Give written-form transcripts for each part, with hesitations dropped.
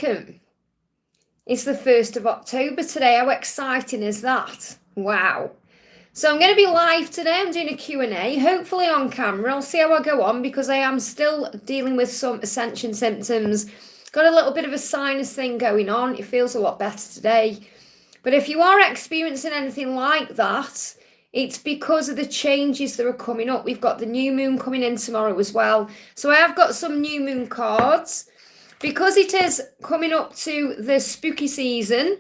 welcome. It's the 1st of October today. How exciting is that? Wow. So I'm going to be live today. I'm doing a Q&A, hopefully on camera. I'll see how I go on because I am still dealing with some ascension symptoms. Got a little bit of a sinus thing going on. It feels a lot better today. But if you are experiencing anything like that, it's because of the changes that are coming up. We've got the new moon coming in tomorrow as well. So I have got some new moon cards. Because it is coming up to the spooky season,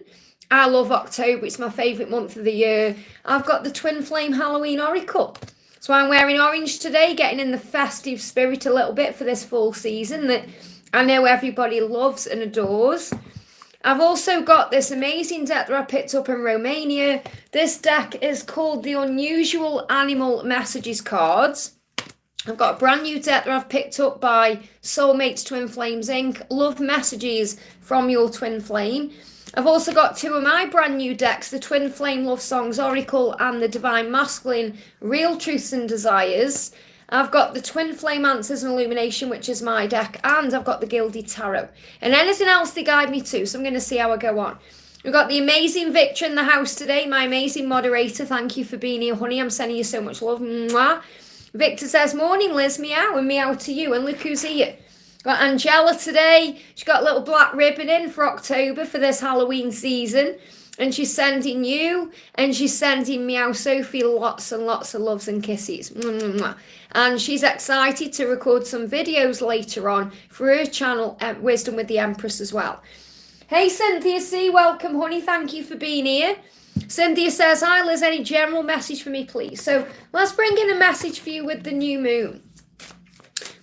I love October. It's my favourite month of the year. I've got the Twin Flame Halloween Oracle. So I'm wearing orange today, getting in the festive spirit a little bit for this fall season that I know everybody loves and adores. I've also got this amazing deck that I picked up in Romania. This deck is called the Unusual Animal Messages cards. I've got a brand new deck that I've picked up by Soulmates Twin Flames Inc. Love messages from your Twin Flame. I've also got two of my brand new decks, the Twin Flame Love Songs Oracle and the Divine Masculine Real Truths and Desires. I've got the Twin Flame Answers and Illumination, which is my deck, and I've got the Gilded Tarot. And anything else they guide me to, so I'm going to see how I go on. We've got the amazing Victor in the house today, my amazing moderator. Thank you for being here, honey. I'm sending you so much love. Mwah. Victor says, morning, Liz, meow, and meow to you. And look who's here. Got Angela today. She's got a little black ribbon in for October for this Halloween season. And she's sending you and she's sending Meow Sophie lots and lots of loves and kisses. And she's excited to record some videos later on for her channel, Wisdom with the Empress as well. Hey, Cynthia C, welcome, honey. Thank you for being here. Cynthia says, hi, Liz, any general message for me, please? So let's bring in a message for you with the new moon.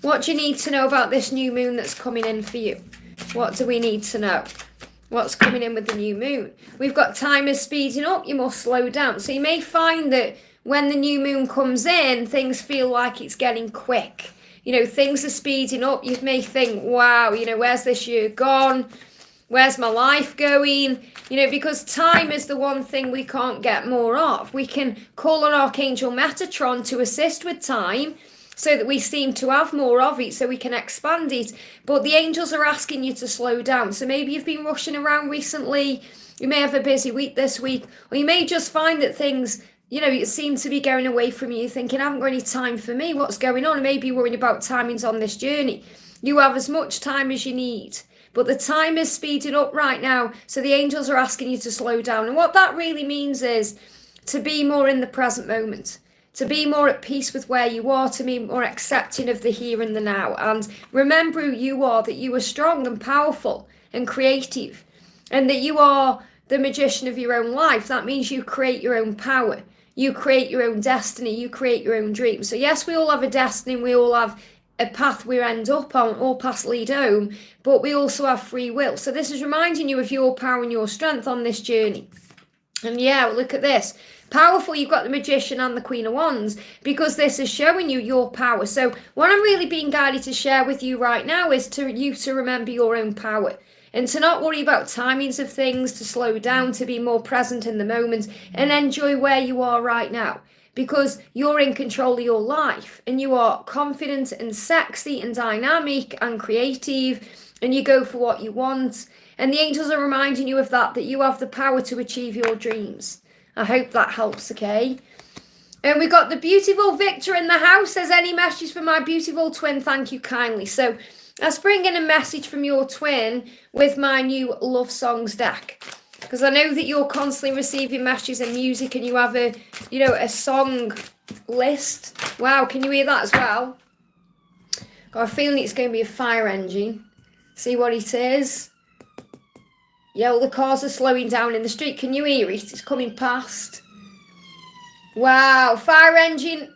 What do you need to know about this new moon that's coming in for you? What do we need to know? What's coming in with the new moon? We've got timers speeding up. You must slow down. So you may find that when the new moon comes in, things feel like it's getting quick. You know, things are speeding up. You may think, wow, you know, where's this year gone? Where's my life going? You know, because time is the one thing we can't get more of. We can call on Archangel Metatron to assist with time so that we seem to have more of it, so we can expand it. But the angels are asking you to slow down. So maybe you've been rushing around recently. You may have a busy week this week. Or you may just find that things, you know, seem to be going away from you, thinking, I haven't got any time for me. What's going on? Maybe you're worrying about timings on this journey. You have as much time as you need. But the time is speeding up right now, so the angels are asking you to slow down. And what that really means is to be more in the present moment, to be more at peace with where you are, to be more accepting of the here and the now. And remember who you are, that you are strong and powerful and creative, and that you are the magician of your own life. That means you create your own power. You create your own destiny. You create your own dreams. So yes, we all have a destiny. We all have a path we end up on, all paths lead home, but we also have free will. So this is reminding you of your power and your strength on this journey. And yeah, look at this. Powerful, you've got the Magician and the Queen of Wands, because this is showing you your power. So what I'm really being guided to share with you right now is to remember your own power and to not worry about timings of things, to slow down, to be more present in the moment and enjoy where you are right now. Because you're in control of your life and you are confident and sexy and dynamic and creative and you go for what you want. And the angels are reminding you of that you have the power to achieve your dreams. I hope that helps, okay? And we got the beautiful Victor in the house. Says, any message for my beautiful twin? Thank you kindly. So let's bring in a message from your twin with my new Love Songs deck. Because I know that you're constantly receiving messages and music and you have a, you know, a song list. Wow, can you hear that as well? Got a feeling it's going to be a fire engine. See what it is? Yeah, all the cars are slowing down in the street. Can you hear it? It's coming past. Wow, fire engine.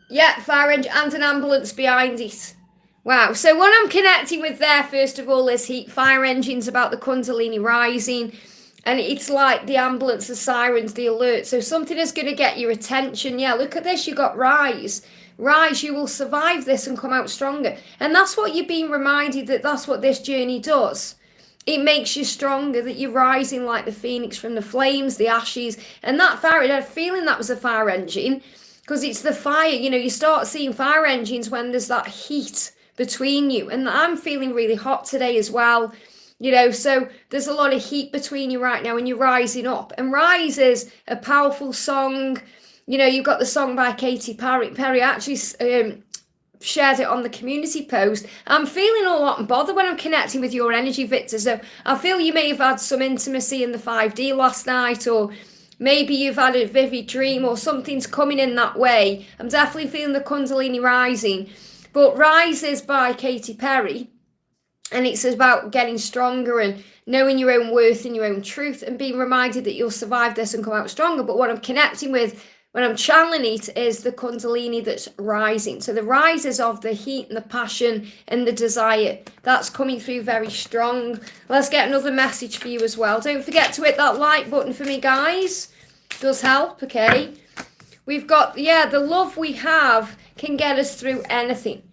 Yeah, fire engine and an ambulance behind it. Wow, so what I'm connecting with there, first of all, is heat fire engines about the Kundalini rising. And it's like the ambulance, the sirens, the alert. So something is going to get your attention. Yeah, look at this. You got rise. Rise, you will survive this and come out stronger. And that's what you're being reminded, that that's what this journey does. It makes you stronger, that you're rising like the phoenix from the flames, the ashes. And that fire, I had a feeling that was a fire engine because it's the fire. You know, you start seeing fire engines when there's that heat between you. And I'm feeling really hot today as well. So there's a lot of heat between you right now and you're rising up. And Rise is a powerful song. You've got the song by Katy Perry. Perry actually shared it on the community post. I'm feeling a lot bothered when I'm connecting with your energy, Victor. So I feel you may have had some intimacy in the 5D last night, or maybe you've had a vivid dream, or something's coming in that way. I'm definitely feeling the Kundalini rising. But Rise is by Katy Perry. And it's about getting stronger and knowing your own worth and your own truth and being reminded that you'll survive this and come out stronger. But what I'm connecting with when I'm channeling it is the Kundalini that's rising. So the rises of the heat and the passion and the desire. That's coming through very strong. Let's get another message for you as well. Don't forget to hit that like button for me, guys. It does help, okay? We've got, the love we have can get us through anything.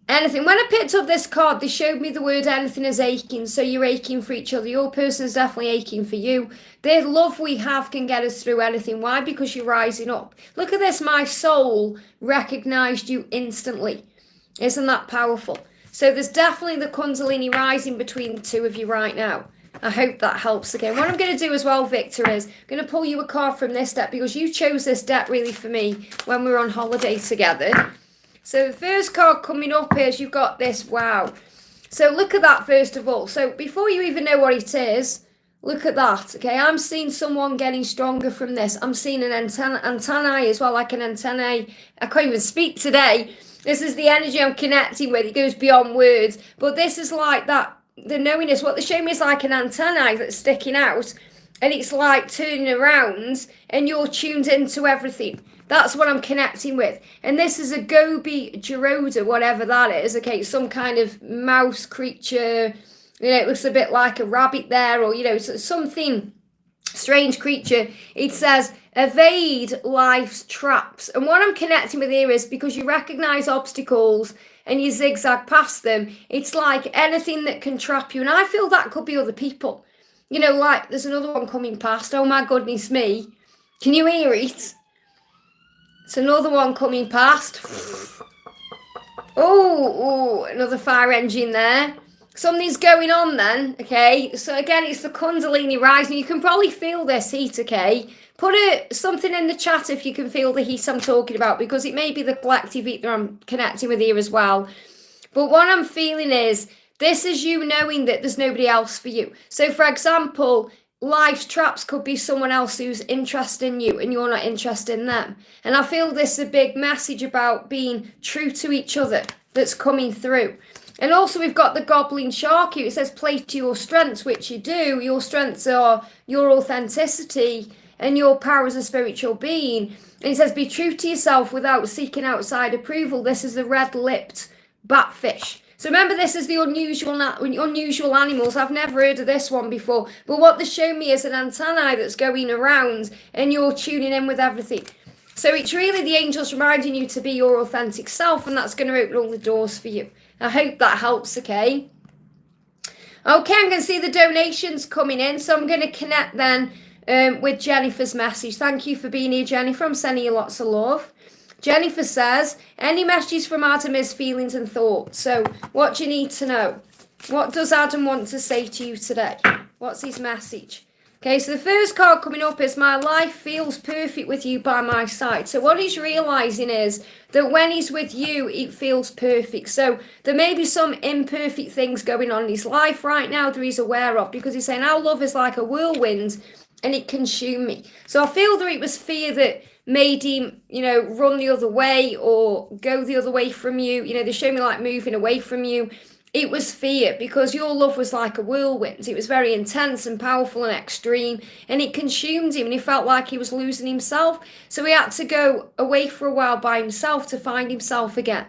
Anything. When I picked up this card, they showed me the word anything as aching. So you're aching for each other. Your person's definitely aching for you. The love we have can get us through anything. Why? Because you're rising up. Look at this. My soul recognized you instantly. Isn't that powerful? So there's definitely the Kundalini rising between the two of you right now. I hope that helps again. What I'm going to do as well, Victor, is I'm going to pull you a card from this deck because you chose this deck really for me when we were on holiday together. So the first card coming up is you've got this, wow. So look at that first of all. So before you even know what it is, look at that, okay? I'm seeing someone getting stronger from this. I'm seeing an antennae as well, like an antennae. I can't even speak today. This is the energy I'm connecting with. It goes beyond words. But this is like that, the knowingness. What they show me is like an antennae that's sticking out. And it's like turning around and you're tuned into everything. That's what I'm connecting with. And this is a Gobi Geroda, whatever that is. Okay, some kind of mouse creature. It looks a bit like a rabbit there, or, something strange creature. It says, evade life's traps. And what I'm connecting with here is because you recognize obstacles and you zigzag past them, it's like anything that can trap you. And I feel that could be other people. Like there's another one coming past. Oh my goodness me. Can you hear it? It's another one coming past. Oh, another fire engine there. Something's going on then, okay? So again, it's the Kundalini rising. You can probably feel this heat, okay? Put something in the chat if you can feel the heat I'm talking about, because it may be the collective heat that I'm connecting with here as well. But what I'm feeling is, this is you knowing that there's nobody else for you. So for example, life's traps could be someone else who's interested in you and you're not interested in them. And I feel this is a big message about being true to each other that's coming through. And also we've got the Goblin Shark here. It says play to your strengths, which you do. Your strengths are your authenticity and your power as a spiritual being. And it says be true to yourself without seeking outside approval. This is the red-lipped batfish. So remember, this is the unusual animals. I've never heard of this one before. But what they show me is an antennae that's going around and you're tuning in with everything. So it's really the angels reminding you to be your authentic self, and that's going to open all the doors for you. I hope that helps, okay? Okay, I'm going to see the donations coming in. So I'm going to connect then with Jennifer's message. Thank you for being here, Jennifer. I'm sending you lots of love. Jennifer says, any messages from Adam is feelings and thoughts. So what do you need to know? What does Adam want to say to you today? What's his message? Okay, so the first card coming up is my life feels perfect with you by my side. So what he's realizing is that when he's with you, it feels perfect. So there may be some imperfect things going on in his life right now that he's aware of, because he's saying our love is like a whirlwind and it consumed me. So I feel that it was fear that made him, run the other way or go the other way from you. They show me like moving away from you. It was fear, because your love was like a whirlwind. It was very intense and powerful and extreme, and it consumed him, and he felt like he was losing himself. So he had to go away for a while by himself to find himself again.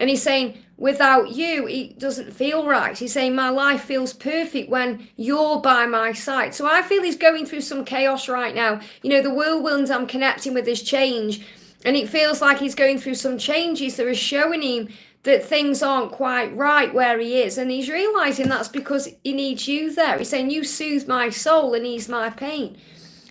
And he's saying, without you, it doesn't feel right. He's saying, my life feels perfect when you're by my side. So I feel he's going through some chaos right now. The whirlwind I'm connecting with is change. And it feels like he's going through some changes that are showing him that things aren't quite right where he is. And he's realizing that's because he needs you there. He's saying, you soothe my soul and ease my pain.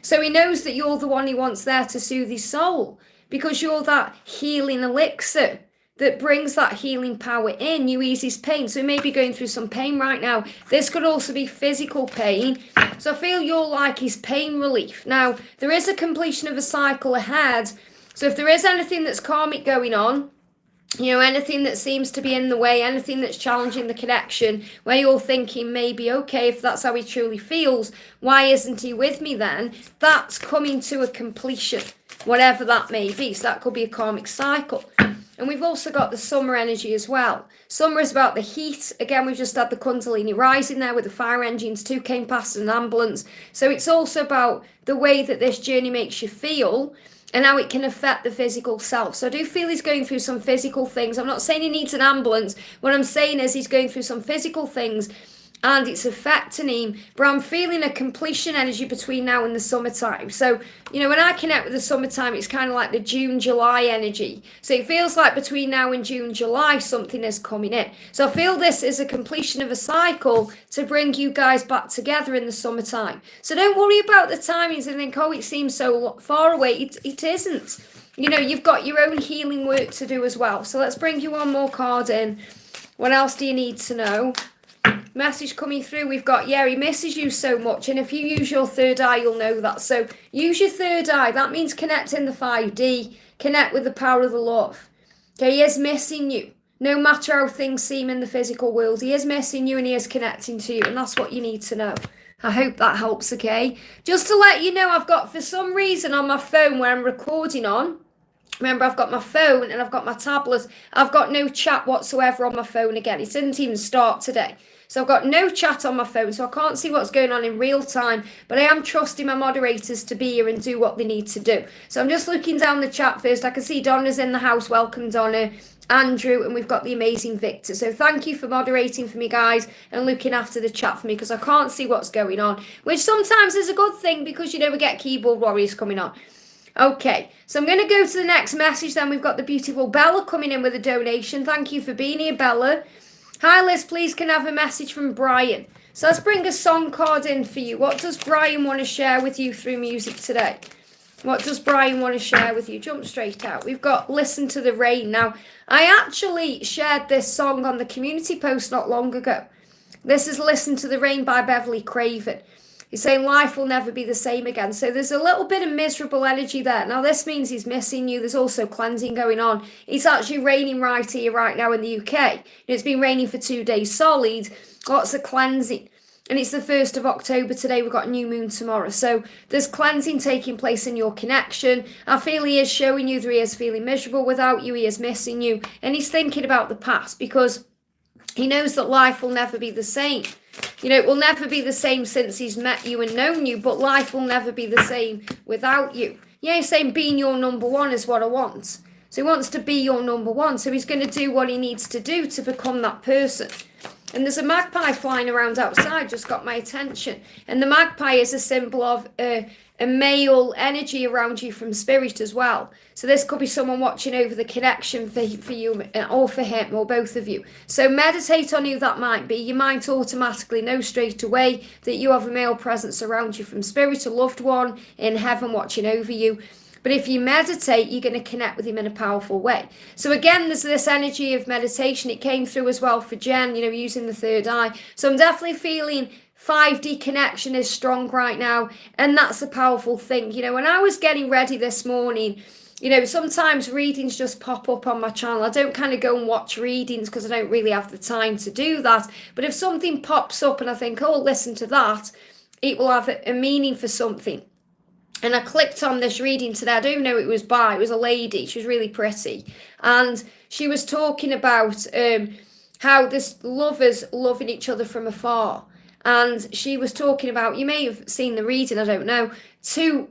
So he knows that you're the one he wants there to soothe his soul, because you're that healing elixir that brings that healing power in. You ease his pain. So he may be going through some pain right now. This could also be physical pain. So I feel you're like his pain relief. Now, there is a completion of a cycle ahead. So if there is anything that's karmic going on, anything that seems to be in the way, anything that's challenging the connection, where you're thinking maybe, okay, if that's how he truly feels, why isn't he with me then? That's coming to a completion, whatever that may be. So that could be a karmic cycle. And we've also got the summer energy as well. Summer is about the heat. Again, we've just had the Kundalini rising there with the fire engines. 2 came past an ambulance. So it's also about the way that this journey makes you feel and how it can affect the physical self. So I do feel he's going through some physical things. I'm not saying he needs an ambulance. What I'm saying is he's going through some physical things and it's affecting him. But I'm feeling a completion energy between now and the summertime. So, when I connect with the summertime, it's kind of like the June, July energy. So it feels like between now and June, July, something is coming in. So I feel this is a completion of a cycle to bring you guys back together in the summertime. So don't worry about the timings and think, oh, it seems so far away. It isn't. You've got your own healing work to do as well. So let's bring you one more card in. What else do you need to know? Message coming through, we've got, he misses you so much, and if you use your third eye, you'll know that. So use your third eye. That means connect in the 5D, connect with the power of the love. Okay, he is missing you. No matter how things seem in the physical world, he is missing you and he is connecting to you, and that's what you need to know. I hope that helps, okay? Just to let you know, I've got, for some reason on my phone where I'm recording on, remember, I've got my phone and I've got my tablet. I've got no chat whatsoever on my phone again. It didn't even start today. So I've got no chat on my phone, so I can't see what's going on in real time. But I am trusting my moderators to be here and do what they need to do. So I'm just looking down the chat first. I can see Donna's in the house. Welcome, Donna. Andrew, and we've got the amazing Victor. So thank you for moderating for me, guys, and looking after the chat for me, because I can't see what's going on, which sometimes is a good thing because, we get keyboard warriors coming on. Okay, so I'm going to go to the next message then. We've got the beautiful Bella coming in with a donation. Thank you for being here, Bella. Hi, Liz, please can I have a message from Brian? So let's bring a song card in for you. What does Brian want to share with you through music today? What does Brian want to share with you? Jump straight out. We've got Listen to the Rain. Now, I actually shared this song on the community post not long ago. This is Listen to the Rain by Beverly Craven. He's saying life will never be the same again. So there's a little bit of miserable energy there. Now, this means he's missing you. There's also cleansing going on. It's actually raining right here, right now in the UK. It's been raining for 2 days solid. Lots of cleansing. And it's the 1st of October today. We've got new moon tomorrow. So there's cleansing taking place in your connection. I feel he is showing you that he is feeling miserable without you. He is missing you. And he's thinking about the past because he knows that life will never be the same. It will never be the same since he's met you and known you, but life will never be the same without you. He's saying being your number one is what I want. So he wants to be your number one. So he's going to do what he needs to do to become that person. And there's a magpie flying around outside, just got my attention. And the magpie is a symbol of a male energy around you from spirit as well. So this could be someone watching over the connection for you or for him or both of you. So meditate on who that might be. You might automatically know straight away that you have a male presence around you from spirit, a loved one in heaven watching over you. But if you meditate, you're going to connect with him in a powerful way. So again, there's this energy of meditation. It came through as well for Jen, using the third eye. So I'm definitely feeling 5D connection is strong right now. And that's a powerful thing. When I was getting ready this morning, sometimes readings just pop up on my channel. I don't kind of go and watch readings because I don't really have the time to do that. But if something pops up and I think, oh, listen to that, it will have a meaning for something. And I clicked on this reading today. I don't know who it was by. It was a lady. She was really pretty. And she was talking about how this lovers loving each other from afar. And she was talking about, you may have seen the reading, I don't know, 2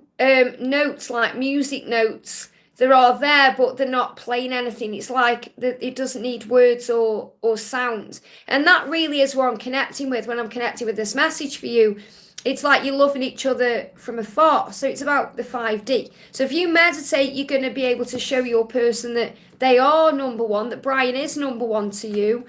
notes, like music notes. They are there, but they're not playing anything. It's like it doesn't need words or sound. And that really is what I'm connecting with when I'm connecting with this message for you. It's like you're loving each other from afar. So it's about the 5D. So if you meditate, you're going to be able to show your person that they are number one, that Brian is number one to you,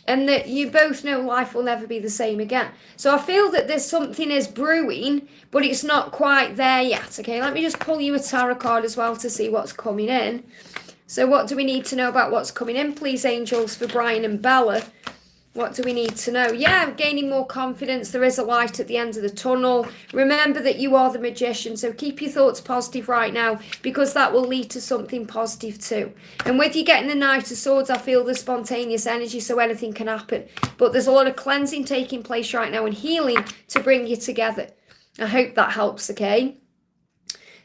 and that you both know life will never be the same again. So I feel that there's something is brewing, but it's not quite there yet. Okay, let me just pull you a tarot card as well to see what's coming in. So what do we need to know about what's coming in, please, angels, for Brian and Bella? What do we need to know? Yeah, gaining more confidence. There is a light at the end of the tunnel. Remember that you are the magician, so keep your thoughts positive right now, because that will lead to something positive too. And with you getting the Knight of Swords, I feel the spontaneous energy, so anything can happen. But there's a lot of cleansing taking place right now and healing to bring you together. I hope that helps, okay?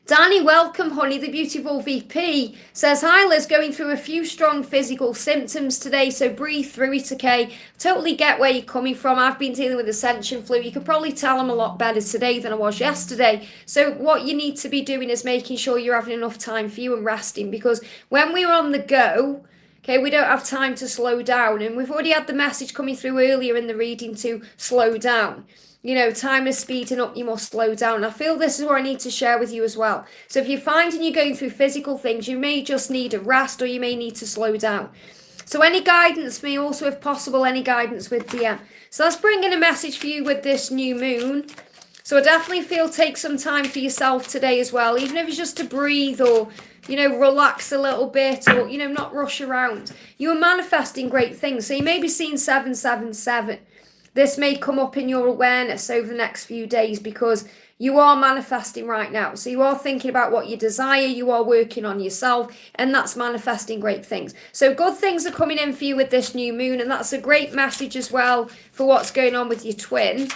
Danny, welcome, honey. The beautiful VP says, hi, Liz, going through a few strong physical symptoms today, so breathe through it, okay? Totally get where you're coming from. I've been dealing with ascension flu. You could probably tell I'm a lot better today than I was yesterday. So what you need to be doing is making sure you're having enough time for you and resting, because when we're on the go, okay, we don't have time to slow down. And we've already had the message coming through earlier in the reading to slow down. You know, time is speeding up, you must slow down. I feel this is what I need to share with you as well. So if you're finding you're going through physical things, you may just need a rest, or you may need to slow down. So any guidance for me, also if possible, any guidance with DM. So let's bring in a message for you with this new moon. So I definitely feel take some time for yourself today as well, even if it's just to breathe, or, you know, relax a little bit, or, you know, not rush around. You are manifesting great things. So you may be seeing 777. This may come up in your awareness over the next few days, because you are manifesting right now. So you are thinking about what you desire, you are working on yourself, and that's manifesting great things. So good things are coming in for you with this new moon, and that's a great message as well for what's going on with your twin.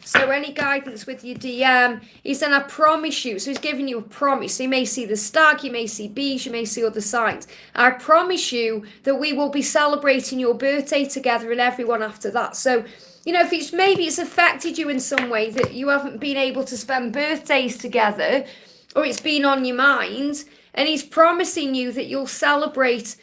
So any guidance with your DM, he's saying, I promise you. So he's giving you a promise. So you may see the stag, you may see bees, you may see other signs. I promise you that we will be celebrating your birthday together and everyone after that. So, you know, if it's maybe it's affected you in some way that you haven't been able to spend birthdays together, or it's been on your mind, and he's promising you that you'll celebrate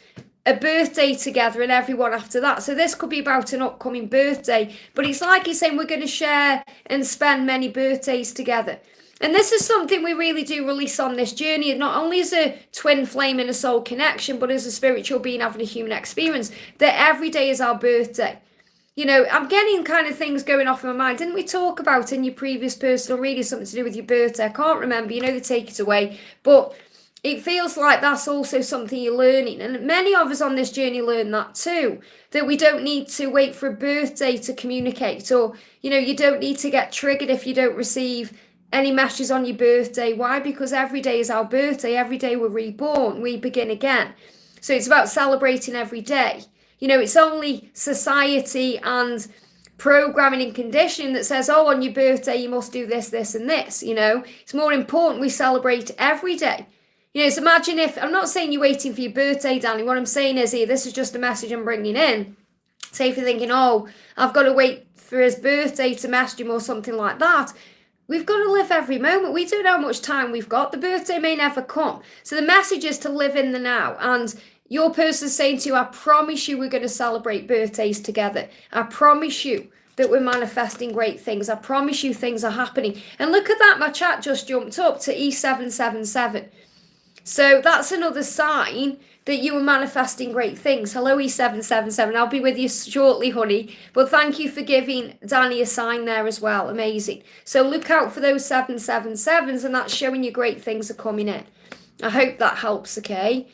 a birthday together and everyone after that. So this could be about an upcoming birthday, but it's like he's saying we're going to share and spend many birthdays together. And this is something we really do release on this journey, not only as a twin flame and a soul connection, but as a spiritual being having a human experience, that every day is our birthday. You know, I'm getting kind of things going off in my mind. Didn't we talk about in your previous personal reading something to do with your birthday? I can't remember. You know, they take it away. But it feels like that's also something you're learning. And many of us on this journey learn that too. That we don't need to wait for a birthday to communicate. Or, you know, you don't need to get triggered if you don't receive any messages on your birthday. Why? Because every day is our birthday. Every day we're reborn. We begin again. So it's about celebrating every day. You know, it's only society and programming and conditioning that says, oh, on your birthday, you must do this, this, and this. You know, it's more important we celebrate every day. You know, so imagine if, I'm not saying you're waiting for your birthday, Danny. What I'm saying is here, this is just a message I'm bringing in. Say if you're thinking, oh, I've got to wait for his birthday to message him or something like that. We've got to live every moment. We don't know how much time we've got. The birthday may never come. So the message is to live in the now. And your person's saying to you, I promise you we're going to celebrate birthdays together. I promise you that we're manifesting great things. I promise you things are happening. And look at that, my chat just jumped up to E777. So that's another sign that you are manifesting great things. Hello, E777. I'll be with you shortly, honey. But thank you for giving Danny a sign there as well. Amazing. So look out for those 777s, and that's showing you great things are coming in. I hope that helps, okay?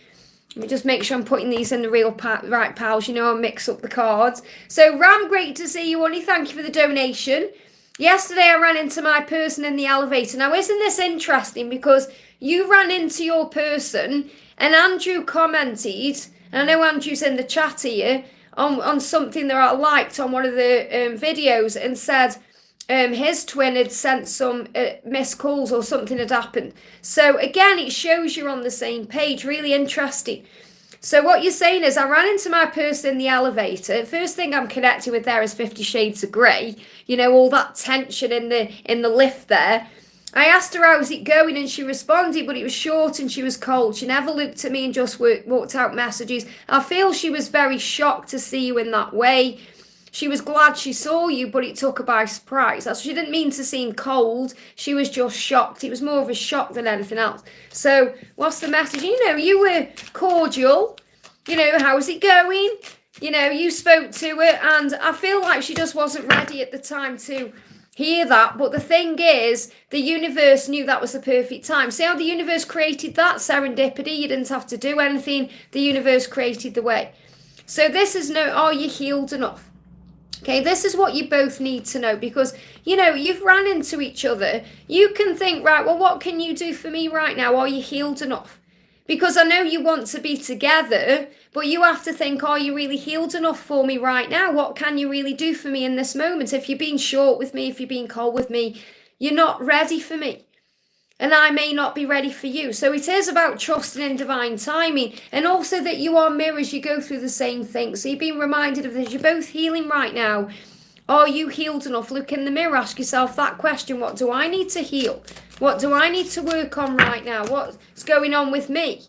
Let me just make sure I'm putting these in the real right piles. You know, I mix up the cards. So, Ram, great to see you, honey. Thank you for the donation. Yesterday, I ran into my person in the elevator. Now, isn't this interesting? Because you ran into your person, and Andrew commented, and I know Andrew's in the chat here, on something that I liked on one of the videos, and said his twin had sent some missed calls or something had happened. So again, it shows you're on the same page. Really interesting. So what you're saying is, I ran into my person in the elevator. First thing I'm connected with there is 50 Shades of Grey. You know, all that tension in the lift there. I asked her how's it going, and she responded, but it was short and she was cold. She never looked at me and just walked out messages. I feel she was very shocked to see you in that way. She was glad she saw you, but it took her by surprise. She didn't mean to seem cold. She was just shocked. It was more of a shock than anything else. So what's the message? You know, you were cordial. You know, how's it going? You know, you spoke to her, and I feel like she just wasn't ready at the time to hear that. But the thing is, the universe knew that was the perfect time. See how the universe created that? Serendipity. You didn't have to do anything. The universe created the way. So this is are you healed enough? Okay, this is what you both need to know, because, you've ran into each other. You can think, right, well, what can you do for me right now? Are you healed enough? Because I know you want to be together, but you have to think, are you really healed enough for me right now? What can you really do for me in this moment? If you're being short with me, if you're being cold with me, you're not ready for me. And I may not be ready for you. So it is about trusting in divine timing, and also that you are mirrors. You go through the same thing. So you're being reminded of this. You're both healing right now. Are you healed enough? Look in the mirror. Ask yourself that question. What do I need to heal? What do I need to work on right now? What's going on with me?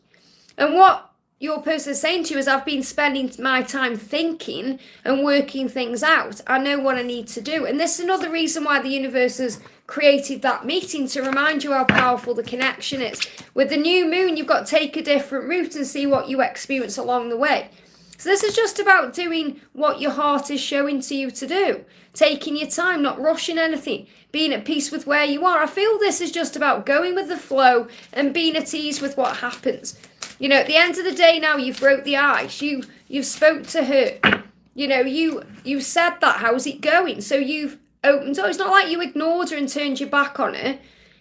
And what your person is saying to you is, I've been spending my time thinking and working things out. I know what I need to do. And this is another reason why the universe has created that meeting, to remind you how powerful the connection is. With the new moon, you've got to take a different route and see what you experience along the way. So this is just about doing what your heart is showing to you to do. Taking your time, not rushing anything, being at peace with where you are. I feel this is just about going with the flow and being at ease with what happens. At the end of the day now, you've broke the ice. You've spoke to her. You said that. How's it going? So you've opened up. It's not like you ignored her and turned your back on her.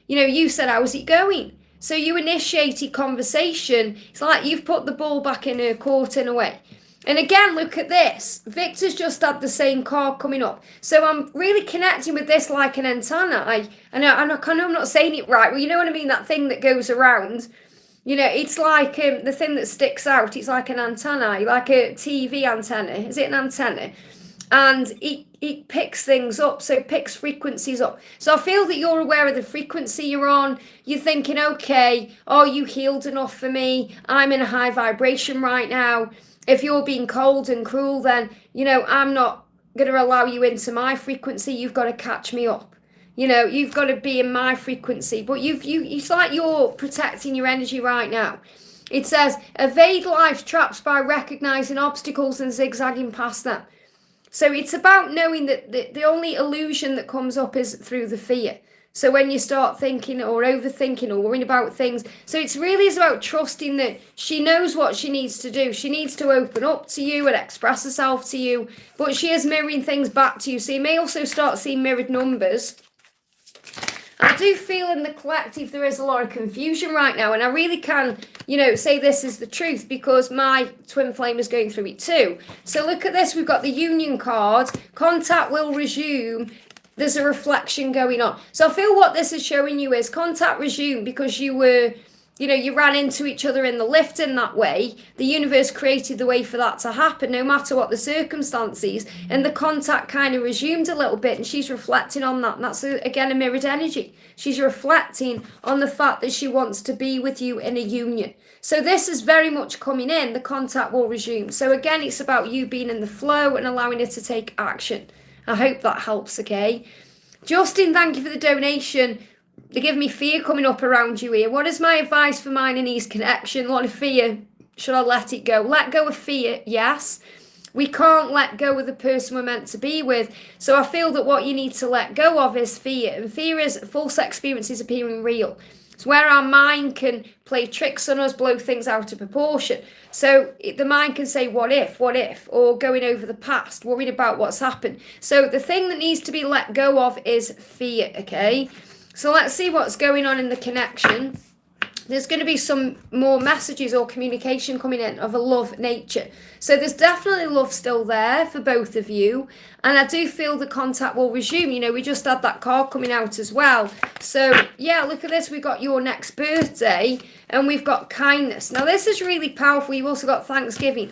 You said, how's it going? So you initiated conversation. It's like you've put the ball back in her court in a way. And again, look at this. Victor's just had the same card coming up. So I'm really connecting with this like an antenna. I know I'm not saying it right. Well, you know what I mean? That thing that goes around. It's like the thing that sticks out. It's like an antenna, like a TV antenna. Is it an antenna? And it picks things up, so it picks frequencies up. So I feel that you're aware of the frequency you're on. You're thinking, okay, are you healed enough for me? I'm in a high vibration right now. If you're being cold and cruel, then, I'm not going to allow you into my frequency. You've got to catch me up. You've got to be in my frequency. But it's like you're protecting your energy right now. It says, evade life's traps by recognizing obstacles and zigzagging past them. So it's about knowing that the only illusion that comes up is through the fear. So when you start thinking or overthinking or worrying about things, so it's really about trusting that she knows what she needs to do. She needs to open up to you and express herself to you, but she is mirroring things back to you. So you may also start seeing mirrored numbers. I do feel in the collective there is a lot of confusion right now, and I really can, say this is the truth because my twin flame is going through it too. So look at this. We've got the union card. Contact will resume. There's a reflection going on. So I feel what this is showing you is contact resumed because you were, you ran into each other in the lift in that way. The universe created the way for that to happen, no matter what the circumstances. And the contact kind of resumed a little bit, and she's reflecting on that. And that's, again, a mirrored energy. She's reflecting on the fact that she wants to be with you in a union. So this is very much coming in. The contact will resume. So again, it's about you being in the flow and allowing it to take action. I hope that helps, okay? Justin, thank you for the donation. They give me fear coming up around you here. What is my advice for mine and his connection? A lot of fear. Should I let it go? Let go of fear, yes. We can't let go of the person we're meant to be with. So I feel that what you need to let go of is fear. And fear is false experiences appearing real. It's where our mind can play tricks on us, blow things out of proportion. So the mind can say, what if, or going over the past, worried about what's happened. So the thing that needs to be let go of is fear, okay? So let's see what's going on in the connection. There's going to be some more messages or communication coming in of a love nature. So there's definitely love still there for both of you. And I do feel the contact will resume. We just had that card coming out as well. So yeah, look at this. We've got your next birthday and we've got kindness. Now this is really powerful. You've also got Thanksgiving.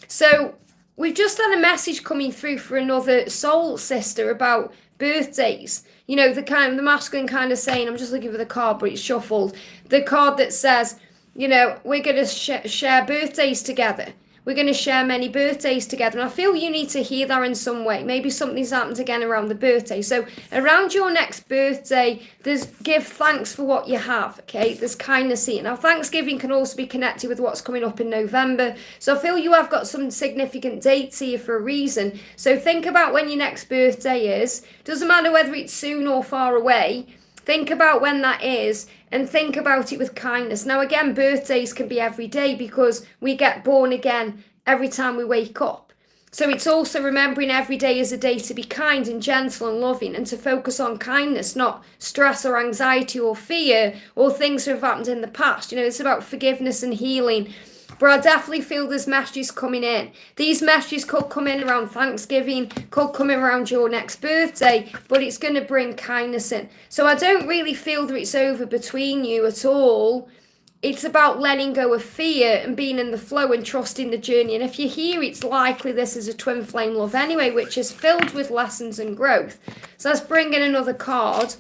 So we've just had a message coming through for another soul sister about birthdays. The masculine kind of saying, I'm just looking for the card, but it's shuffled. The card that says, we're going to share birthdays together. We're going to share many birthdays together. And I feel you need to hear that in some way. Maybe something's happened again around the birthday. So around your next birthday, there's give thanks for what you have, okay? There's kindness here. Now, Thanksgiving can also be connected with what's coming up in November. So I feel you have got some significant dates here for a reason. So think about when your next birthday is. Doesn't matter whether it's soon or far away. Think about when that is and think about it with kindness. Now, again, birthdays can be every day because we get born again every time we wake up. So it's also remembering every day is a day to be kind and gentle and loving and to focus on kindness, not stress or anxiety or fear or things that have happened in the past. You know, it's about forgiveness and healing. But I definitely feel there's messages coming in. These messages could come in around Thanksgiving, could come in around your next birthday, but it's going to bring kindness in. So I don't really feel that it's over between you at all. It's about letting go of fear and being in the flow and trusting the journey. And if you're here, it's likely this is a twin flame love anyway, which is filled with lessons and growth. So let's bring in another card.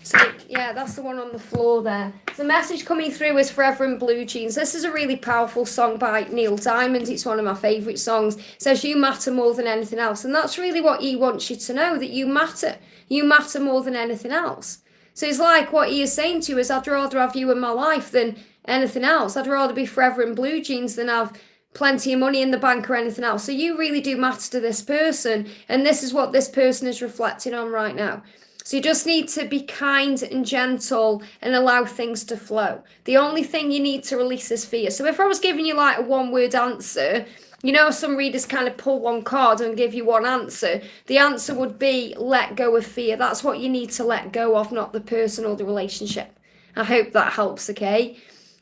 So, yeah, that's the one on the floor there. The message coming through is Forever in Blue Jeans. This is a really powerful song by Neil Diamond. It's one of my favourite songs. It says you matter more than anything else. And that's really what he wants you to know, that you matter. You matter more than anything else. So it's like what he is saying to you is, I'd rather have you in my life than anything else. I'd rather be forever in blue jeans than have plenty of money in the bank or anything else. So you really do matter to this person. And this is what this person is reflecting on right now. So you just need to be kind and gentle and allow things to flow. The only thing you need to release is fear. So if I was giving you like a one-word answer, you know, some readers kind of pull one card and give you one answer. The answer would be let go of fear. That's what you need to let go of, not the person or the relationship. I hope that helps, okay?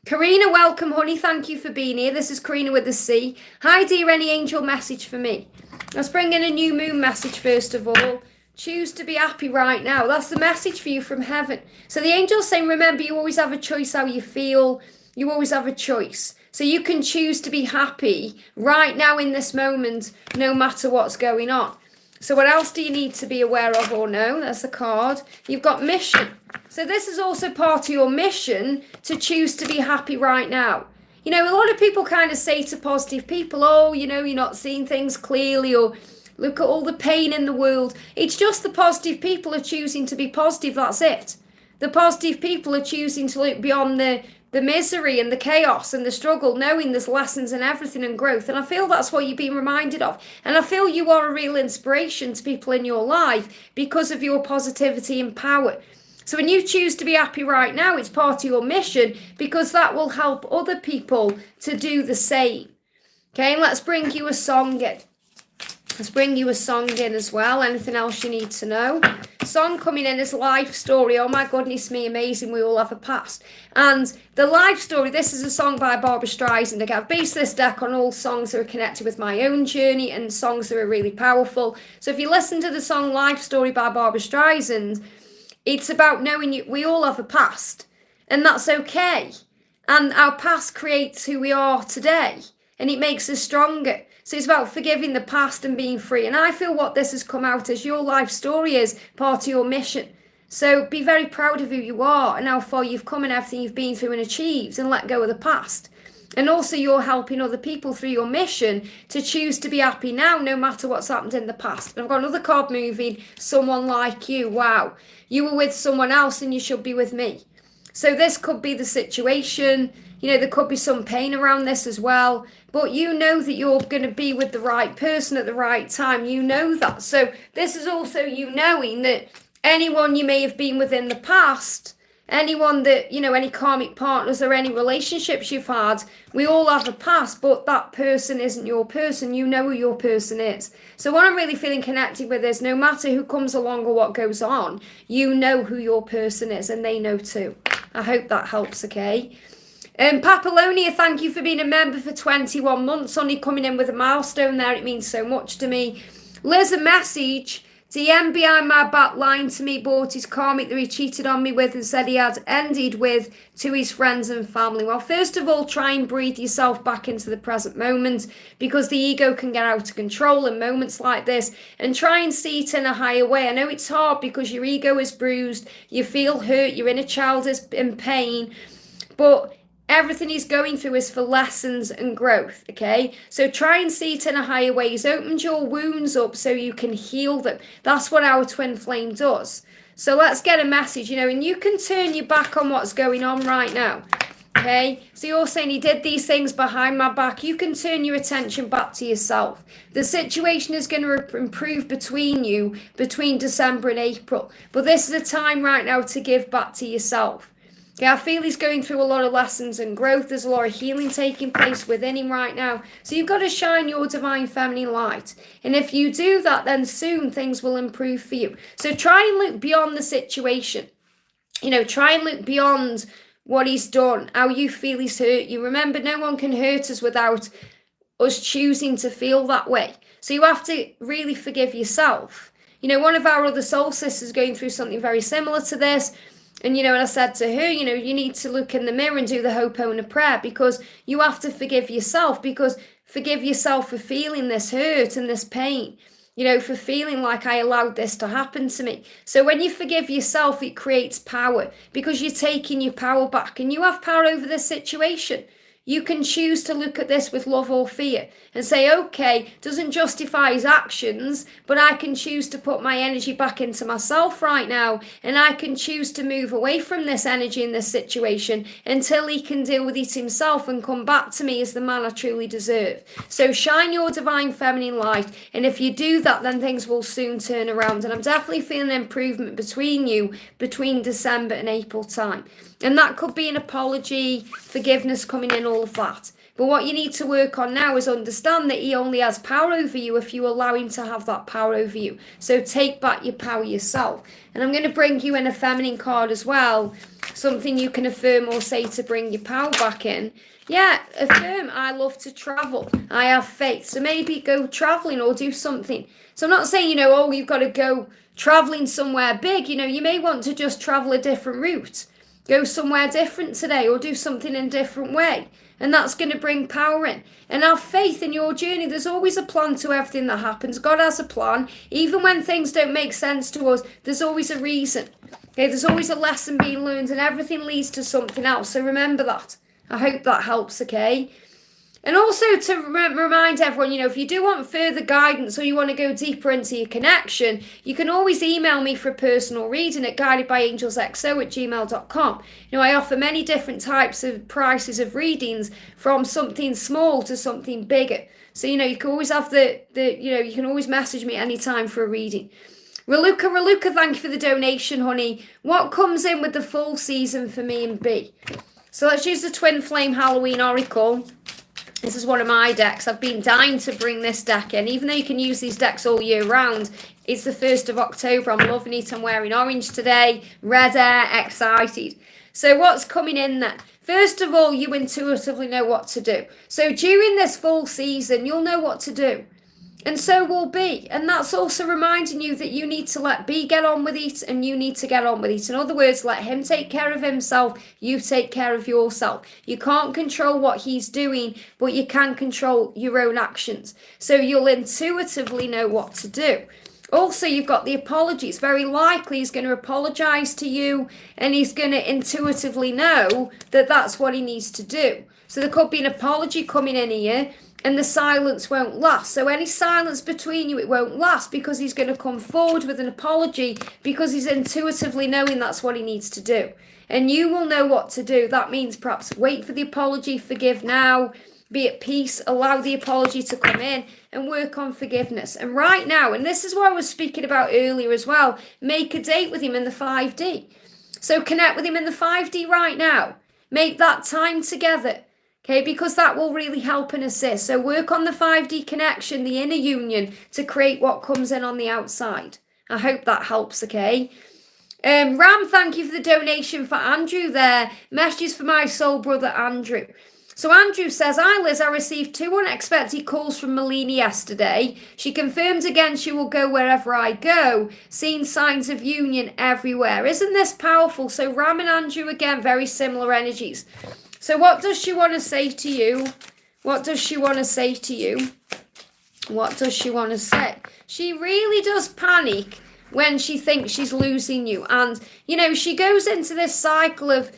Karina, welcome, honey. Thank you for being here. This is Karina with a C. Hi, dear. Any angel message for me? Let's bring in a new moon message first of all. Choose to be happy right now. That's the message for you from heaven. So the angel's saying, remember, you always have a choice how you feel. You always have a choice. So you can choose to be happy right now in this moment, no matter what's going on. So what else do you need to be aware of or know? That's the card. You've got mission. So this is also part of your mission to choose to be happy right now. You know, a lot of people kind of say to positive people, oh, you know, you're not seeing things clearly, or look at all the pain in the world. It's just the positive people are choosing to be positive. That's it. The positive people are choosing to look beyond the misery and the chaos and the struggle, knowing there's lessons and everything and growth. And I feel that's what you've been reminded of. And I feel you are a real inspiration to people in your life because of your positivity and power. So when you choose to be happy right now, it's part of your mission because that will help other people to do the same. Okay, and let's bring you a song in. Let's bring you a song in as well. Anything else you need to know? Song coming in is Life Story. Oh my goodness me, amazing. We all have a past. And the Life Story, this is a song by Barbra Streisand. Again, I've based this deck on all songs that are connected with my own journey and songs that are really powerful. So if you listen to the song Life Story by Barbra Streisand, it's about knowing we all have a past. And that's okay. And our past creates who we are today. And it makes us stronger. So it's about forgiving the past and being free. And I feel what this has come out as your life story is part of your mission. So be very proud of who you are and how far you've come and everything you've been through and achieved, and let go of the past. And also you're helping other people through your mission to choose to be happy now, no matter what's happened in the past. And I've got another card moving, Someone Like You. Wow. You were with someone else and you should be with me. So this could be the situation. You know, there could be some pain around this as well. But you know that you're going to be with the right person at the right time. You know that. So this is also you knowing that anyone you may have been with in the past, anyone that, you know, any karmic partners or any relationships you've had, we all have a past, but that person isn't your person. You know who your person is. So what I'm really feeling connected with is no matter who comes along or what goes on, you know who your person is and they know too. I hope that helps, okay? Papalonia, thank you for being a member for 21 months. Only coming in with a milestone there. It means so much to me. Liz, a message. DM behind my back lying to me, bought his karmic that he cheated on me with and said he had ended with to his friends and family. Well, first of all, try and breathe yourself back into the present moment because the ego can get out of control in moments like this, and try and see it in a higher way. I know it's hard because your ego is bruised, you feel hurt, your inner child is in pain, but Everything he's going through is for lessons and growth, okay? So try and see it in a higher way. He's opened your wounds up so you can heal them. That's what our twin flame does. So let's get a message, and you can turn your back on what's going on right now, okay? So you're saying he did these things behind my back. You can turn your attention back to yourself. The situation is going to improve between you, between December and April. But this is a time right now to give back to yourself. Yeah, I feel he's going through a lot of lessons and growth. There's a lot of healing taking place within him right now. So you've got to shine your divine feminine light. And if you do that, then soon things will improve for you. So try and look beyond the situation. Try and look beyond what he's done, how you feel he's hurt you. Remember, no one can hurt us without us choosing to feel that way. So you have to really forgive yourself. One of our other soul sisters is going through something very similar to this. And, and I said to her, you need to look in the mirror and do the Ho'oponopono prayer, because you have to forgive yourself, because forgive yourself for feeling this hurt and this pain, for feeling like I allowed this to happen to me. So when you forgive yourself, it creates power, because you're taking your power back and you have power over this situation. You can choose to look at this with love or fear and say, okay, doesn't justify his actions, but I can choose to put my energy back into myself right now, and I can choose to move away from this energy in this situation until he can deal with it himself and come back to me as the man I truly deserve. So shine your divine feminine light, and if you do that, then things will soon turn around. And I'm definitely feeling an improvement between December and April time. And that could be an apology, forgiveness coming in, all of that. But what you need to work on now is understand that he only has power over you if you allow him to have that power over you. So take back your power yourself. And I'm going to bring you in a feminine card as well. Something you can affirm or say to bring your power back in. Yeah, affirm, I love to travel. I have faith. So maybe go traveling or do something. So I'm not saying, you've got to go traveling somewhere big. You may want to just travel a different route. Go somewhere different today or do something in a different way. And that's going to bring power in. And have faith in your journey. There's always a plan to everything that happens. God has a plan. Even when things don't make sense to us, there's always a reason. Okay, there's always a lesson being learned, and everything leads to something else. So remember that. I hope that helps, okay? And also to remind everyone, if you do want further guidance or you want to go deeper into your connection, you can always email me for a personal reading at guidedbyangelsxo@gmail.com. I offer many different types of prices of readings, from something small to something bigger. So, you can always have you can always message me anytime for a reading. Raluca, thank you for the donation, honey. What comes in with the full season for me and B? So let's use the Twin Flame Halloween Oracle. This is one of my decks. I've been dying to bring this deck in. Even though you can use these decks all year round, it's the 1st of October. I'm loving it. I'm wearing orange today. Red air, excited. So what's coming in then? First of all, you intuitively know what to do. So during this full season, you'll know what to do. And so will B. And that's also reminding you that you need to let B get on with it, and you need to get on with it. In other words, let him take care of himself, you take care of yourself. You can't control what he's doing, but you can control your own actions. So you'll intuitively know what to do. Also, you've got the apology. It's very likely he's going to apologize to you, and he's going to intuitively know that that's what he needs to do. So there could be an apology coming in here, and the silence won't last. So any silence between you, it won't last, because he's going to come forward with an apology, because he's intuitively knowing that's what he needs to do. And you will know what to do. That means perhaps wait for the apology, forgive now, be at peace, allow the apology to come in, and work on forgiveness. And right now, and this is what I was speaking about earlier as well, make a date with him in the 5D. So connect with him in the 5D right now. Make that time together. Okay, because that will really help and assist. So work on the 5D connection, the inner union, to create what comes in on the outside. I hope that helps, okay? Ram, thank you for the donation for Andrew there. Messages for my soul brother, Andrew. So Andrew says, hi Liz, I received 2 unexpected calls from Melina yesterday. She confirmed again she will go wherever I go, seeing signs of union everywhere. Isn't this powerful? So Ram and Andrew, again, very similar energies. So what does she want to say to you? What does she want to say to you? What does she want to say? She really does panic when she thinks she's losing you. And, she goes into this cycle of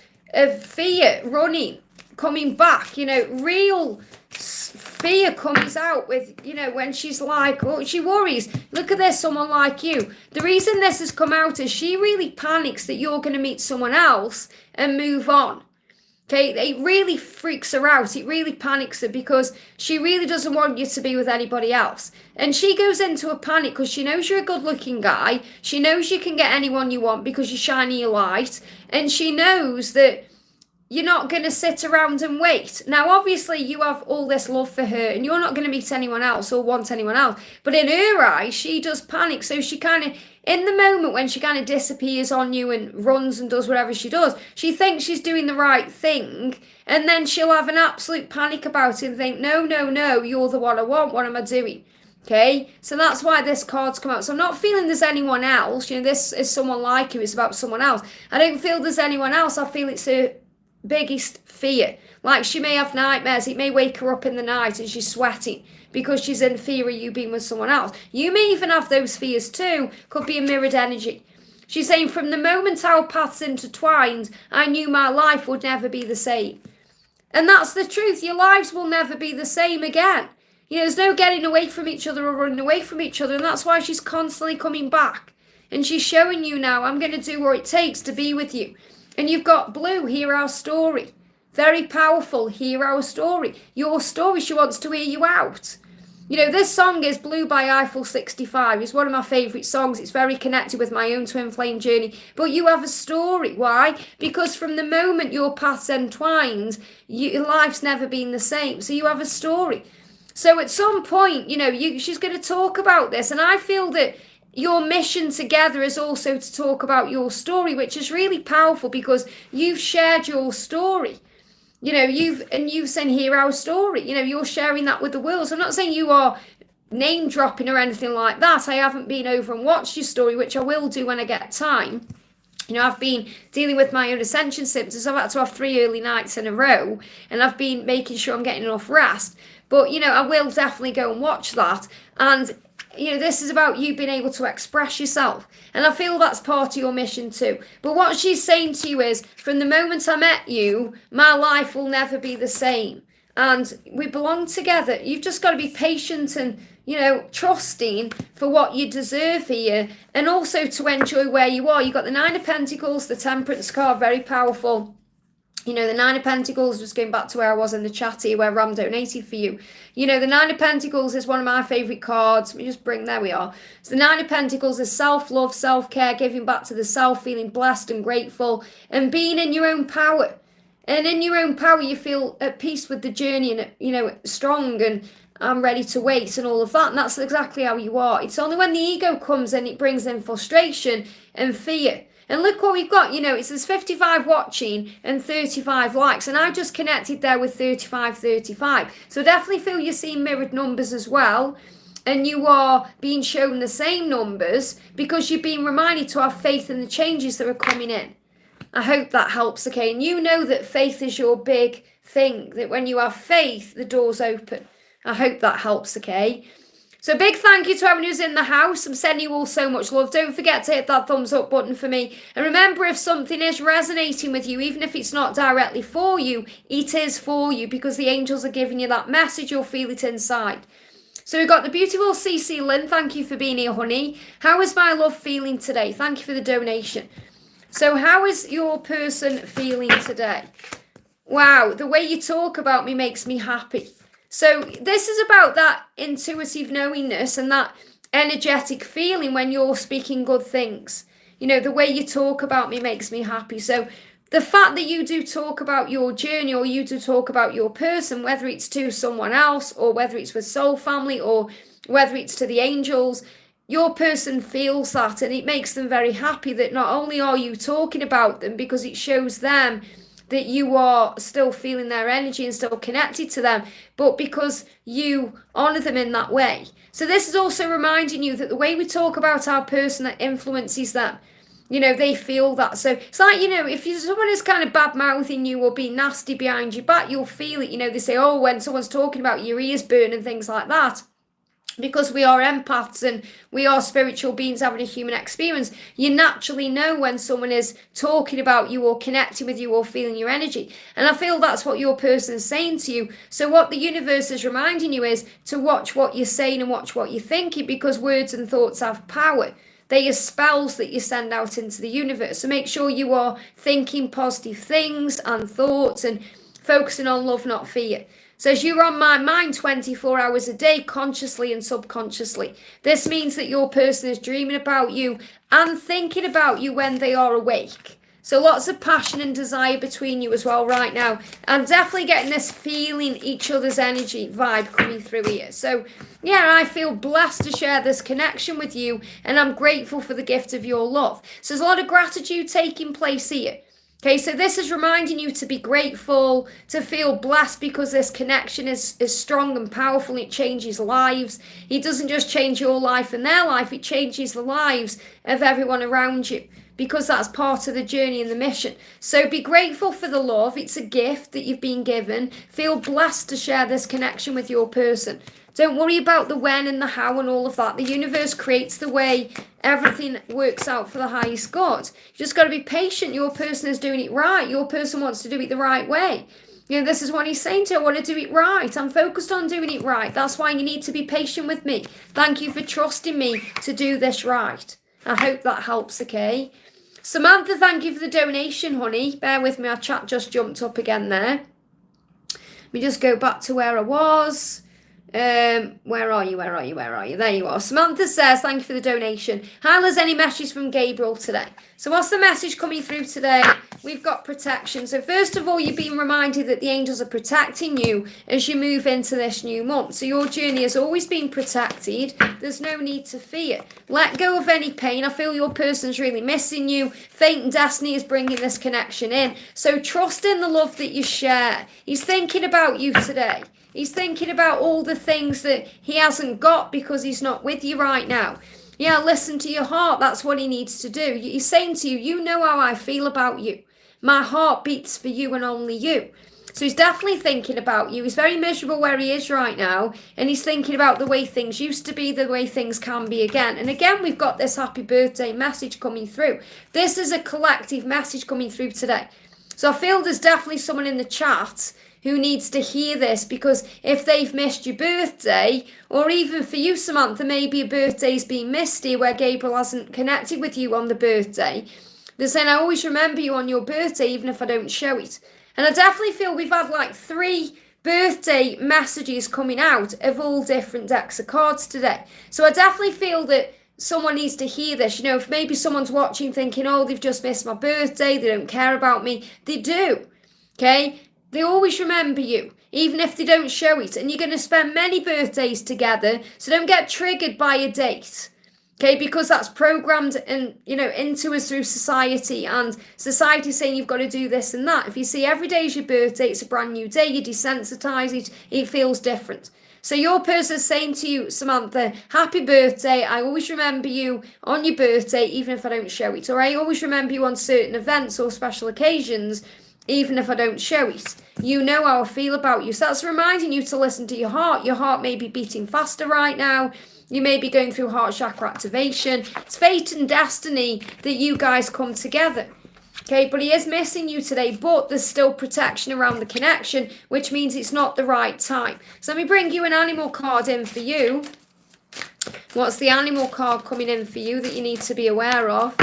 fear, running, coming back, real fear comes out with, when she's like, oh, she worries. Look at this, someone like you. The reason this has come out is she really panics that you're going to meet someone else and move on. Okay, it really freaks her out. It really panics her because she really doesn't want you to be with anybody else. And she goes into a panic because she knows you're a good-looking guy. She knows you can get anyone you want because you're shining your light. And she knows that you're not going to sit around and wait. Now, obviously, you have all this love for her and you're not going to meet anyone else or want anyone else. But in her eyes, she does panic. So she kind of, in the moment when she kind of disappears on you and runs and does whatever she does, she thinks she's doing the right thing. And then she'll have an absolute panic about it and think, no, you're the one I want. What am I doing? Okay, so that's why this card's come out. So I'm not feeling there's anyone else. This is someone like you. It's about someone else. I don't feel there's anyone else. I feel it's her biggest fear. Like she may have nightmares. It may wake her up in the night and she's sweating because she's in fear of you being with someone else. You may even have those fears too. Could be a mirrored energy. She's saying, from the moment our paths intertwined, I knew my life would never be the same. And that's the truth. Your lives will never be the same again. There's no getting away from each other or running away from each other. And that's why she's constantly coming back. And she's showing you now, I'm going to do what it takes to be with you. And you've got Blue, hear our story. Very powerful, hear our story. Your story, she wants to hear you out. This song is Blue by Eiffel 65. It's one of my favourite songs. It's very connected with my own twin flame journey. But you have a story. Why? Because from the moment your paths entwined, your life's never been the same. So you have a story. So at some point, she's going to talk about this. And I feel that your mission together is also to talk about your story, which is really powerful because you've shared your story. You've said, hear our story. You're sharing that with the world. So I'm not saying you are name dropping or anything like that. I haven't been over and watched your story, which I will do when I get time. I've been dealing with my own ascension symptoms. I've had to have 3 early nights in a row, and I've been making sure I'm getting enough rest. But, I will definitely go and watch that. And this is about you being able to express yourself. And I feel that's part of your mission too. But what she's saying to you is, from the moment I met you, my life will never be the same. And we belong together. You've just got to be patient and, trusting for what you deserve here. And also to enjoy where you are. You've got the 9 of Pentacles, the Temperance card, very powerful. The 9 of Pentacles, just going back to where I was in the chat here, where Ram donated for you. The 9 of Pentacles is one of my favourite cards. Let me just there we are. So the 9 of Pentacles is self-love, self-care, giving back to the self, feeling blessed and grateful, and being in your own power. And in your own power, you feel at peace with the journey and, strong and I'm ready to wait and all of that. And that's exactly how you are. It's only when the ego comes in, it brings in frustration and fear. And look what we've got, it says 55 watching and 35 likes. And I just connected there with 35. So definitely feel you're seeing mirrored numbers as well. And you are being shown the same numbers because you've been reminded to have faith in the changes that are coming in. I hope that helps, okay? And you know that faith is your big thing, that when you have faith, the doors open. I hope that helps, okay? So big thank you to everyone who's in the house. I'm sending you all so much love. Don't forget to hit that thumbs up button for me. And remember, if something is resonating with you, even if it's not directly for you, it is for you because the angels are giving you that message. You'll feel it inside. So we've got the beautiful CC Lynn. Thank you for being here, honey. How is my love feeling today? Thank you for the donation. So how is your person feeling today? Wow, the way you talk about me makes me happy. So this is about that intuitive knowingness and that energetic feeling when you're speaking good things. The way you talk about me makes me happy. So the fact that you do talk about your journey or you do talk about your person, whether it's to someone else or whether it's with soul family or whether it's to the angels, your person feels that and it makes them very happy that not only are you talking about them because it shows them that you are still feeling their energy and still connected to them, but because you honour them in that way. So this is also reminding you that the way we talk about our person that influences them, they feel that. So it's like, if someone is kind of bad-mouthing you or being nasty behind your back, you'll feel it. They say, oh, when someone's talking about your ears burn and things like that. because we are empaths and we are spiritual beings having a human experience, you naturally know when someone is talking about you or connecting with you or feeling your energy. And I feel that's what your person is saying to you. So what the universe is reminding you is to watch what you're saying and watch what you're thinking, because words and thoughts have power. They are spells that you send out into the universe. So make sure you are thinking positive things and thoughts and focusing on love, not fear. Says you're on my mind 24 hours a day, consciously and subconsciously. This means that your person is dreaming about you and thinking about you when they are awake. So lots of passion and desire between you as well right now. I'm definitely getting this feeling each other's energy vibe coming through here. So yeah, I feel blessed to share this connection with you, and I'm grateful for the gift of your love. So there's a lot of gratitude taking place here. Okay, so this is reminding you to be grateful, to feel blessed, because this connection is strong and powerful. It changes lives. It doesn't just change your life and their life, it changes the lives of everyone around you, because that's part of the journey and the mission. So be grateful for the love. It's a gift that you've been given. Feel blessed to share this connection with your person. Don't worry about the when and the how and all of that. The universe creates the way. Everything works out for the highest good. You just got to be patient. Your person is doing it right. Your person wants to do it the right way. You know, this is what he's saying to you. I want to do it right. I'm focused on doing it right. That's why you need to be patient with me. Thank you for trusting me to do this right. I hope that helps, okay? Samantha, thank you for the donation, honey. Bear with me. Our chat just jumped up again there. Let me just go back to where I was. Where are you? There you are. Samantha says, thank you for the donation. Hi, Liz, any messages from Gabriel today? So what's the message coming through today? We've got protection. So first of all, you're being reminded that the angels are protecting you as you move into this new month. So your journey has always been protected. There's no need to fear. Let go of any pain. I feel your person's really missing you. Fate and destiny is bringing this connection in. So trust in the love that you share. He's thinking about you today. He's thinking about all the things that he hasn't got because he's not with you right now. Yeah, listen to your heart. That's what he needs to do. He's saying to you, you know how I feel about you. My heart beats for you and only you. So he's definitely thinking about you. He's very miserable where he is right now. And he's thinking about the way things used to be, the way things can be again. And again, we've got this happy birthday message coming through. This is a collective message coming through today. So I feel there's definitely someone in the chat who needs to hear this, because if they've missed your birthday, or even for you, Samantha, maybe your birthday's been missed here where Gabriel hasn't connected with you on the birthday, they're saying, I always remember you on your birthday, even if I don't show it. And I definitely feel we've had like 3 birthday messages coming out of all different decks of cards today. So I definitely feel that someone needs to hear this. You know, if maybe someone's watching thinking, oh, they've just missed my birthday, they don't care about me. They do, okay? They always remember you, even if they don't show it. And you're going to spend many birthdays together, so don't get triggered by a date, okay? Because that's programmed into us through society, and society saying you've got to do this and that. If you see every day is your birthday, it's a brand new day, you desensitize it feels different. So your person's saying to you, Samantha, happy birthday. I always remember you on your birthday, even if I don't show it. Or I always remember you on certain events or special occasions, even if I don't show it. You know how I feel about you. So that's reminding you to listen to your heart. Your heart may be beating faster right now. You may be going through heart chakra activation. It's fate and destiny that you guys come together. Okay, but he is missing you today, but there's still protection around the connection, which means it's not the right time. So let me bring you an animal card in for you. What's the animal card coming in for you that you need to be aware of?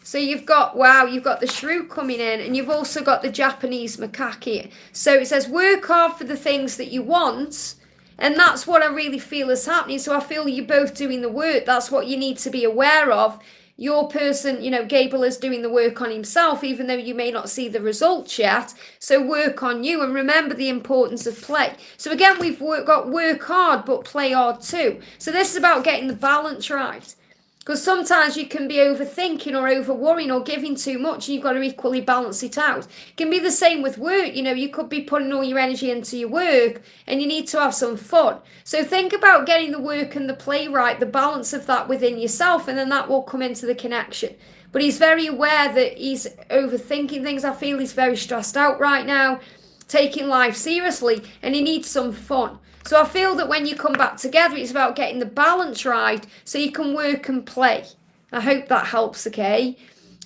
So you've got, you've got the shrew coming in, and you've also got the Japanese macaque here. So it says, work hard for the things that you want. And that's what I really feel is happening. So I feel you're both doing the work. That's what you need to be aware of. Your person, Gabriel is doing the work on himself, even though you may not see the results yet. So work on you, and remember the importance of play. So again, we've got work hard, but play hard too. So this is about getting the balance right. Because sometimes you can be overthinking or over-worrying or giving too much, and you've got to equally balance it out. It can be the same with work. You could be putting all your energy into your work, and you need to have some fun. So think about getting the work and the play right, the balance of that within yourself, and then that will come into the connection. But he's very aware that he's overthinking things. I feel he's very stressed out right now, taking life seriously, and he needs some fun. So I feel that when you come back together, it's about getting the balance right so you can work and play. I hope that helps, okay?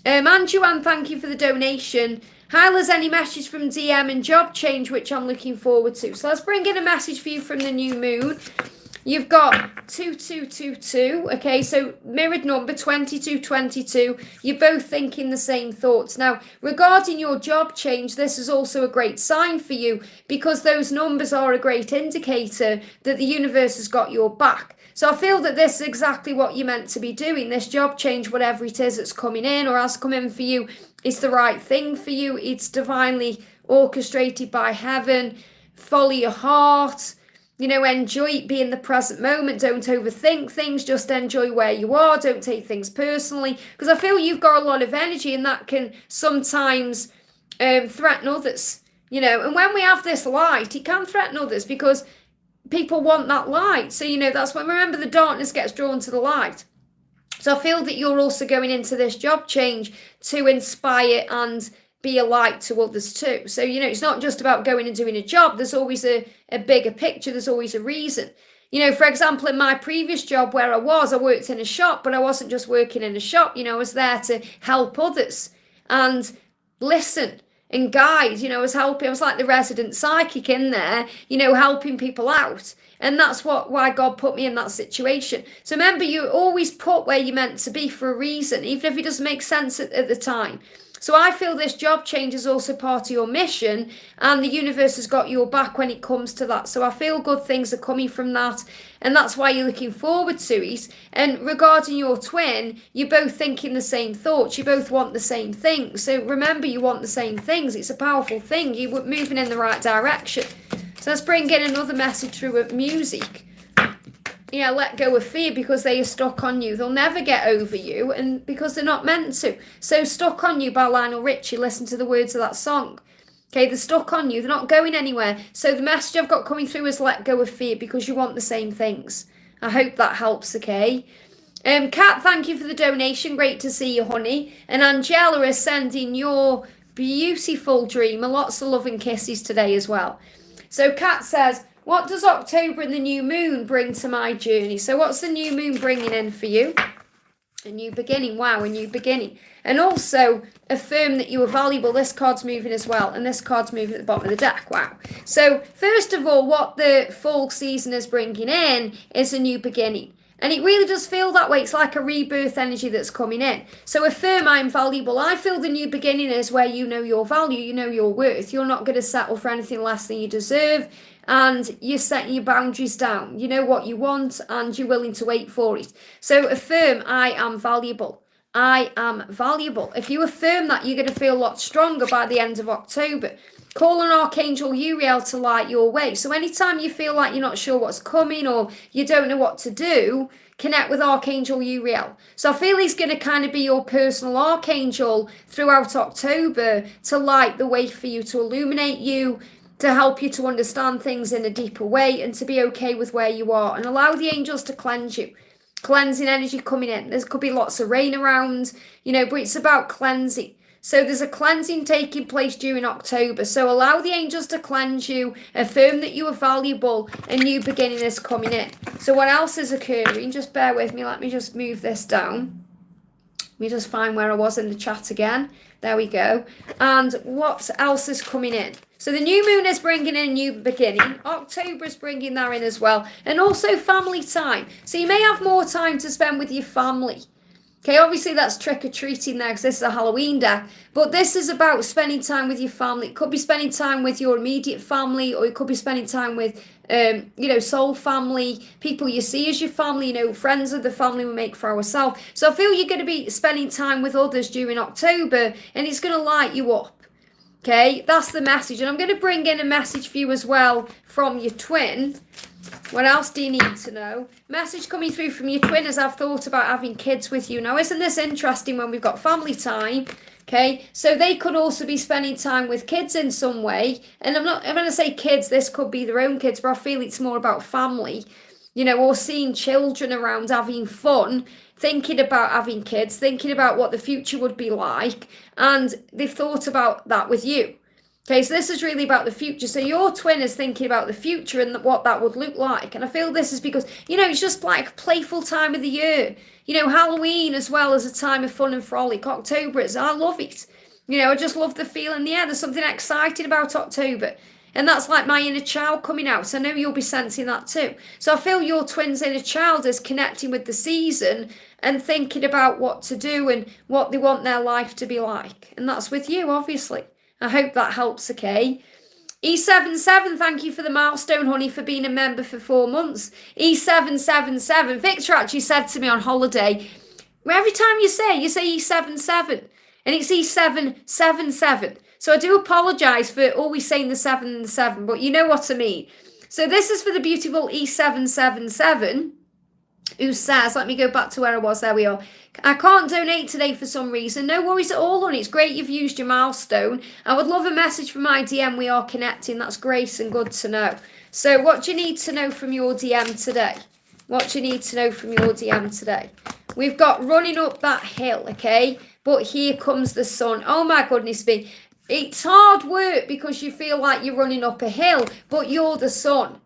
And Joanne, thank you for the donation. Hi, Liz, any message from DM and job change, which I'm looking forward to. So let's bring in a message for you from the new moon. You've got 2222, okay, so mirrored number 2222. You're both thinking the same thoughts. Now, regarding your job change, this is also a great sign for you because those numbers are a great indicator that the universe has got your back. So I feel that this is exactly what you're meant to be doing. This job change, whatever it is that's coming in or has come in for you, is the right thing for you. It's divinely orchestrated by heaven. Follow your heart. Enjoy it, be in the present moment. Don't overthink things. Just enjoy where you are. Don't take things personally. Because I feel you've got a lot of energy and that can sometimes threaten others. And when we have this light, it can threaten others because people want that light. So, that's when, remember, the darkness gets drawn to the light. So I feel that you're also going into this job change to inspire and be a light to others too. So, it's not just about going and doing a job. There's always a bigger picture. There's always a reason. For example, in my previous job where I worked in a shop, but I wasn't just working in a shop. I was there to help others and listen and guide. I was like the resident psychic in there, helping people out. And that's why God put me in that situation. So remember, you always put where you're meant to be for a reason, even if it doesn't make sense at the time. So I feel this job change is also part of your mission and the universe has got your back when it comes to that. So I feel good things are coming from that and that's why you're looking forward to it. And regarding your twin, you're both thinking the same thoughts. You both want the same things. So remember, you want the same things. It's a powerful thing. You're moving in the right direction. So let's bring in another message through music. Yeah, let go of fear because they are stuck on you. They'll never get over you and because they're not meant to. So Stuck on You by Lionel Richie. Listen to the words of that song. Okay, they're stuck on you. They're not going anywhere. So the message I've got coming through is let go of fear because you want the same things. I hope that helps, okay? Kat, thank you for the donation. Great to see you, honey. And Angela is sending your beautiful dreamer lots of love and kisses today as well. So Kat says, what does October and the new moon bring to my journey? So what's the new moon bringing in for you? A new beginning. Wow, a new beginning. And also affirm that you are valuable. This card's moving as well. And this card's moving at the bottom of the deck. Wow. So first of all, what the fall season is bringing in is a new beginning. And it really does feel that way. It's like a rebirth energy that's coming in. So affirm I'm valuable. I feel the new beginning is where you know your value, you know your worth. You're not going to settle for anything less than you deserve. And you're setting your boundaries down. You know what you want and you're willing to wait for it. So affirm I am valuable. I am valuable. If you affirm that, you're going to feel a lot stronger by the end of October. Call on Archangel Uriel to light your way. So anytime you feel like you're not sure what's coming or you don't know what to do, connect with Archangel Uriel. So I feel he's going to kind of be your personal archangel throughout October to light the way for you, to illuminate you, to help you to understand things in a deeper way and to be okay with where you are and allow the angels to cleanse you. Cleansing energy coming in. There could be lots of rain around, but it's about cleansing. So there's a cleansing taking place during October. So allow the angels to cleanse you, affirm that you are valuable, a new beginning is coming in. So what else is occurring? Just bear with me. Let me just move this down. Let me just find where I was in the chat again. There we go. And what else is coming in? So the new moon is bringing in a new beginning. October is bringing that in as well. And also family time. So you may have more time to spend with your family. Okay, obviously that's trick-or-treating there because this is a Halloween deck. But this is about spending time with your family. It could be spending time with your immediate family or it could be spending time with, soul family, people you see as your family, friends of the family we make for ourselves. So I feel you're going to be spending time with others during October and it's going to light you up. Okay, that's the message. And I'm going to bring in a message for you as well from your twin. What else do you need to know? Message coming through from your twin as I've thought about having kids with you. Now, isn't this interesting when we've got family time? Okay, so they could also be spending time with kids in some way. And I'm going to say kids, this could be their own kids, but I feel it's more about family, or seeing children around having fun, thinking about having kids, thinking about what the future would be like. And they've thought about that with you. Okay, so this is really about the future. So your twin is thinking about the future and what that would look like. And I feel this is because, it's just like a playful time of the year. Halloween as well as a time of fun and frolic. October is, I love it. I just love the feeling. Yeah, there's something exciting about October. And that's like my inner child coming out. So I know you'll be sensing that too. So I feel your twin's inner child is connecting with the season and thinking about what to do and what they want their life to be like. And that's with you, obviously. I hope that helps, okay? E77, thank you for the milestone, honey, for being a member for 4 months. E777, Victor actually said to me on holiday, every time you say E77, and it's E777. So I do apologise for always saying the 7 and the 7, but you know what I mean. So this is for the beautiful E777, who says, let me go back to where I was, there we are. I can't donate today for some reason. No worries at all, honey. It's great you've used your milestone. I would love a message from my DM. We are connecting. That's great and good to know. So what do you need to know from your DM today? What do you need to know from your DM today? We've got running up that hill, okay? But here comes the sun. Oh my goodness me. It's hard work because you feel like you're running up a hill, but you're the sun.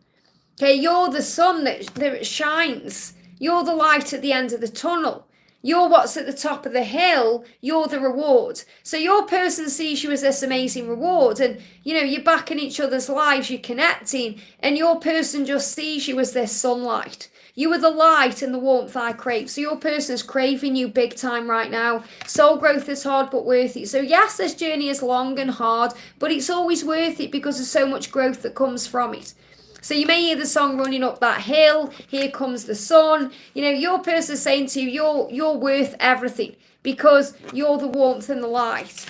Okay, you're the sun that shines. You're the light at the end of the tunnel. You're what's at the top of the hill. You're the reward. So your person sees you as this amazing reward, and you're back in each other's lives, you're connecting, and your person just sees you as this sunlight. You are the light and the warmth I crave. So your person is craving you big time right now. Soul growth is hard but worth it. So yes, this journey is long and hard, but it's always worth it because there's so much growth that comes from it. So you may hear the song running up that hill, here comes the sun. Your person is saying to you, you're worth everything because you're the warmth and the light.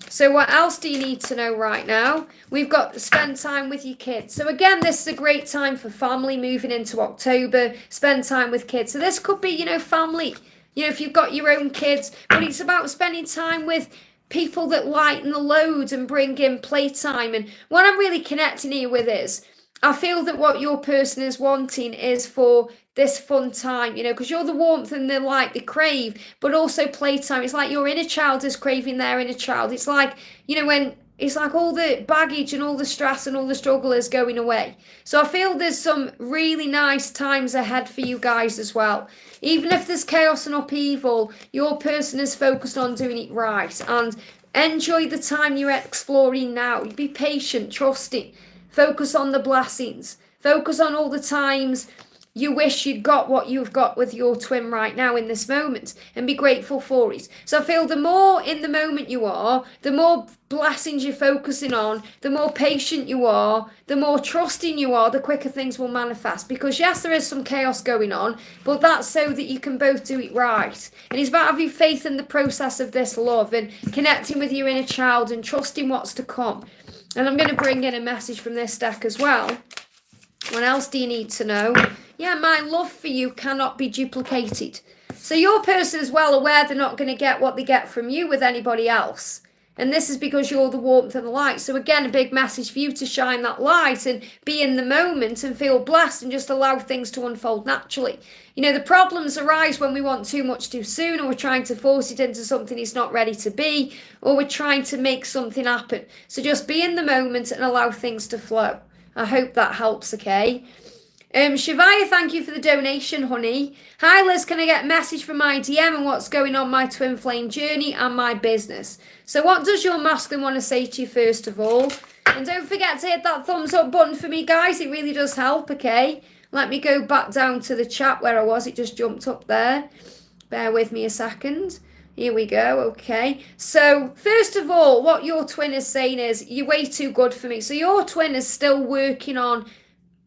So what else do you need to know right now? We've got spend time with your kids. So again, this is a great time for family moving into October, spend time with kids. So this could be, family, if you've got your own kids, but it's about spending time with people that lighten the load and bring in playtime. And what I'm really connecting here with is, I feel that what your person is wanting is for this fun time, because you're the warmth and the light they crave, but also playtime. It's like your inner child is craving their inner child. It's like, when it's like all the baggage and all the stress and all the struggle is going away. So I feel there's some really nice times ahead for you guys as well. Even if there's chaos and upheaval, your person is focused on doing it right. And enjoy the time you're exploring now. Be patient, trusting. Focus on the blessings. Focus on all the times you wish you'd got what you've got with your twin right now in this moment, and be grateful for it. So I feel the more in the moment you are, the more blessings you're focusing on, the more patient you are, the more trusting you are, the quicker things will manifest. Because yes, there is some chaos going on, but that's so that you can both do it right. And it's about having faith in the process of this love and connecting with your inner child and trusting what's to come. And I'm going to bring in a message from this deck as well. What else do you need to know? Yeah, my love for you cannot be duplicated. So your person is well aware they're not going to get what they get from you with anybody else. And this is because you're the warmth and the light. So again, a big message for you to shine that light and be in the moment and feel blessed and just allow things to unfold naturally. The problems arise when we want too much too soon, or we're trying to force it into something it's not ready to be, or we're trying to make something happen. So just be in the moment and allow things to flow. I hope that helps, okay? Shavaya, thank you for the donation, honey. Hi, Liz, can I get a message from my DM and what's going on my twin flame journey and my business? So what does your masculine want to say to you first of all? And don't forget to hit that thumbs up button for me, guys. It really does help, okay? Let me go back down to the chat where I was. It just jumped up there. Bear with me a second. Here we go, okay. So, first of all, what your twin is saying is, you're way too good for me. So your twin is still working on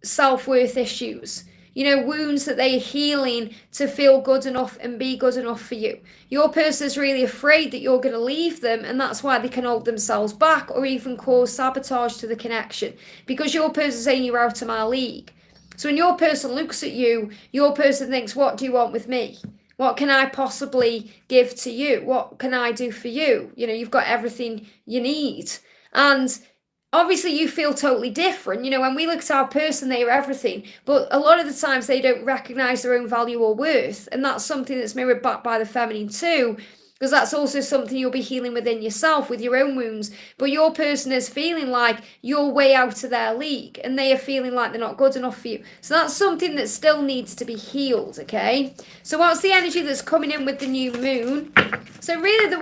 self-worth issues. Wounds that they're healing to feel good enough and be good enough for you. Your person is really afraid that you're going to leave them, and that's why they can hold themselves back or even cause sabotage to the connection. Because your person is saying you're out of my league. So when your person looks at you, your person thinks, what do you want with me? What can I possibly give to you? What can I do for you? You've got everything you need. And obviously you feel totally different. When we look at our person, they are everything. But a lot of the times they don't recognize their own value or worth. And that's something that's mirrored back by the feminine too. because that's also something you'll be healing within yourself with your own wounds. But your person is feeling like you're way out of their league and they are feeling like they're not good enough for you. So that's something that still needs to be healed, okay? So what's the energy that's coming in with the new moon? So really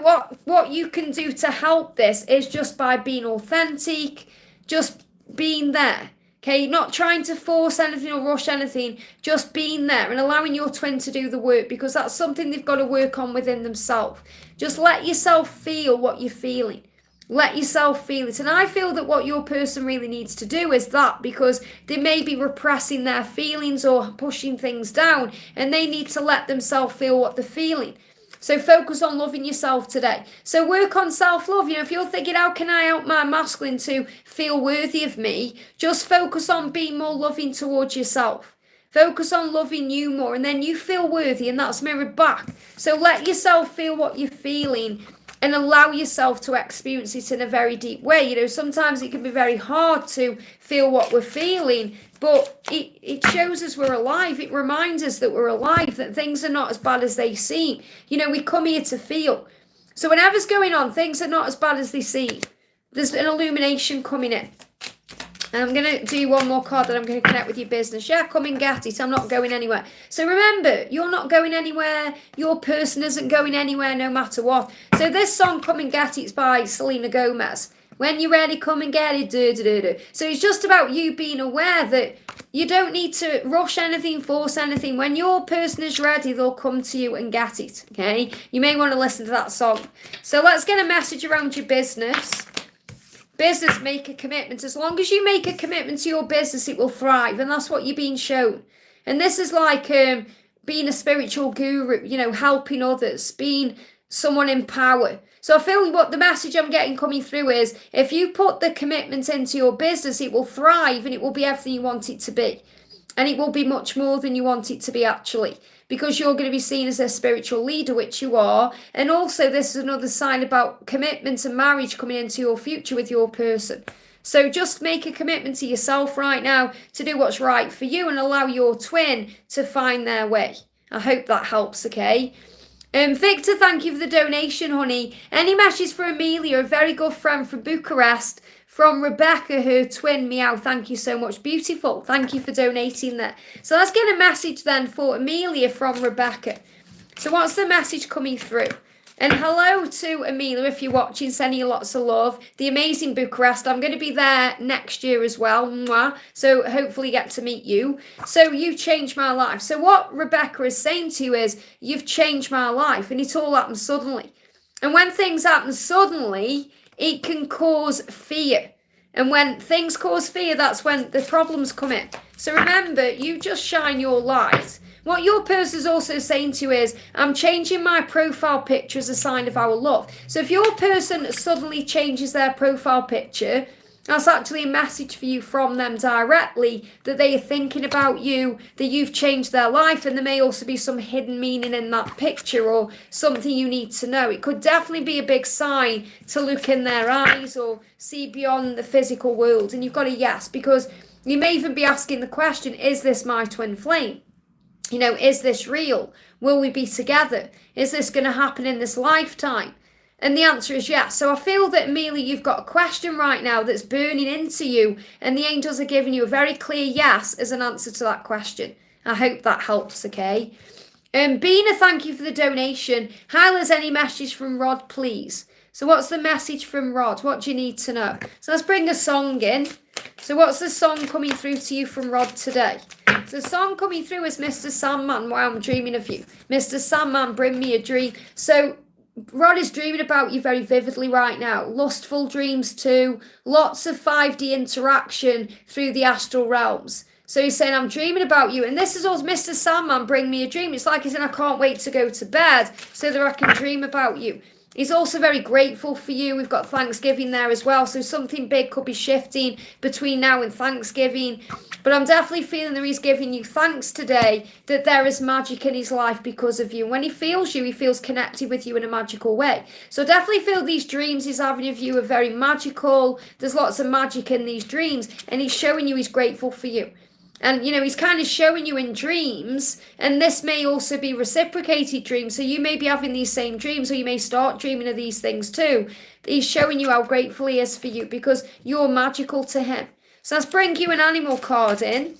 what you can do to help this is just by being authentic, just being there. Okay, not trying to force anything or rush anything, just being there and allowing your twin to do the work, because that's something they've got to work on within themselves. Just let yourself feel what you're feeling. Let yourself feel it. And I feel that what your person really needs to do is that, because they may be repressing their feelings or pushing things down, and they need to let themselves feel what they're feeling. So focus on loving yourself today. So work on self-love. If you're thinking, how can I help my masculine to feel worthy of me? Just focus on being more loving towards yourself. Focus on loving you more, and then you feel worthy, and that's mirrored back. So let yourself feel what you're feeling and allow yourself to experience it in a very deep way. Sometimes it can be very hard to feel what we're feeling, but it shows us we're alive. It reminds us that we're alive, that things are not as bad as they seem. We come here to feel. So whatever's going on, things are not as bad as they seem. There's an illumination coming in. And I'm going to do one more card that I'm going to connect with your business. Yeah, come and get it. I'm not going anywhere. So remember, you're not going anywhere. Your person isn't going anywhere no matter what. So this song, Come and Get It, is by Selena Gomez. When you're ready, come and get it. So it's just about you being aware that you don't need to rush anything, force anything. When your person is ready, they'll come to you and get it. Okay? You may want to listen to that song. So let's get a message around your business. Business, make a commitment. As long as you make a commitment to your business, it will thrive. And that's what you're being shown. And this is like being a spiritual guru, helping others, being someone in power. So I feel what the message I'm getting coming through is, if you put the commitment into your business, it will thrive and it will be everything you want it to be. And it will be much more than you want it to be, actually, because you're going to be seen as a spiritual leader, which you are. And also, this is another sign about commitment and marriage coming into your future with your person. So just make a commitment to yourself right now to do what's right for you and allow your twin to find their way. I hope that helps, okay? Victor, thank you for the donation, honey. Any messages for Amelia, a very good friend from Bucharest? From Rebecca, her twin, meow. Thank you so much. Beautiful. Thank you for donating that. So let's get a message then for Amelia from Rebecca. So what's the message coming through? And hello to Amelia, if you're watching, sending you lots of love. The amazing Bucharest. I'm going to be there next year as well. Mwah. So hopefully get to meet you. So you've changed my life. So what Rebecca is saying to you is, you've changed my life. And it all happened suddenly. And when things happen suddenly, it can cause fear. And when things cause fear, that's when the problems come in. So remember, you just shine your light. What your person's also saying to you is, I'm changing my profile picture as a sign of our love. So if your person suddenly changes their profile picture, that's actually a message for you from them directly, that they are thinking about you, that you've changed their life, and there may also be some hidden meaning in that picture or something you need to know. It could definitely be a big sign to look in their eyes or see beyond the physical world. And you've got a yes, because you may even be asking the question, is this my twin flame? Is this real? Will we be together? Is this going to happen in this lifetime? And the answer is yes. So I feel that, Amelia, you've got a question right now that's burning into you, and the angels are giving you a very clear yes as an answer to that question. I hope that helps, okay? Bina, thank you for the donation. Hi, Liz, any message from Rod, please? So what's the message from Rod? What do you need to know? So let's bring a song in. So what's the song coming through to you from Rod today? So the song coming through is Mr. Sandman. Wow, I'm dreaming of you. Mr. Sandman, bring me a dream. So Rod is dreaming about you very vividly right now. Lustful dreams too. Lots of 5D interaction through the astral realms. So he's saying, I'm dreaming about you. And this is also Mr. Sandman, bring me a dream. It's like he's saying, I can't wait to go to bed so that I can dream about you. He's also very grateful for you. We've got Thanksgiving there as well. So something big could be shifting between now and Thanksgiving. But I'm definitely feeling that he's giving you thanks today, that there is magic in his life because of you. And when he feels you, he feels connected with you in a magical way. So definitely feel these dreams he's having of you are very magical. There's lots of magic in these dreams. And he's showing you he's grateful for you. And, he's kind of showing you in dreams, and this may also be reciprocated dreams. So you may be having these same dreams, or you may start dreaming of these things too. He's showing you how grateful he is for you because you're magical to him. So let's bring you an animal card in.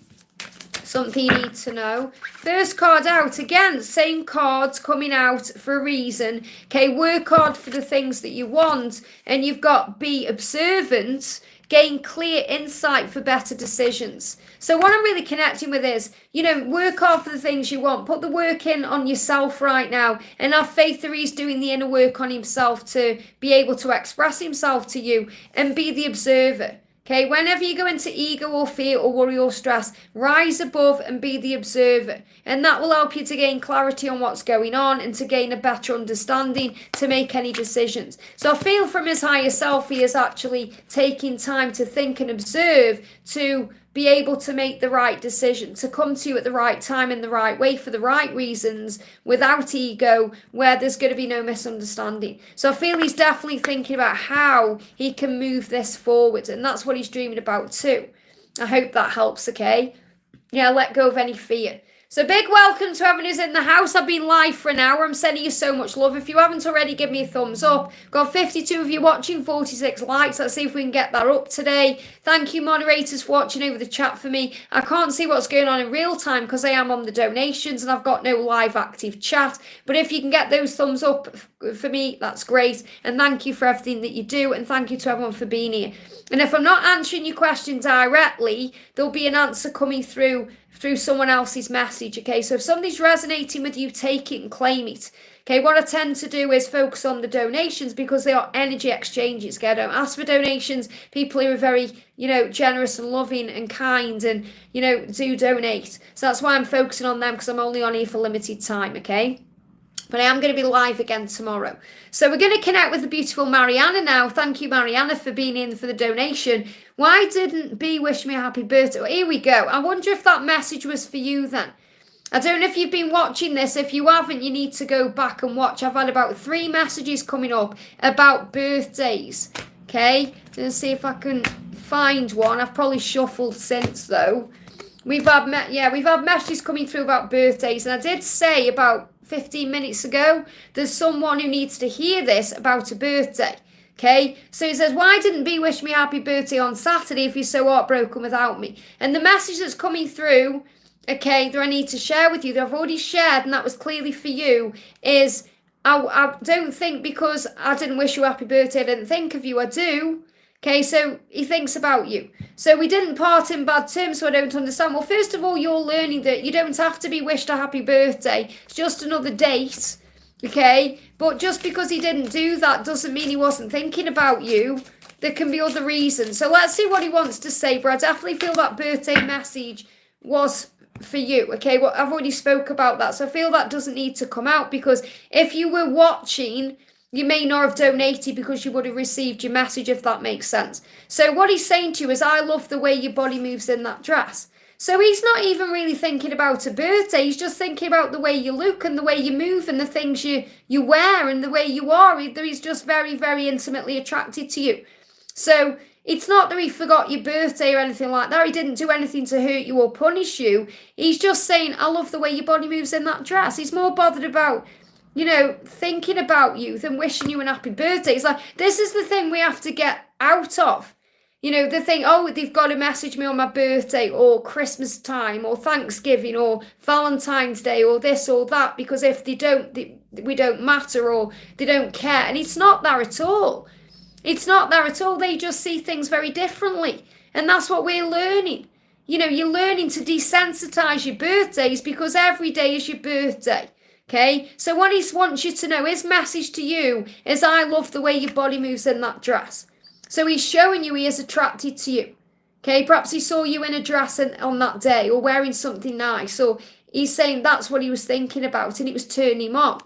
Something you need to know. First card out, again, same cards coming out for a reason. Okay, work hard for the things that you want, and you've got be observant, gain clear insight for better decisions. So what I'm really connecting with is, work hard for the things you want. Put the work in on yourself right now, and have faith that he's doing the inner work on himself to be able to express himself to you, and be the observer. Okay, whenever you go into ego or fear or worry or stress, rise above and be the observer. And that will help you to gain clarity on what's going on and to gain a better understanding to make any decisions. So I feel from his higher self, he is actually taking time to think and observe to be able to make the right decision, to come to you at the right time in the right way for the right reasons without ego, where there's going to be no misunderstanding. So I feel he's definitely thinking about how he can move this forward, and that's what he's dreaming about too. I hope that helps, okay? Yeah, let go of any fear. So big welcome to everyone who's in the house. I've been live for an hour. I'm sending you so much love. If you haven't already, give me a thumbs up. Got 52 of you watching, 46 likes. Let's see if we can get that up today. Thank you, moderators, for watching over the chat for me. I can't see what's going on in real time because I am on the donations and I've got no live active chat. But if you can get those thumbs up for me, that's great. And thank you for everything that you do. And thank you to everyone for being here. And if I'm not answering your question directly, there'll be an answer coming through someone else's message, okay? So if somebody's resonating with you, take it and claim it. Okay, what I tend to do is focus on the donations because they are energy exchanges. Okay, I don't ask for donations. People who are very, generous and loving and kind and, do donate. So that's why I'm focusing on them because I'm only on here for limited time, okay? But I am going to be live again tomorrow. So we're going to connect with the beautiful Mariana now. Thank you, Mariana, for being in for the donation. Why didn't B wish me a happy birthday? Well, here we go. I wonder if that message was for you then. I don't know if you've been watching this. If you haven't, you need to go back and watch. I've had about 3 messages coming up about birthdays. Okay? Let's see if I can find one. I've probably shuffled since though. We've had messages coming through about birthdays, and I did say about 15 minutes ago, there's someone who needs to hear this about a birthday. Okay, so he says, why didn't B wish me happy birthday on Saturday if you're so heartbroken without me? And the message that's coming through, okay, that I need to share with you, that I've already shared, and that was clearly for you, is I don't think because I didn't wish you a happy birthday, I didn't think of you. I do. Okay, so he thinks about you. So we didn't part in bad terms, so I don't understand. Well, first of all, you're learning that you don't have to be wished a happy birthday. It's just another date, okay? But just because he didn't do that doesn't mean he wasn't thinking about you. There can be other reasons. So let's see what he wants to say, but I definitely feel that birthday message was for you, okay? Well, I've already spoke about that, so I feel that doesn't need to come out because if you were watching, you may not have donated because you would have received your message, if that makes sense. So what he's saying to you is, I love the way your body moves in that dress. So he's not even really thinking about a birthday. He's just thinking about the way you look and the way you move and the things you wear and the way you are. He's just very, very intimately attracted to you. So it's not that he forgot your birthday or anything like that. He didn't do anything to hurt you or punish you. He's just saying, I love the way your body moves in that dress. He's more bothered about thinking about you than wishing you an happy birthday. It's like, this is the thing we have to get out of. The thing, they've got to message me on my birthday or Christmas time or Thanksgiving or Valentine's Day or this or that, because if they don't, we don't matter or they don't care. And it's not that at all. It's not that at all. They just see things very differently. And that's what we're learning. You're learning to desensitize your birthdays because every day is your birthday. Okay, so what he wants you to know, his message to you is, I love the way your body moves in that dress. So he's showing you he is attracted to you. Okay, perhaps he saw you in a dress on that day or wearing something nice. Or he's saying that's what he was thinking about and it was turning him on.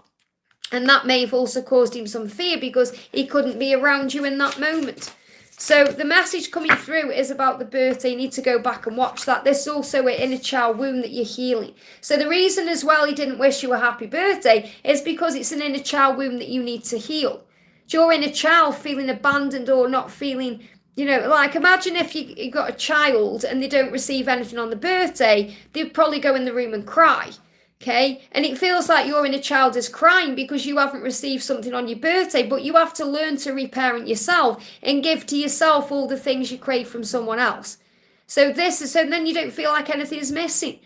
And that may have also caused him some fear because he couldn't be around you in that moment. So the message coming through is about the birthday. You need to go back and watch that. This is also an inner child wound that you're healing. So the reason as well he didn't wish you a happy birthday is because it's an inner child wound that you need to heal. It's your inner child feeling abandoned or not feeling, You know, like imagine if you got a child and they don't receive anything on the birthday, they'd probably go in the room and cry. Okay, and it feels like your inner child is crying because you haven't received something on your birthday, but you have to learn to reparent yourself and give to yourself all the things you crave from someone else. So then you don't feel like anything is missing.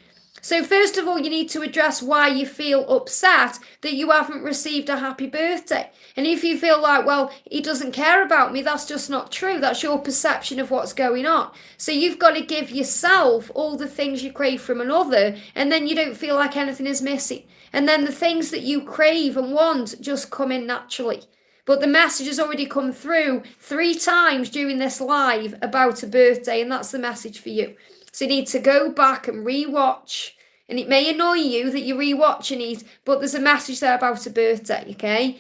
So first of all, you need to address why you feel upset that you haven't received a happy birthday. And if you feel like, well, he doesn't care about me, that's just not true. That's your perception of what's going on. So you've got to give yourself all the things you crave from another, and then you don't feel like anything is missing. And then the things that you crave and want just come in naturally. But the message has already come through 3 times during this live about a birthday, and that's the message for you. So you need to go back and re-watch. And it may annoy you that you're re-watching it, but there's a message there about a birthday, okay?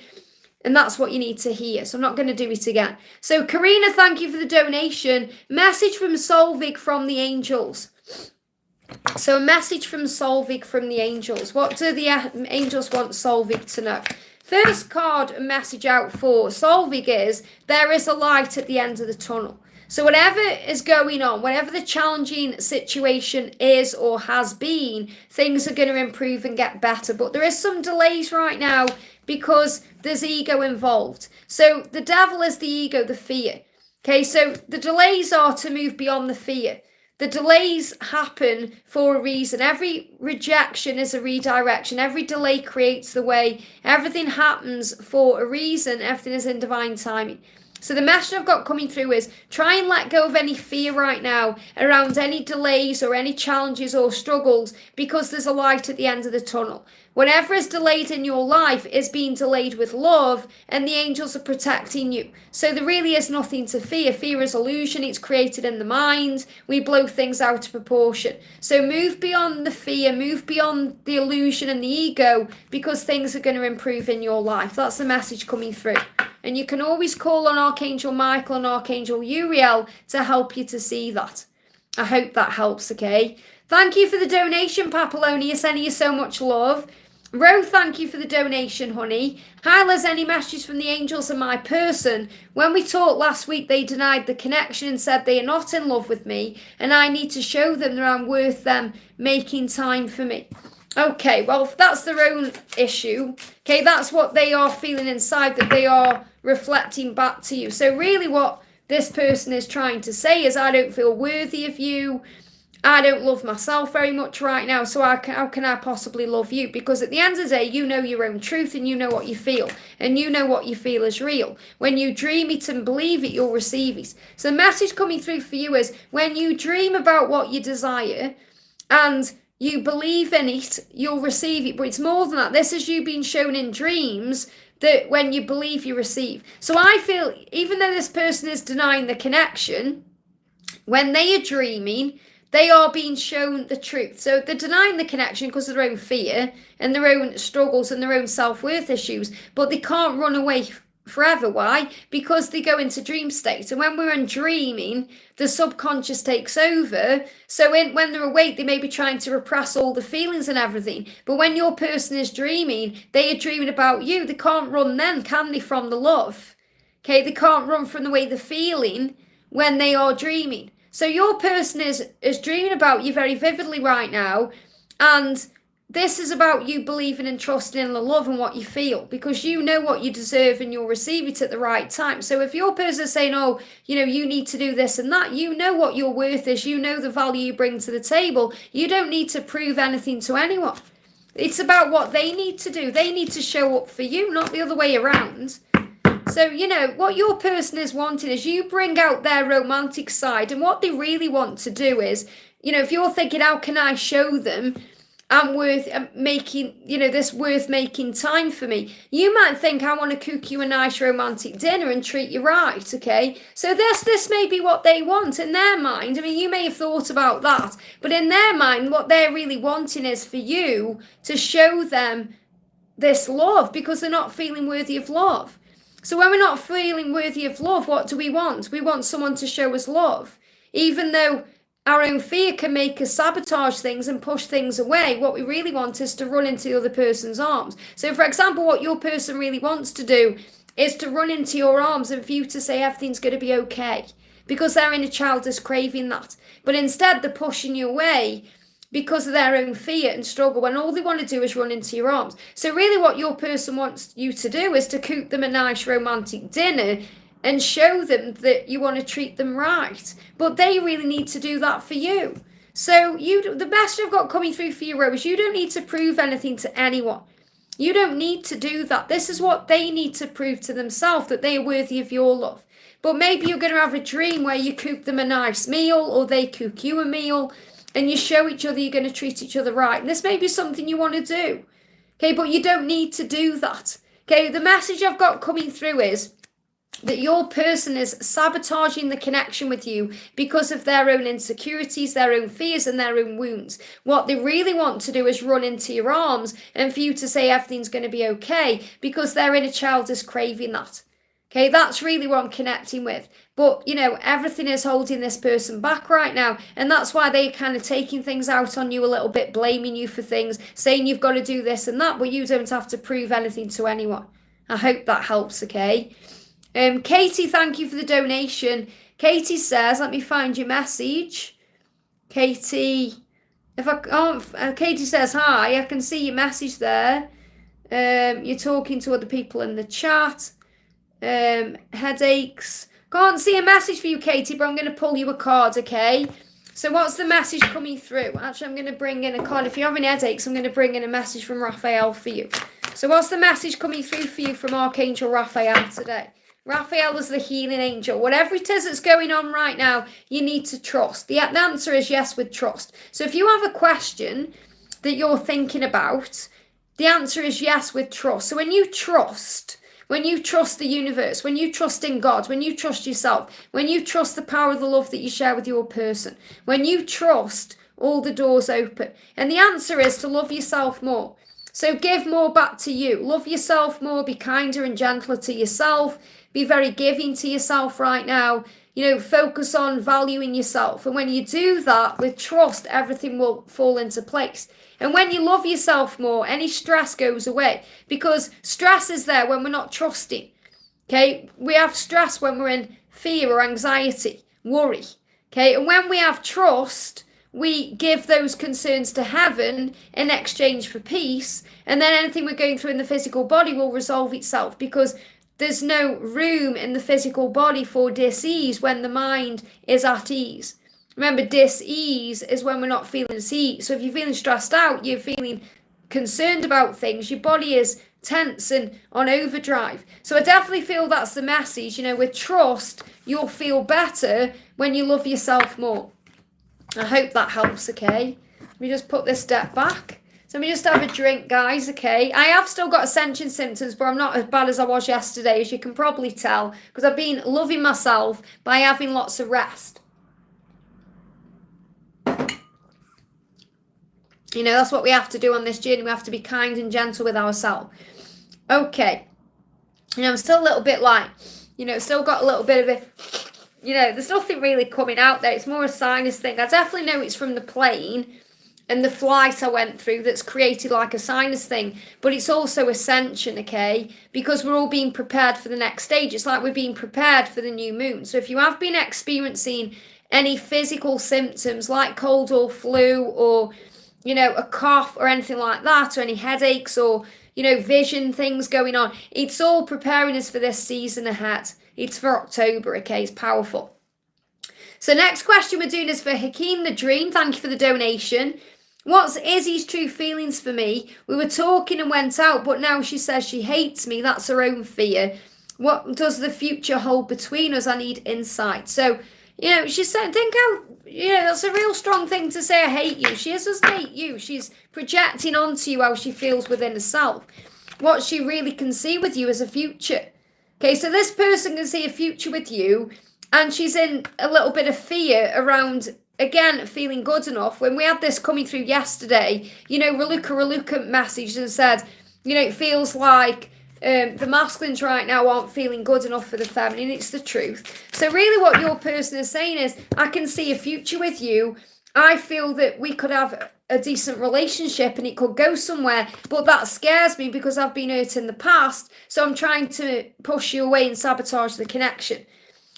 And that's what you need to hear. So I'm not going to do it again. So Karina, thank you for the donation. Message from Solvig from the angels. So a message from Solvig from the angels. What do the angels want Solvig to know? First card and message out for Solvig is, there is a light at the end of the tunnel. So whatever is going on, whatever the challenging situation is or has been, things are going to improve and get better. But there is some delays right now because there's ego involved. So the devil is the ego, the fear. Okay, so the delays are to move beyond the fear. The delays happen for a reason. Every rejection is a redirection. Every delay creates the way. Everything happens for a reason. Everything is in divine timing. So the message I've got coming through is try and let go of any fear right now around any delays or any challenges or struggles, because there's a light at the end of the tunnel. Whatever is delayed in your life is being delayed with love, and the angels are protecting you. So there really is nothing to fear. Fear is illusion. It's created in the mind. We blow things out of proportion. So move beyond the fear, move beyond the illusion and the ego, because things are going to improve in your life. That's the message coming through. And you can always call on Archangel Michael and Archangel Uriel to help you to see that. I hope that helps, okay? Thank you for the donation, Papilloni. Sending you so much love. Ro, thank you for the donation, honey. Hi, Liz, any messages from the angels and my person? When we talked last week, they denied the connection and said they are not in love with me, and I need to show them that I'm worth them making time for me. Okay, well, that's their own issue. Okay, that's what they are feeling inside, that they are reflecting back to you. So really what this person is trying to say is, I don't feel worthy of you. I don't love myself very much right now, so how can I possibly love you? Because at the end of the day, you know your own truth and you know what you feel. And you know what you feel is real. When you dream it and believe it, you'll receive it. So the message coming through for you is, when you dream about what you desire and you believe in it, you'll receive it. But it's more than that. This is you being shown in dreams that when you believe, you receive. So I feel, even though this person is denying the connection, when they are dreaming, they are being shown the truth. So they're denying the connection because of their own fear and their own struggles and their own self-worth issues. But they can't run away forever. Why? Because they go into dream state. And when we're in dreaming, the subconscious takes over. So when they're awake, they may be trying to repress all the feelings and everything. But when your person is dreaming, they are dreaming about you. They can't run then, can they, from the love? Okay, they can't run from the way they're feeling when they are dreaming. So your person is dreaming about you very vividly right now, and this is about you believing and trusting in the love and what you feel, because you know what you deserve and you'll receive it at the right time. So if your person is saying, oh, you know, you need to do this and that, you know what your worth is, you know the value you bring to the table. You don't need to prove anything to anyone. It's about what they need to do. They need to show up for you, not the other way around. So, you know, what your person is wanting is you bring out their romantic side. And what they really want to do is, you know, if you're thinking, how can I show them I'm worth making, you know, this worth making time for me? You might think, I want to cook you a nice romantic dinner and treat you right, okay? So this may be what they want in their mind. I mean, you may have thought about that. But in their mind, what they're really wanting is for you to show them this love, because they're not feeling worthy of love. So when we're not feeling worthy of love, what do we want? We want someone to show us love. Even though our own fear can make us sabotage things and push things away, what we really want is to run into the other person's arms. So for example, what your person really wants to do is to run into your arms and for you to say everything's going to be okay. because their inner child is craving that. But instead, they're pushing you away because of their own fear and struggle, when all they want to do is run into your arms. So really what your person wants you to do is to cook them a nice romantic dinner and show them that you want to treat them right. But they really need to do that for you. So the message I've got coming through for you, Rose, you don't need to prove anything to anyone. You don't need to do that. This is what they need to prove to themselves, that they are worthy of your love. But maybe you're going to have a dream where you cook them a nice meal, or they cook you a meal, and you show each other you're going to treat each other right. And this may be something you want to do. Okay, but you don't need to do that. Okay, the message I've got coming through is that your person is sabotaging the connection with you because of their own insecurities, their own fears, and their own wounds. What they really want to do is run into your arms and for you to say everything's going to be okay, because their inner child is craving that. Okay, that's really what I'm connecting with. But, everything is holding this person back right now. And that's why they're kind of taking things out on you a little bit, blaming you for things, saying you've got to do this and that, but you don't have to prove anything to anyone. I hope that helps, okay? Katie, thank you for the donation. Katie says, let me find your message. Katie, Katie says, hi, I can see your message there. You're talking to other people in the chat. Headaches. Can't see a message for you, Katie, but I'm going to pull you a card, okay? So what's the message coming through? Actually, I'm going to bring in a card. If you're having headaches, I'm going to bring in a message from Raphael for you. So what's the message coming through for you from Archangel Raphael today? Raphael is the healing angel. Whatever it is that's going on right now, you need to trust. The answer is yes with trust. So if you have a question that you're thinking about, the answer is yes with trust. So when you trust the universe, when you trust in God, when you trust yourself, when you trust the power of the love that you share with your person, when you trust, all the doors open. And the answer is to love yourself more. So give more back to you. Love yourself more. Be kinder and gentler to yourself. Be very giving to yourself right now. Focus on valuing yourself. And when you do that with trust, everything will fall into place. And when you love yourself more, any stress goes away, because stress is there when we're not trusting. Okay, we have stress when we're in fear or anxiety, worry. Okay, and when we have trust, we give those concerns to heaven in exchange for peace. And then anything we're going through in the physical body will resolve itself, because there's no room in the physical body for dis-ease when the mind is at ease. Remember, dis-ease is when we're not feeling at ease. So if you're feeling stressed out, you're feeling concerned about things, your body is tense and on overdrive. So I definitely feel that's the message. With trust, you'll feel better when you love yourself more. I hope that helps, okay? Let me just put this deck back. So let me just have a drink, guys, okay? I have still got ascension symptoms, but I'm not as bad as I was yesterday, as you can probably tell, because I've been loving myself by having lots of rest. That's what we have to do on this journey. We have to be kind and gentle with ourselves. Okay. I'm still a little bit still got a little bit of it. There's nothing really coming out there. It's more a sinus thing. I definitely know it's from the plane and the flight I went through that's created like a sinus thing. But it's also ascension, okay? Because we're all being prepared for the next stage. It's like we're being prepared for the new moon. So if you have been experiencing any physical symptoms like cold or flu or a cough or anything like that, or any headaches or, vision things going on, it's all preparing us for this season ahead. It's for October, okay? It's powerful. So next question we're doing is for Hakeem the Dream. Thank you for the donation. What's Izzy's true feelings for me? We were talking and went out, but now she says she hates me. That's her own fear. What does the future hold between us? I need insight. So, she said, think how, that's a real strong thing to say, I hate you. She doesn't hate you. She's projecting onto you how she feels within herself. What she really can see with you is a future. Okay, so this person can see a future with you, and she's in a little bit of fear around, again, feeling good enough. When we had this coming through yesterday, Raluca messaged and said, it feels like the masculines right now aren't feeling good enough for the feminine. It's the truth. So really what your person is saying is, I can see a future with you. I feel that we could have a decent relationship and it could go somewhere, but that scares me because I've been hurt in the past. So I'm trying to push you away and sabotage the connection.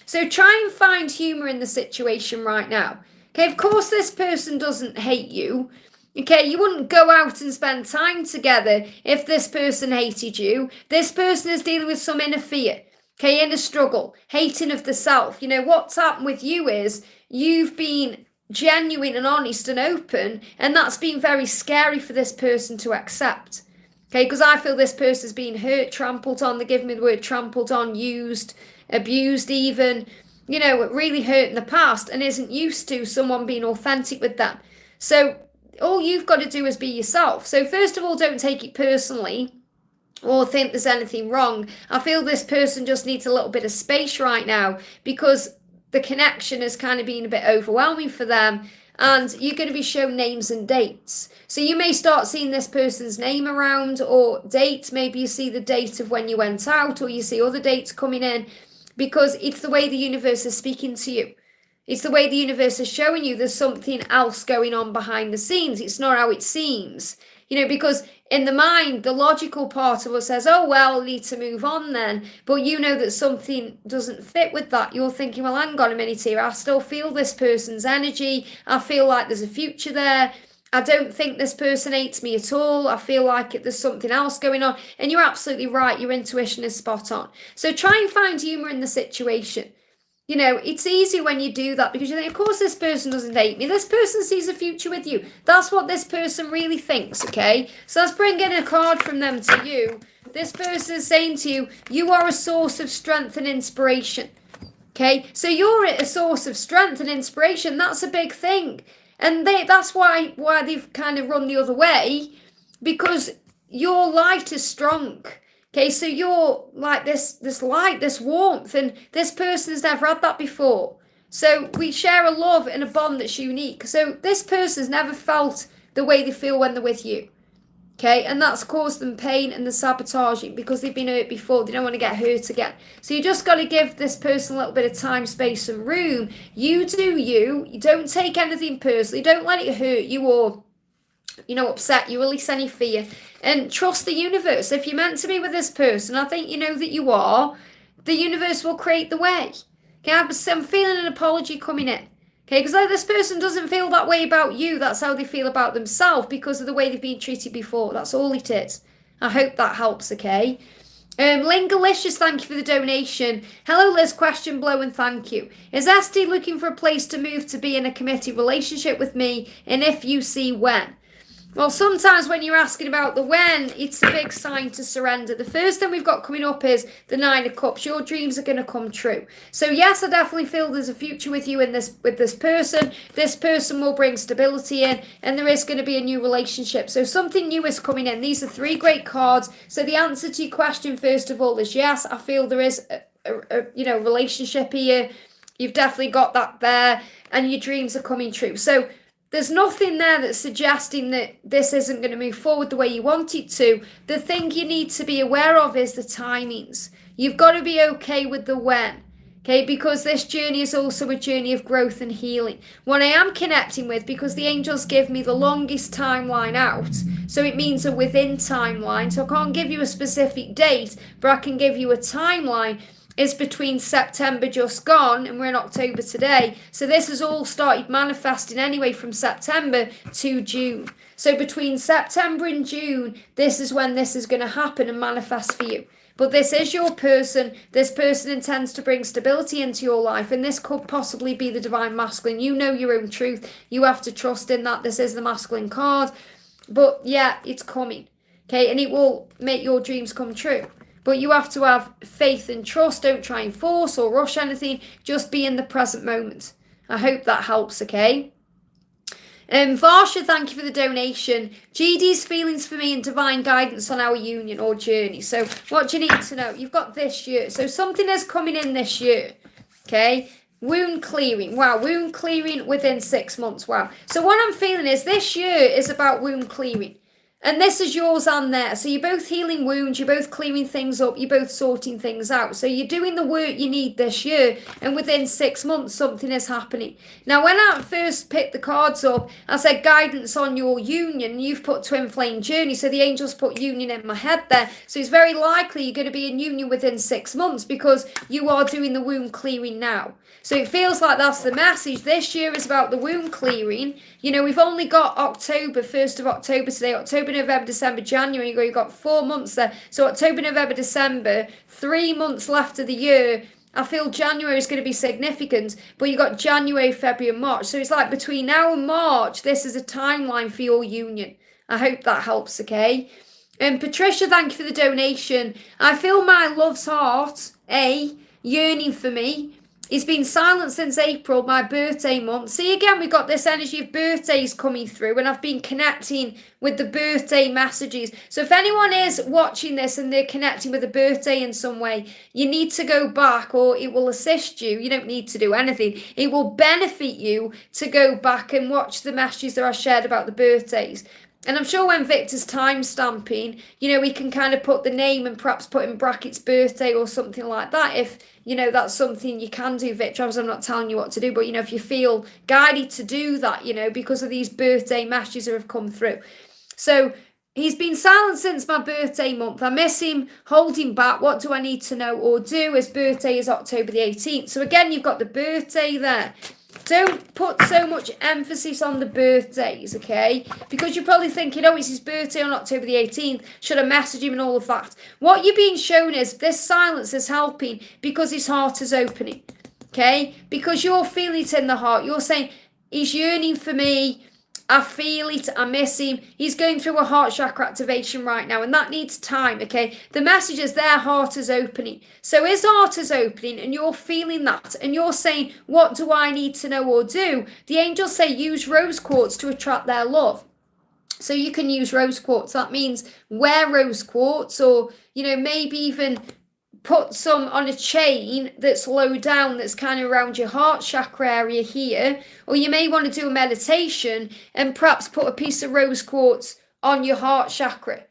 So try and find humor in the situation right now. Okay, of course, this person doesn't hate you. Okay, you wouldn't go out and spend time together if this person hated you. This person is dealing with some inner fear, okay, inner struggle, hating of the self. You know, what's happened with you is you've been genuine and honest and open, and that's been very scary for this person to accept. Okay, because I feel this person's been hurt, trampled on. They give me the word trampled on, used, abused even, you know, really hurt in the past and isn't used to someone being authentic with them. So all you've got to do is be yourself. So first of all, don't take it personally or think there's anything wrong. I feel this person just needs a little bit of space right now because the connection has kind of been a bit overwhelming for them, and you're going to be shown names and dates. So you may start seeing this person's name around, or dates. Maybe you see the date of when you went out, or you see other dates coming in, because it's the way the universe is speaking to you. It's the way the universe is showing you there's something else going on behind the scenes. It's not how it seems. You know, because in the mind, the logical part of us says, oh, well, I need to move on then. But you know that something doesn't fit with that. You're thinking, well, hang on a minute here. I still feel this person's energy. I feel like there's a future there. I don't think this person hates me at all. I feel like there's something else going on. And you're absolutely right. Your intuition is spot on. So try and find humor in the situation. You know, it's easy when you do that because you think, of course, this person doesn't hate me. This person sees a future with you. That's what this person really thinks, okay? So let's bring in a card from them to you. This person is saying to you, you are a source of strength and inspiration, okay? So you're a source of strength and inspiration. That's a big thing. And that's why they've kind of run the other way, because your light is strong. Okay, so you're like this light, this warmth, and this person has never had that before. So we share a love and a bond that's unique. So this person's never felt the way they feel when they're with you. Okay, and that's caused them pain and the sabotaging because they've been hurt before. They don't want to get hurt again. So you just got to give this person a little bit of time, space, and room. You do you. You don't take anything personally. Don't let it hurt you or, you know, upset you. Release any fear and trust the universe. If you're meant to be with this person, I think you know that you are. The universe will create the way. Okay, I'm feeling an apology coming in. Okay, because this person doesn't feel that way about you. That's how they feel about themselves because of the way they've been treated before. That's all it is. I hope that helps, okay? Lingalicious, thank you for the donation. Hello, Liz, question below and thank you. Is Esty looking for a place to move to be in a committed relationship with me? And if you see when? Well, sometimes when you're asking about the when, it's a big sign to surrender. The first thing we've got coming up is the Nine of Cups. Your dreams are going to come true. So yes, I definitely feel there's a future with you with this person. This person will bring stability in, and there is going to be a new relationship. So something new is coming in. These are three great cards. So the answer to your question, first of all, is yes. I feel there is a relationship here. You've definitely got that there, and your dreams are coming true. So there's nothing there that's suggesting that this isn't going to move forward the way you want it to. The thing you need to be aware of is the timings. You've got to be okay with the when, okay? Because this journey is also a journey of growth and healing. What I am connecting with, because the angels give me the longest timeline out, so it means a within timeline. So I can't give you a specific date, but I can give you a timeline. Is between September just gone and we're in October today. So this has all started manifesting anyway from September to June. So between September and June, this is when this is going to happen and manifest for you. But this is your person. This person intends to bring stability into your life, and this could possibly be the divine masculine. You know your own truth. You have to trust in that. This is the masculine card. But yeah, it's coming. Okay, and it will make your dreams come true. But you have to have faith and trust. Don't try and force or rush anything. Just be in the present moment. I hope that helps, okay? Varsha, thank you for the donation. GD's feelings for me and divine guidance on our union or journey. So what do you need to know? You've got this year. So something is coming in this year, okay? Wound clearing. Wow, wound clearing within 6 months. Wow. So what I'm feeling is this year is about wound clearing. And this is yours and theirs. So you're both healing wounds, you're both clearing things up, you're both sorting things out. So you're doing the work you need this year, and within 6 months, something is happening. Now, when I first picked the cards up, I said guidance on your union. You've put twin flame journey. So the angels put union in my head there. So it's very likely you're going to be in union within 6 months because you are doing the wound clearing now. So it feels like that's the message. This year is about the wound clearing. You know, we've only got October, 1st of October today, October, November, December, January. You've got 4 months there. So October, November, December, 3 months left of the year. I feel January is going to be significant, but you've got January, February, and March. So it's like between now and March, this is a timeline for your union. I hope that helps, okay? And Patricia, thank you for the donation. I feel my love's heart, yearning for me. It's been silent since April, my birthday month. See, again, we've got this energy of birthdays coming through, and I've been connecting with the birthday messages. So if anyone is watching this and they're connecting with a birthday in some way, you need to go back, or it will assist you. You don't need to do anything. It will benefit you to go back and watch the messages that I shared about the birthdays. And I'm sure when Victor's time stamping, you know, we can kind of put the name and perhaps put in brackets birthday or something like that. If, you know, that's something you can do, Victor. Obviously, I'm not telling you what to do, but, you know, if you feel guided to do that, you know, because of these birthday messages that have come through. So he's been silent since my birthday month. I miss him, holding back. What do I need to know or do? His birthday is October the 18th. So again, you've got the birthday there. Don't put so much emphasis on the birthdays, okay? Because you're probably thinking, oh, it's his birthday on October the 18th. Should I message him and all of that? What you're being shown is this silence is helping because his heart is opening, okay? Because you're feeling it in the heart. You're saying, he's yearning for me. I feel it. I miss him. He's going through a heart chakra activation right now, and that needs time, okay? The message is their heart is opening. So his heart is opening, and you're feeling that, and you're saying, what do I need to know or do? The angels say use rose quartz to attract their love. So you can use rose quartz. That means wear rose quartz, or, you know, maybe even put some on a chain that's low down, that's kind of around your heart chakra area here. Or you may want to do a meditation and perhaps put a piece of rose quartz on your heart chakra.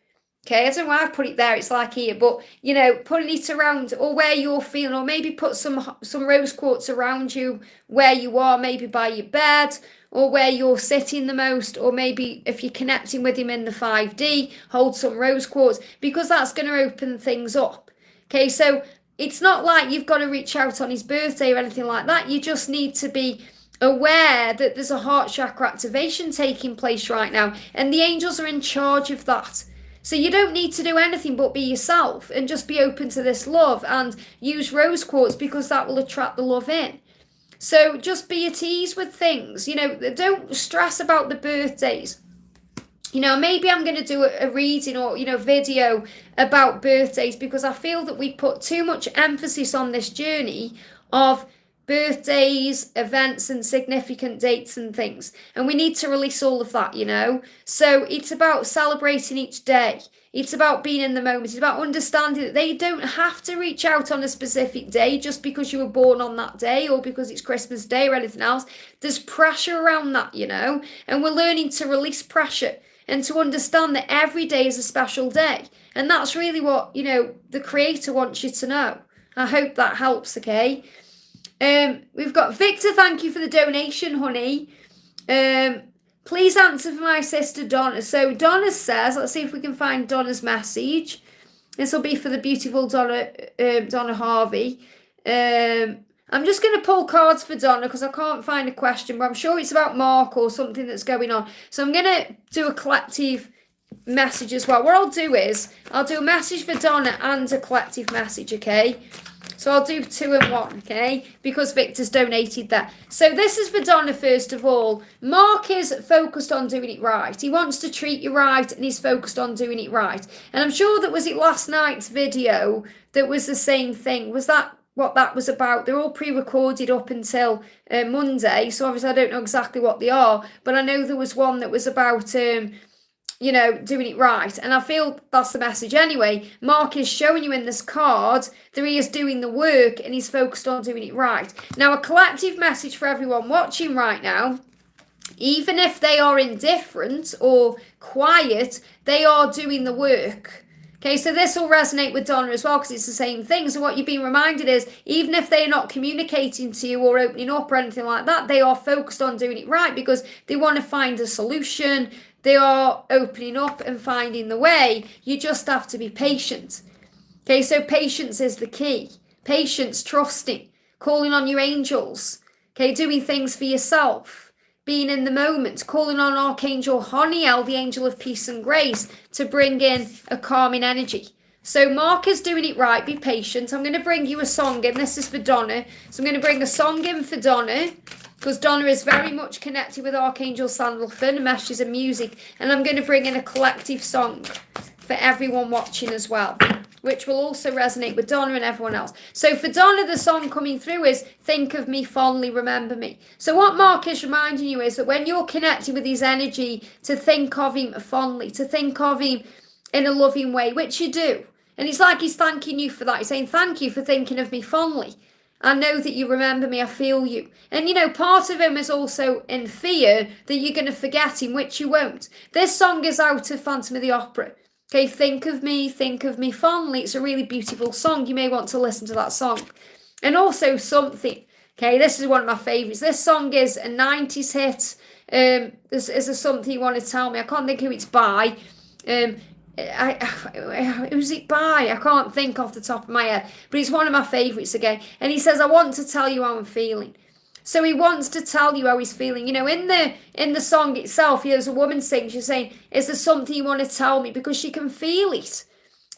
Okay, I don't know why I've put it there, it's like here, but, you know, putting it around or where you're feeling, or maybe put some rose quartz around you where you are, maybe by your bed, or where you're sitting the most, or maybe if you're connecting with him in the 5D, hold some rose quartz, because that's going to open things up. Okay, so it's not like you've got to reach out on his birthday or anything like that. You just need to be aware that there's a heart chakra activation taking place right now, and the angels are in charge of that. So you don't need to do anything but be yourself and just be open to this love and use rose quartz, because that will attract the love in. So just be at ease with things. You know, don't stress about the birthdays. You know, maybe I'm going to do a reading or, you know, video about birthdays, because I feel that we put too much emphasis on this journey of birthdays, events and significant dates and things. And we need to release all of that, you know. So it's about celebrating each day. It's about being in the moment. It's about understanding that they don't have to reach out on a specific day just because you were born on that day or because it's Christmas Day or anything else. There's pressure around that, you know, and we're learning to release pressure and to understand that every day is a special day. And that's really what, you know, the Creator wants you to know. I hope that helps, okay? We've got Victor, thank you for the donation, honey. Please answer for my sister Donna. So Donna says, let's see if we can find Donna's message. This will be for the beautiful Donna Harvey. I'm just going to pull cards for Donna because I can't find a question, but I'm sure it's about Mark or something that's going on. So I'm going to do a collective message as well. What I'll do is I'll do a message for Donna and a collective message, okay? So I'll do 2 in 1, okay? Because Victor's donated that. So this is for Donna, first of all. Mark is focused on doing it right. He wants to treat you right, and he's focused on doing it right. And I'm sure that was it last night's video that was the same thing. Was that what that was about? They're all pre-recorded up until Monday. So obviously I don't know exactly what they are. But I know there was one that was about you know, doing it right. And I feel that's the message anyway. Mark is showing you in this card that he is doing the work and he's focused on doing it right. Now, a collective message for everyone watching right now Even if they are indifferent or quiet, they are doing the work. Okay, so this will resonate with Donna as well because it's the same thing. So what you're being reminded is, even if they're not communicating to you or opening up or anything like that, they are focused on doing it right because they want to find a solution. They are opening up and finding the way. You just have to be patient. Okay, so patience is the key. Patience, trusting, calling on your angels. Okay, doing things for yourself. Being in the moment, calling on Archangel Honiel, the angel of peace and grace, to bring in a calming energy. So Mark is doing it right. Be patient. I'm going to bring you a song in. This is for Donna. So I'm going to bring a song in for Donna because Donna is very much connected with Archangel Sandalphon, messages and music. And I'm going to bring in a collective song for everyone watching as well, which will also resonate with Donna and everyone else. So for Donna, the song coming through is Think of Me Fondly, Remember Me. So what Mark is reminding you is that when you're connected with his energy, to think of him fondly, to think of him in a loving way, which you do. And it's like he's thanking you for that. He's saying, thank you for thinking of me fondly. I know that you remember me, I feel you. And part of him is also in fear that you're going to forget him, which you won't. This song is out of Phantom of the Opera. Okay, think of me fondly. It's a really beautiful song. You may want to listen to that song. And also Something. Okay, this is one of my favourites. This song is a 90s hit. Is there something you want to tell me? I can't think who it's by. Who's it by? I can't think off the top of my head. But it's one of my favourites again. And he says, I want to tell you how I'm feeling. So he wants to tell you how he's feeling. In the song itself, there's a woman sings, she's saying, is there something you want to tell me? Because she can feel it.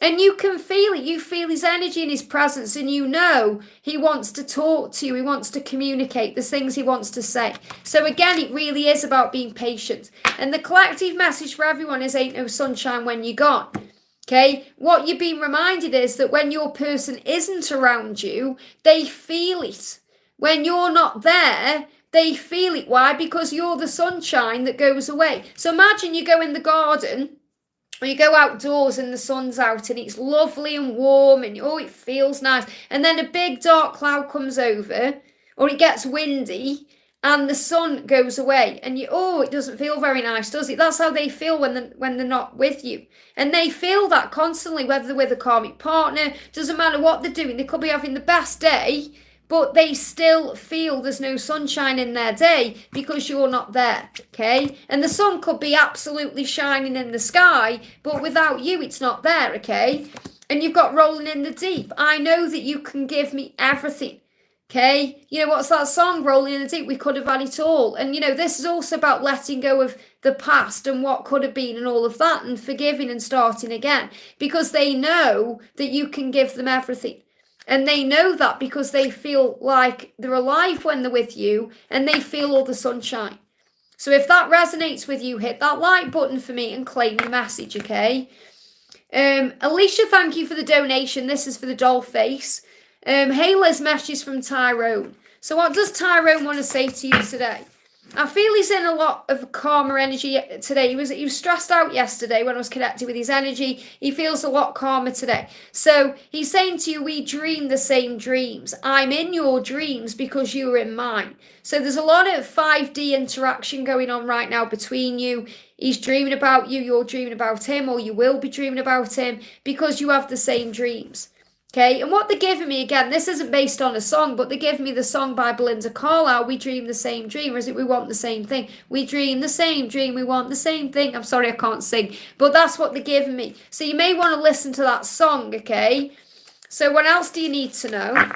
And you can feel it. You feel his energy and his presence, and he wants to talk to you. He wants to communicate. There's things he wants to say. So again, it really is about being patient. And the collective message for everyone is ain't no sunshine when you're gone. Okay, what you're being reminded is that when your person isn't around you, they feel it. When you're not there, they feel it. Why? Because you're the sunshine that goes away. So imagine you go in the garden or you go outdoors and the sun's out and it's lovely and warm and it feels nice. And then a big dark cloud comes over or it gets windy and the sun goes away and it doesn't feel very nice, does it? That's how they feel when they're not with you. And they feel that constantly, whether they're with a karmic partner, doesn't matter what they're doing. They could be having the best day, but they still feel there's no sunshine in their day because you're not there, okay? And the sun could be absolutely shining in the sky, but without you, it's not there, okay? And you've got Rolling in the Deep. I know that you can give me everything, okay? What's that song, Rolling in the Deep? We could have had it all. And, this is also about letting go of the past and what could have been and all of that and forgiving and starting again because they know that you can give them everything. And they know that because they feel like they're alive when they're with you and they feel all the sunshine. So if that resonates with you, hit that like button for me and claim the message, okay? Alicia, thank you for the donation. This is for the doll face. Hey, Liz, messages from Tyrone. So what does Tyrone want to say to you today? I feel he's in a lot of calmer energy today. He was stressed out yesterday when I was connected with his energy. He feels a lot calmer today. So he's saying to you, we dream the same dreams. I'm in your dreams because you are in mine. So there's a lot of 5D interaction going on right now between you. He's dreaming about you, you're dreaming about him, or you will be dreaming about him because you have the same dreams. Okay, and what they're giving me, again, this isn't based on a song, but they're giving me the song by Belinda Carlisle, We Dream the Same Dream, or is it We Want the Same Thing? We dream the same dream, we want the same thing. I'm sorry, I can't sing, but that's what they're giving me. So you may want to listen to that song, okay? So what else do you need to know?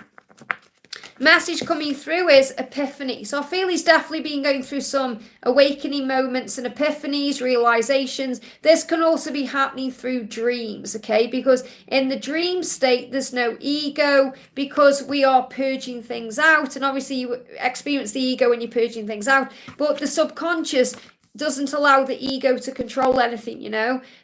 Message coming through is epiphany. So I feel he's definitely been going through some awakening moments and epiphanies, realizations. This can also be happening through dreams, okay? Because in the dream state, there's no ego because we are purging things out. And obviously you experience the ego when you're purging things out, but the subconscious doesn't allow the ego to control anything,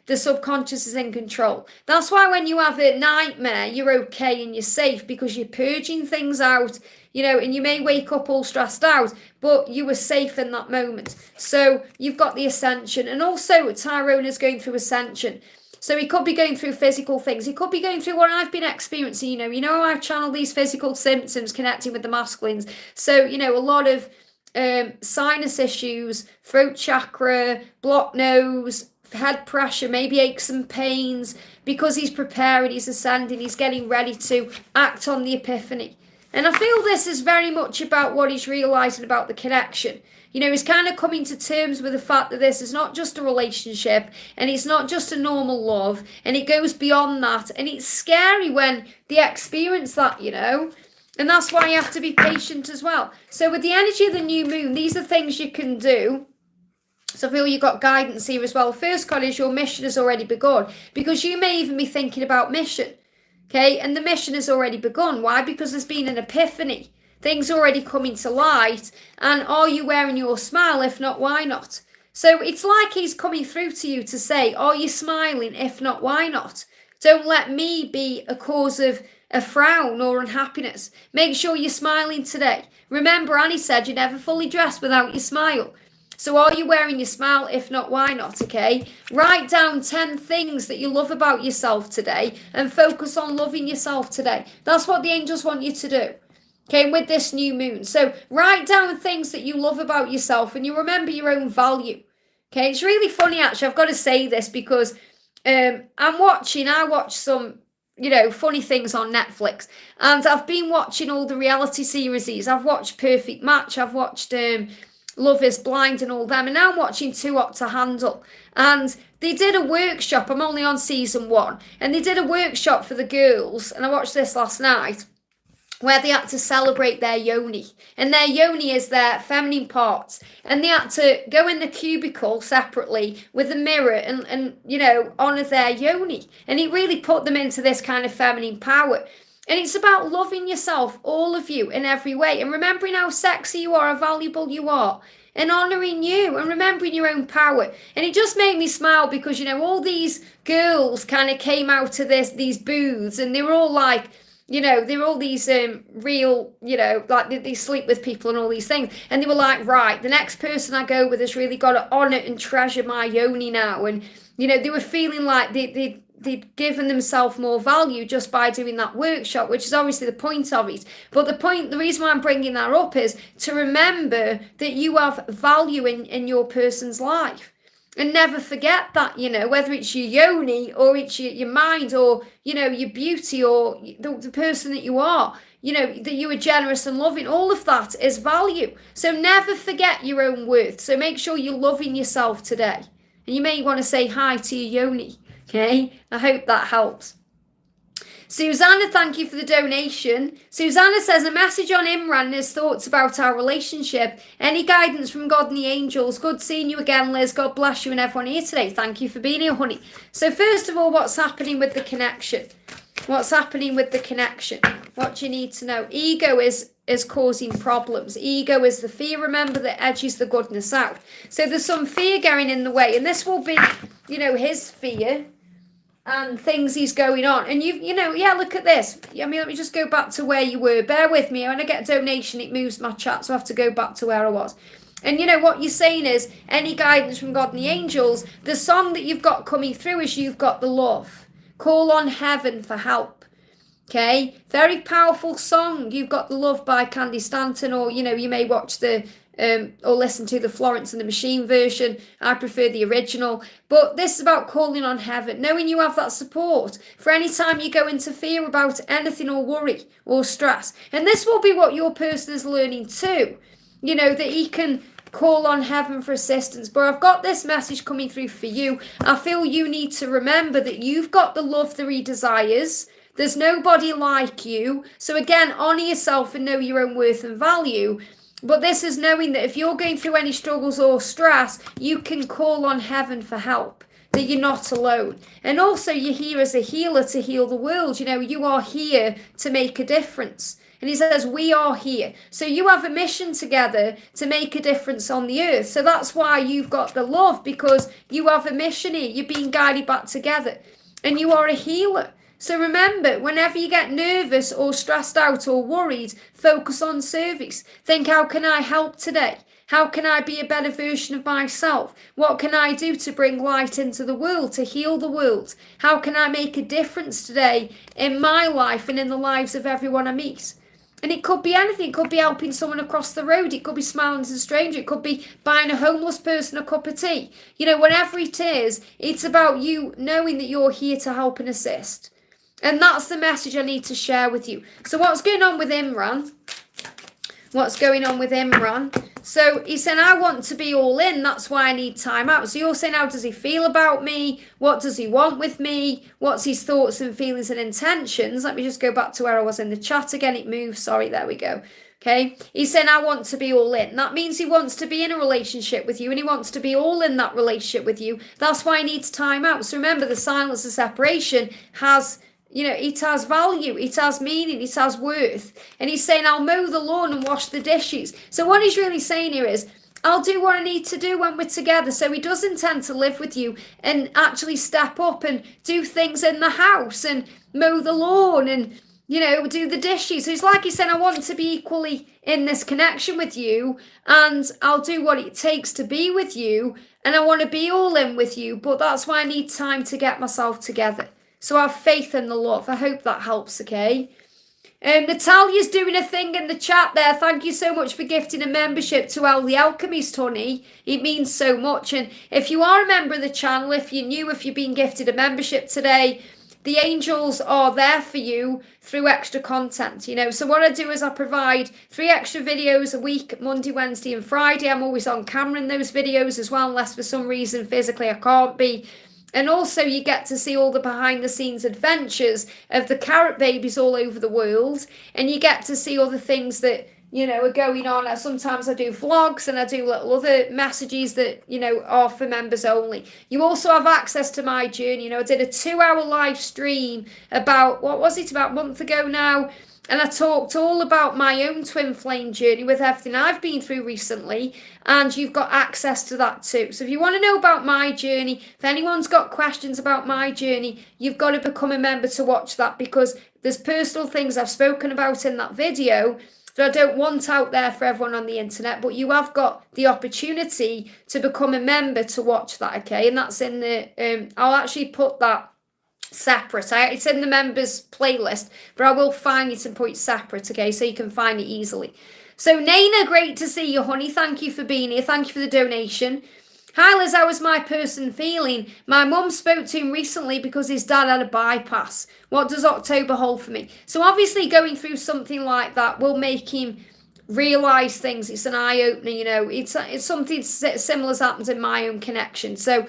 The subconscious is in control. That's why when you have a nightmare, you're okay and you're safe because you're purging things out, and you may wake up all stressed out, but you were safe in that moment. So you've got the ascension. And also Tyrone is going through ascension. So he could be going through physical things. He could be going through what I've been experiencing, I channel these physical symptoms connecting with the masculines. So, a lot of sinus issues, throat chakra, blocked nose, head pressure, maybe aches and pains, because he's preparing, he's ascending, he's getting ready to act on the epiphany. And I feel this is very much about what he's realizing about the connection. You know, he's kind of coming to terms with the fact that this is not just a relationship, and it's not just a normal love, and it goes beyond that. And it's scary when they experience that, you know. And that's why you have to be patient as well. So with the energy of the new moon, these are things you can do. So I feel you've got guidance here as well. First card is your mission has already begun, because you may even be thinking about mission. Okay, and the mission has already begun. Why? Because there's been an epiphany. Things already coming to light. And are you wearing your smile? If not, why not? So it's like he's coming through to you to say, are you smiling? If not, why not? Don't let me be a cause of a frown or unhappiness. Make sure you're smiling today. Remember, Annie said you never fully dress without your smile. So are you wearing your smile? If not, why not? Okay. Write down 10 things that you love about yourself today and focus on loving yourself today. That's what the angels want you to do. Okay, with this new moon. So write down things that you love about yourself and you remember your own value. Okay, it's really funny actually. I've got to say this because I watch some, you know, funny things on Netflix, and I've been watching all the reality series. I've watched Perfect Match. I've watched Love is Blind and all them, and now I'm watching Too Hot to Handle. And they did a workshop. I'm only on season 1, and they did a workshop for the girls, and I watched this last night, where they had to celebrate their yoni. And their yoni is their feminine parts. And they had to go in the cubicle separately with a mirror and you know, honour their yoni. And it really put them into this kind of feminine power. And it's about loving yourself, all of you, in every way. And remembering how sexy you are, how valuable you are. And honouring you and remembering your own power. And it just made me smile because, you know, all these girls kind of came out of these booths and they were all like, you know, they're all these real, you know, like they sleep with people and all these things. And they were like, right, the next person I go with has really got to honour and treasure my yoni now. And, you know, they were feeling like they'd given themselves more value just by doing that workshop, which is obviously the point of it. But the reason why I'm bringing that up is to remember that you have value in your person's life. And never forget that, you know, whether it's your yoni or it's your mind or, you know, your beauty or the person that you are, you know, that you are generous and loving, all of that is value. So never forget your own worth. So make sure you're loving yourself today. And you may want to say hi to your yoni, okay? I hope that helps. Susanna, thank you for the donation. Susanna says, a message on Imran and his thoughts about our relationship. Any guidance from God and the angels? Good seeing you again, Liz. God bless you and everyone here today. Thank you for being here, honey. So first of all, what's happening with the connection? What's happening with the connection? What do you need to know? Ego is causing problems. Ego is the fear, remember, that edges the goodness out. So there's some fear going in the way. And this will be, you know, his fear and things he's going on. And you know, yeah, look at this. I mean, let me just go back to where you were. Bear with me. When I get a donation, it moves my chat, so I have to go back to where I was. And you know, what you're saying is, any guidance from God and the angels, the song that you've got coming through is You've Got the Love. Call on heaven for help. Okay? Very powerful song. You've Got the Love by Candy Stanton, or, you know, you may watch the or listen to the Florence and the Machine version. I prefer the original. But this is about calling on heaven, knowing you have that support for any time you go into fear about anything or worry or stress. And this will be what your person is learning too. You know, that he can call on heaven for assistance. But I've got this message coming through for you. I feel you need to remember that you've got the love that he desires. There's nobody like you. So again, honour yourself and know your own worth and value. But this is knowing that if you're going through any struggles or stress, you can call on heaven for help, that you're not alone. And also you're here as a healer to heal the world. You know, you are here to make a difference. And he says, we are here. So you have a mission together to make a difference on the earth. So that's why you've got the love, because you have a mission here. You're being guided back together. And you are a healer. So remember, whenever you get nervous or stressed out or worried, focus on service. Think, how can I help today? How can I be a better version of myself? What can I do to bring light into the world, to heal the world? How can I make a difference today in my life and in the lives of everyone I meet? And it could be anything. It could be helping someone across the road. It could be smiling to a stranger. It could be buying a homeless person a cup of tea. Whatever it is, it's about you knowing that you're here to help and assist. And that's the message I need to share with you. So what's going on with Imran? So he's saying, I want to be all in. That's why I need time out. So you're saying, how does he feel about me? What does he want with me? What's his thoughts and feelings and intentions? Let me just go back to where I was in the chat again. It moved. Sorry, there we go. Okay. He's saying, I want to be all in. That means he wants to be in a relationship with you and he wants to be all in that relationship with you. That's why he needs time out. So remember, the silence of separation has... it has value, it has meaning, it has worth. And he's saying, I'll mow the lawn and wash the dishes. So what he's really saying here is, I'll do what I need to do when we're together. So he does intend to live with you and actually step up and do things in the house and mow the lawn and, do the dishes. So it's like he said, I want to be equally in this connection with you and I'll do what it takes to be with you and I want to be all in with you. But that's why I need time to get myself together. So have faith in the love. I hope that helps, okay? Natalia's doing a thing in the chat there. Thank you so much for gifting a membership to El the Alchemist, honey. It means so much. And if you are a member of the channel, if you're new, if you've been gifted a membership today, the angels are there for you through extra content, So what I do is I provide 3 extra videos a week, Monday, Wednesday and Friday. I'm always on camera in those videos as well, unless for some reason physically I can't be. And also you get to see all the behind the scenes adventures of the carrot babies all over the world. And you get to see all the things that, are going on. Sometimes I do vlogs and I do little other messages that, are for members only. You also have access to my journey. I did a 2-hour live stream about a month ago now. And I talked all about my own twin flame journey with everything I've been through recently. And you've got access to that too. So if you want to know about my journey, if anyone's got questions about my journey, you've got to become a member to watch that, because there's personal things I've spoken about in that video that I don't want out there for everyone on the internet. But you have got the opportunity to become a member to watch that, okay? And that's in the, I'll actually put that separate. It's in the members playlist, but I will find it and put it separate, okay, so you can find it easily. So Naina, great to see you, honey. Thank you for being here. Thank you for the donation. Hi Liz, how was my person feeling? My mum spoke to him recently because his dad had a bypass. What does October hold for me? So obviously going through something like that will make him realise things. It's an eye-opener, it's something similar has happened in my own connection. So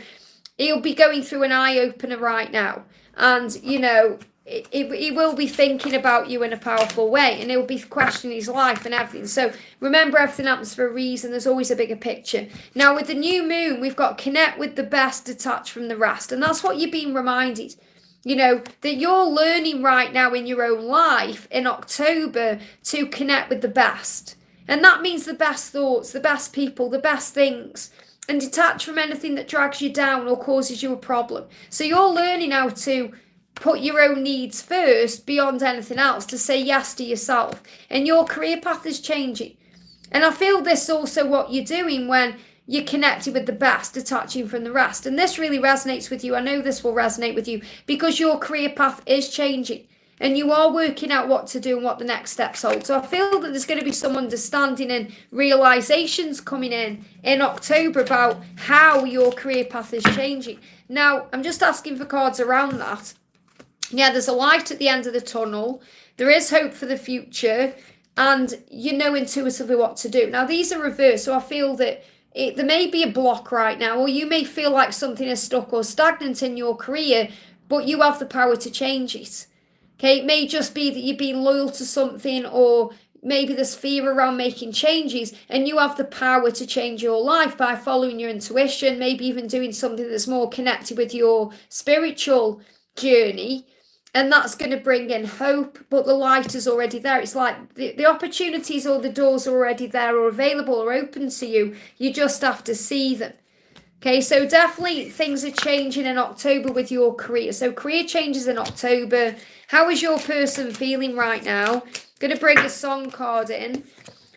he'll be going through an eye-opener right now. And, he will be thinking about you in a powerful way, and he'll be questioning his life and everything. So remember, everything happens for a reason. There's always a bigger picture. Now, with the new moon, we've got connect with the best, detach from the rest. And that's what you're being reminded, that you're learning right now in your own life in October to connect with the best. And that means the best thoughts, the best people, the best things. And detach from anything that drags you down or causes you a problem. So you're learning how to put your own needs first beyond anything else, to say yes to yourself. And your career path is changing. And I feel this is also what you're doing when you're connected with the best, detaching from the rest. And this really resonates with you. I know this will resonate with you because your career path is changing. And you are working out what to do and what the next steps hold. So I feel that there's going to be some understanding and realizations coming in October about how your career path is changing. Now, I'm just asking for cards around that. Yeah, there's a light at the end of the tunnel. There is hope for the future. And you know intuitively what to do. Now, these are reversed. So I feel that there may be a block right now. Or you may feel like something is stuck or stagnant in your career. But you have the power to change it. Okay, it may just be that you're being loyal to something, or maybe there's fear around making changes, and you have the power to change your life by following your intuition, maybe even doing something that's more connected with your spiritual journey, and that's going to bring in hope. But the light is already there. It's like the opportunities or the doors are already there or available or open to you. You just have to see them. Okay, so definitely things are changing in October with your career. So career changes in October. How is your person feeling right now? Going to bring a song card in.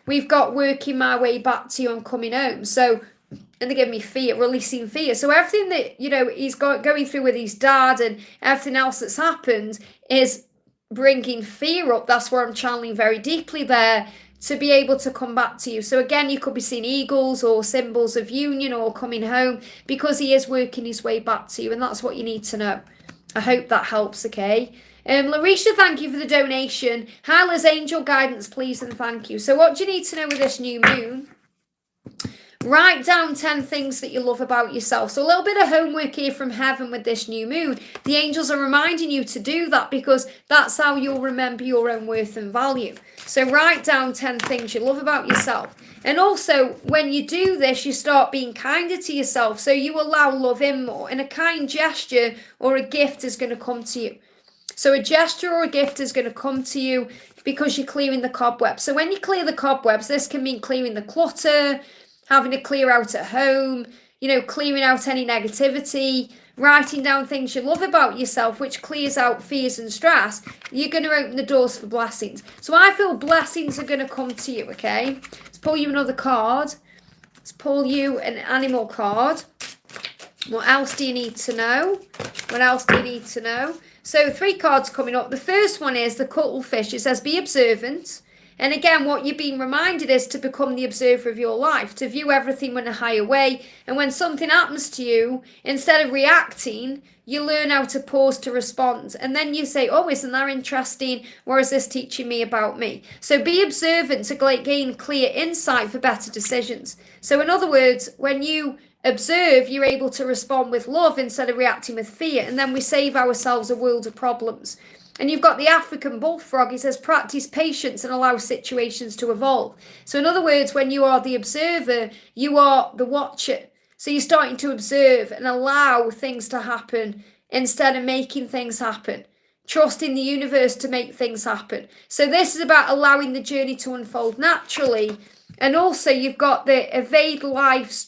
We've got working my way back to you and coming home. So, and they give me fear, releasing fear. So everything that, he's going through with his dad and everything else that's happened is bringing fear up, that's where I'm channeling very deeply there, to be able to come back to you. So again, you could be seeing eagles or symbols of union or coming home, because he is working his way back to you, and that's what you need to know. I hope that helps, okay? Larisha, thank you for the donation. Hi, Liz, angel guidance, please, and thank you. So what do you need to know with this new moon? Write down 10 things that you love about yourself. So a little bit of homework here from heaven with this new moon. The angels are reminding you to do that, because that's how you'll remember your own worth and value. So write down 10 things you love about yourself. And also, when you do this, you start being kinder to yourself. So you allow love in more. And a kind gesture or a gift is going to come to you. So a gesture or a gift is going to come to you because you're clearing the cobwebs. So when you clear the cobwebs, this can mean clearing the clutter, having to clear out at home, clearing out any negativity, writing down things you love about yourself, which clears out fears and stress. You're going to open the doors for blessings. So I feel blessings are going to come to you, okay? Let's pull you another card. Let's pull you an animal card. What else do you need to know? What else do you need to know? So 3 cards coming up. The first one is the cuttlefish. It says, be observant. And again, what you're being reminded is to become the observer of your life, to view everything in a higher way. And when something happens to you, instead of reacting, you learn how to pause to respond. And then you say, oh, isn't that interesting? What is this teaching me about me? So be observant to gain clear insight for better decisions. So in other words, when you observe, you're able to respond with love instead of reacting with fear. And then we save ourselves a world of problems. And you've got the African bullfrog. He says, practice patience and allow situations to evolve. So in other words, when you are the observer, you are the watcher. So you're starting to observe and allow things to happen instead of making things happen. Trusting the universe to make things happen. So this is about allowing the journey to unfold naturally. And also you've got the evade life's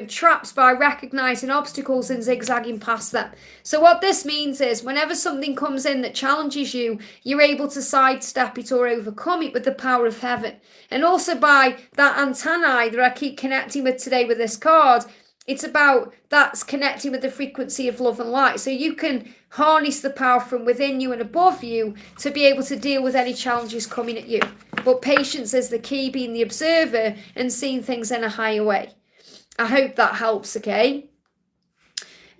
traps by recognizing obstacles and zigzagging past them. So what this means is whenever something comes in that challenges you, you're able to sidestep it or overcome it with the power of heaven. And also by that antennae that I keep connecting with today with this card, it's about that's connecting with the frequency of love and light. So you can harness the power from within you and above you to be able to deal with any challenges coming at you. But patience is the key, being the observer and seeing things in a higher way. I hope that helps, okay?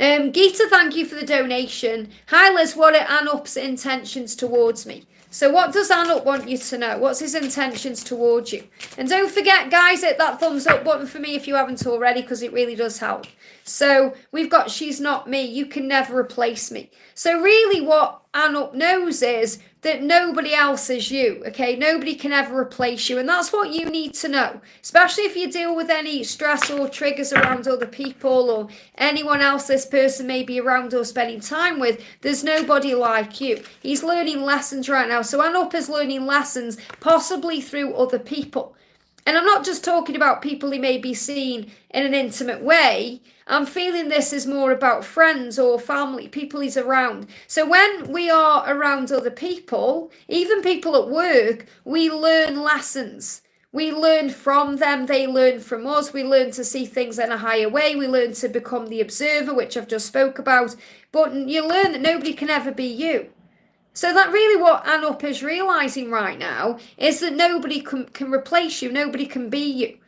Geeta, thank you for the donation. Hi Liz, what are Anup's intentions towards me? So what does Anup want you to know? What's his intentions towards you? And don't forget, guys, hit that thumbs up button for me if you haven't already, because it really does help. So we've got she's not me. You can never replace me. So really what Anup knows is that nobody else is you, okay? Nobody can ever replace you. And that's what you need to know, especially if you deal with any stress or triggers around other people or anyone else this person may be around or spending time with. There's nobody like you. He's learning lessons right now. So Anup is learning lessons possibly through other people. And I'm not just talking about people he may be seeing in an intimate way. I'm feeling this is more about friends or family, people he's around. So when we are around other people, even people at work, we learn lessons. We learn from them, they learn from us. We learn to see things in a higher way. We learn to become the observer, which I've just spoke about. But you learn that nobody can ever be you. So that really what Anup is realising right now is that nobody can replace you. Nobody can be you.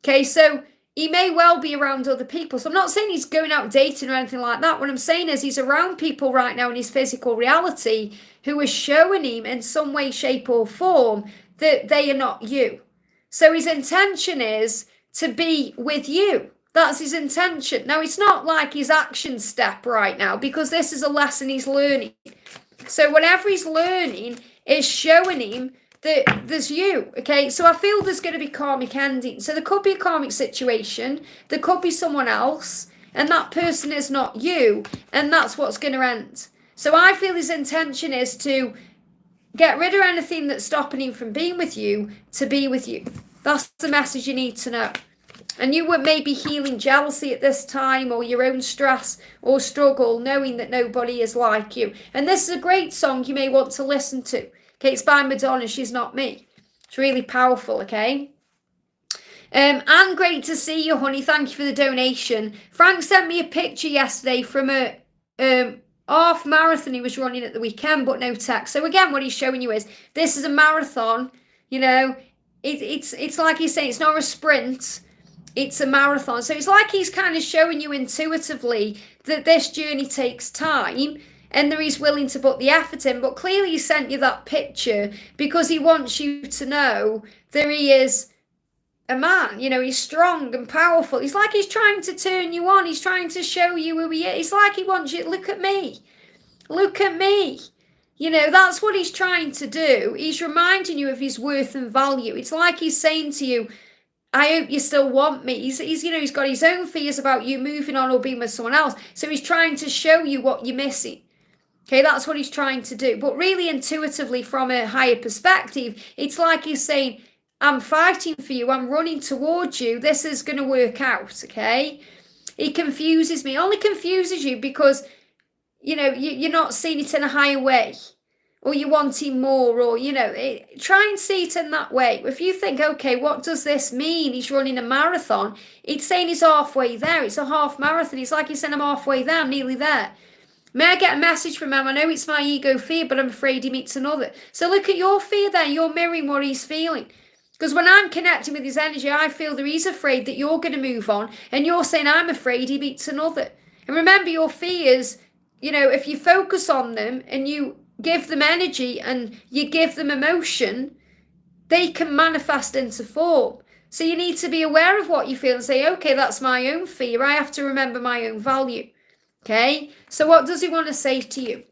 Okay, so he may well be around other people. So I'm not saying he's going out dating or anything like that. What I'm saying is he's around people right now in his physical reality who are showing him in some way, shape or form that they are not you. So his intention is to be with you. That's his intention. Now, it's not like his action step right now, because this is a lesson he's learning. So whatever he's learning is showing him that there's you, okay? So I feel there's going to be karmic ending. So there could be a karmic situation. There could be someone else, and that person is not you, and that's what's going to end. So I feel his intention is to get rid of anything that's stopping him from being with you, to be with you. That's the message you need to know. And you were maybe healing jealousy at this time, or your own stress or struggle, knowing that nobody is like you. And this is a great song you may want to listen to. Okay, it's by Madonna, She's Not Me. It's really powerful, okay? And great to see you, honey. Thank you for the donation. Frank sent me a picture yesterday from a half marathon he was running at the weekend, but no text. So again, what he's showing you is this is a marathon. You know, it's like he's saying it's not a sprint. It's a marathon. So it's like he's kind of showing you intuitively that this journey takes time and that he's willing to put the effort in. But clearly he sent you that picture because he wants you to know that he is a man. You know, he's strong and powerful. It's like he's trying to turn you on. He's trying to show you who he is. It's like he wants you, look at me. Look at me. You know, that's what he's trying to do. He's reminding you of his worth and value. It's like he's saying to you, I hope you still want me. He's you know, he's got his own fears about you moving on or being with someone else. So he's trying to show you what you're missing. Okay, that's what he's trying to do. But really intuitively from a higher perspective, it's like he's saying, I'm fighting for you. I'm running towards you. This is going to work out, okay? It confuses me. It only confuses you because, you know, you're not seeing it in a higher way. Or you're wanting more, or, you know, try and see it in that way. If you think, okay, what does this mean? He's running a marathon. It's saying he's halfway there. It's a half marathon. It's like he's saying I'm halfway there, I'm nearly there. May I get a message from him? I know it's my ego fear, but I'm afraid he meets another. So look at your fear there. You're mirroring what he's feeling. Because when I'm connecting with his energy, I feel that he's afraid that you're going to move on. And you're saying, I'm afraid he meets another. And remember, your fears, you know, if you focus on them and you give them energy and you give them emotion, they can manifest into form. So you need to be aware of what you feel and say, okay, that's my own fear. I have to remember my own value. Okay, so what does he want to say to you?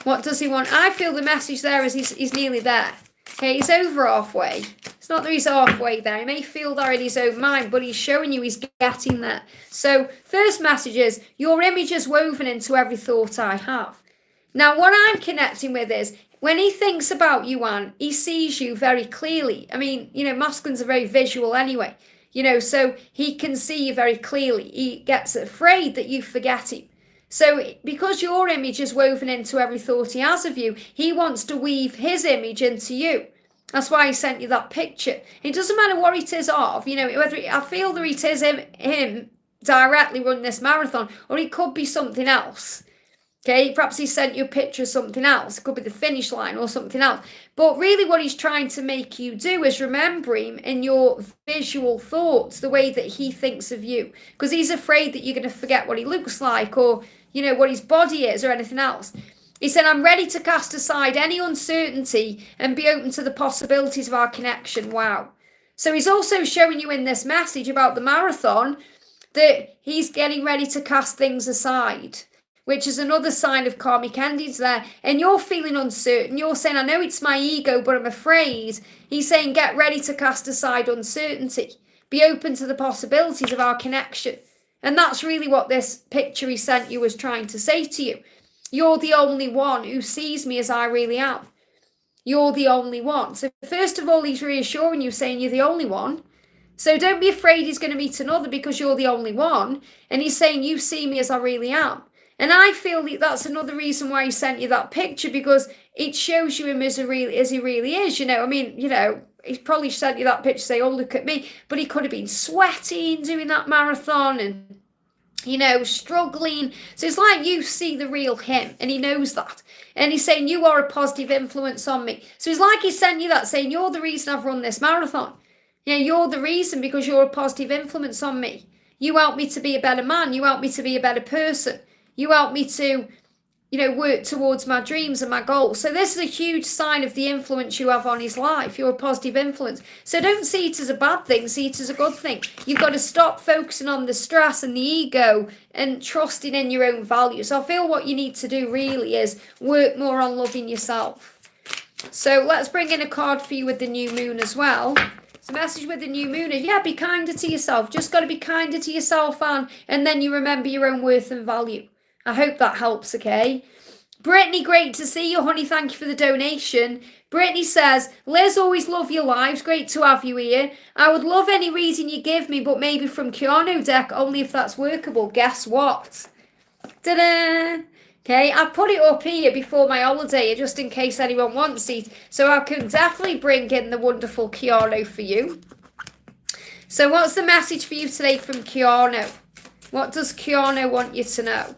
What does he want? I feel the message there is he's nearly there. Okay, he's over halfway. It's not that he's halfway there. He may feel that in his own mind, but he's showing you he's getting there. So first message is, your image is woven into every thought I have. Now, what I'm connecting with is, when he thinks about you, Anne, he sees you very clearly. I mean, you know, masculines are very visual anyway. You know, so he can see you very clearly. He gets afraid that you forget him. So because your image is woven into every thought he has of you, he wants to weave his image into you. That's why he sent you that picture. It doesn't matter what it is of, you know, whether I feel that it is him directly running this marathon, or it could be something else. Okay, perhaps he sent you a picture of something else. It could be the finish line or something else. But really what he's trying to make you do is remember him in your visual thoughts, the way that he thinks of you. Because he's afraid that you're going to forget what he looks like, or, you know, what his body is, or anything else. He said, I'm ready to cast aside any uncertainty and be open to the possibilities of our connection. Wow. So he's also showing you in this message about the marathon that he's getting ready to cast things aside, which is another sign of karmic endings there. And you're feeling uncertain. You're saying, I know it's my ego, but I'm afraid. He's saying, get ready to cast aside uncertainty. Be open to the possibilities of our connection. And that's really what this picture he sent you was trying to say to you. You're the only one who sees me as I really am. You're the only one. So first of all, he's reassuring you, saying you're the only one. So don't be afraid he's going to meet another because you're the only one. And he's saying, you see me as I really am. And I feel that that's another reason why he sent you that picture, because it shows you him as he really is. You know, I mean, you know, he probably sent you that picture to say, oh, look at me. But he could have been sweating doing that marathon and, you know, struggling. So it's like you see the real him, and he knows that. And he's saying, you are a positive influence on me. So it's like he sent you that, saying, you're the reason I've run this marathon. You know, you're the reason because you're a positive influence on me. You help me to be a better man. You help me to be a better person. You help me to, you know, work towards my dreams and my goals. So this is a huge sign of the influence you have on his life. You're a positive influence. So don't see it as a bad thing. See it as a good thing. You've got to stop focusing on the stress and the ego and trusting in your own values. So I feel what you need to do really is work more on loving yourself. So let's bring in a card for you with the new moon as well. The message with the new moon is, yeah, be kinder to yourself. Just got to be kinder to yourself, Anne, and then you remember your own worth and value. I hope that helps, okay? Brittany, great to see you, honey. Thank you for the donation. Brittany says, Liz, always love your lives. Great to have you here. I would love any reason you give me, but maybe from Keanu deck, only if that's workable. Guess what? Ta-da! Okay, I put it up here before my holiday, just in case anyone wants it. So I can definitely bring in the wonderful Keanu for you. So what's the message for you today from Keanu? What does Keanu want you to know?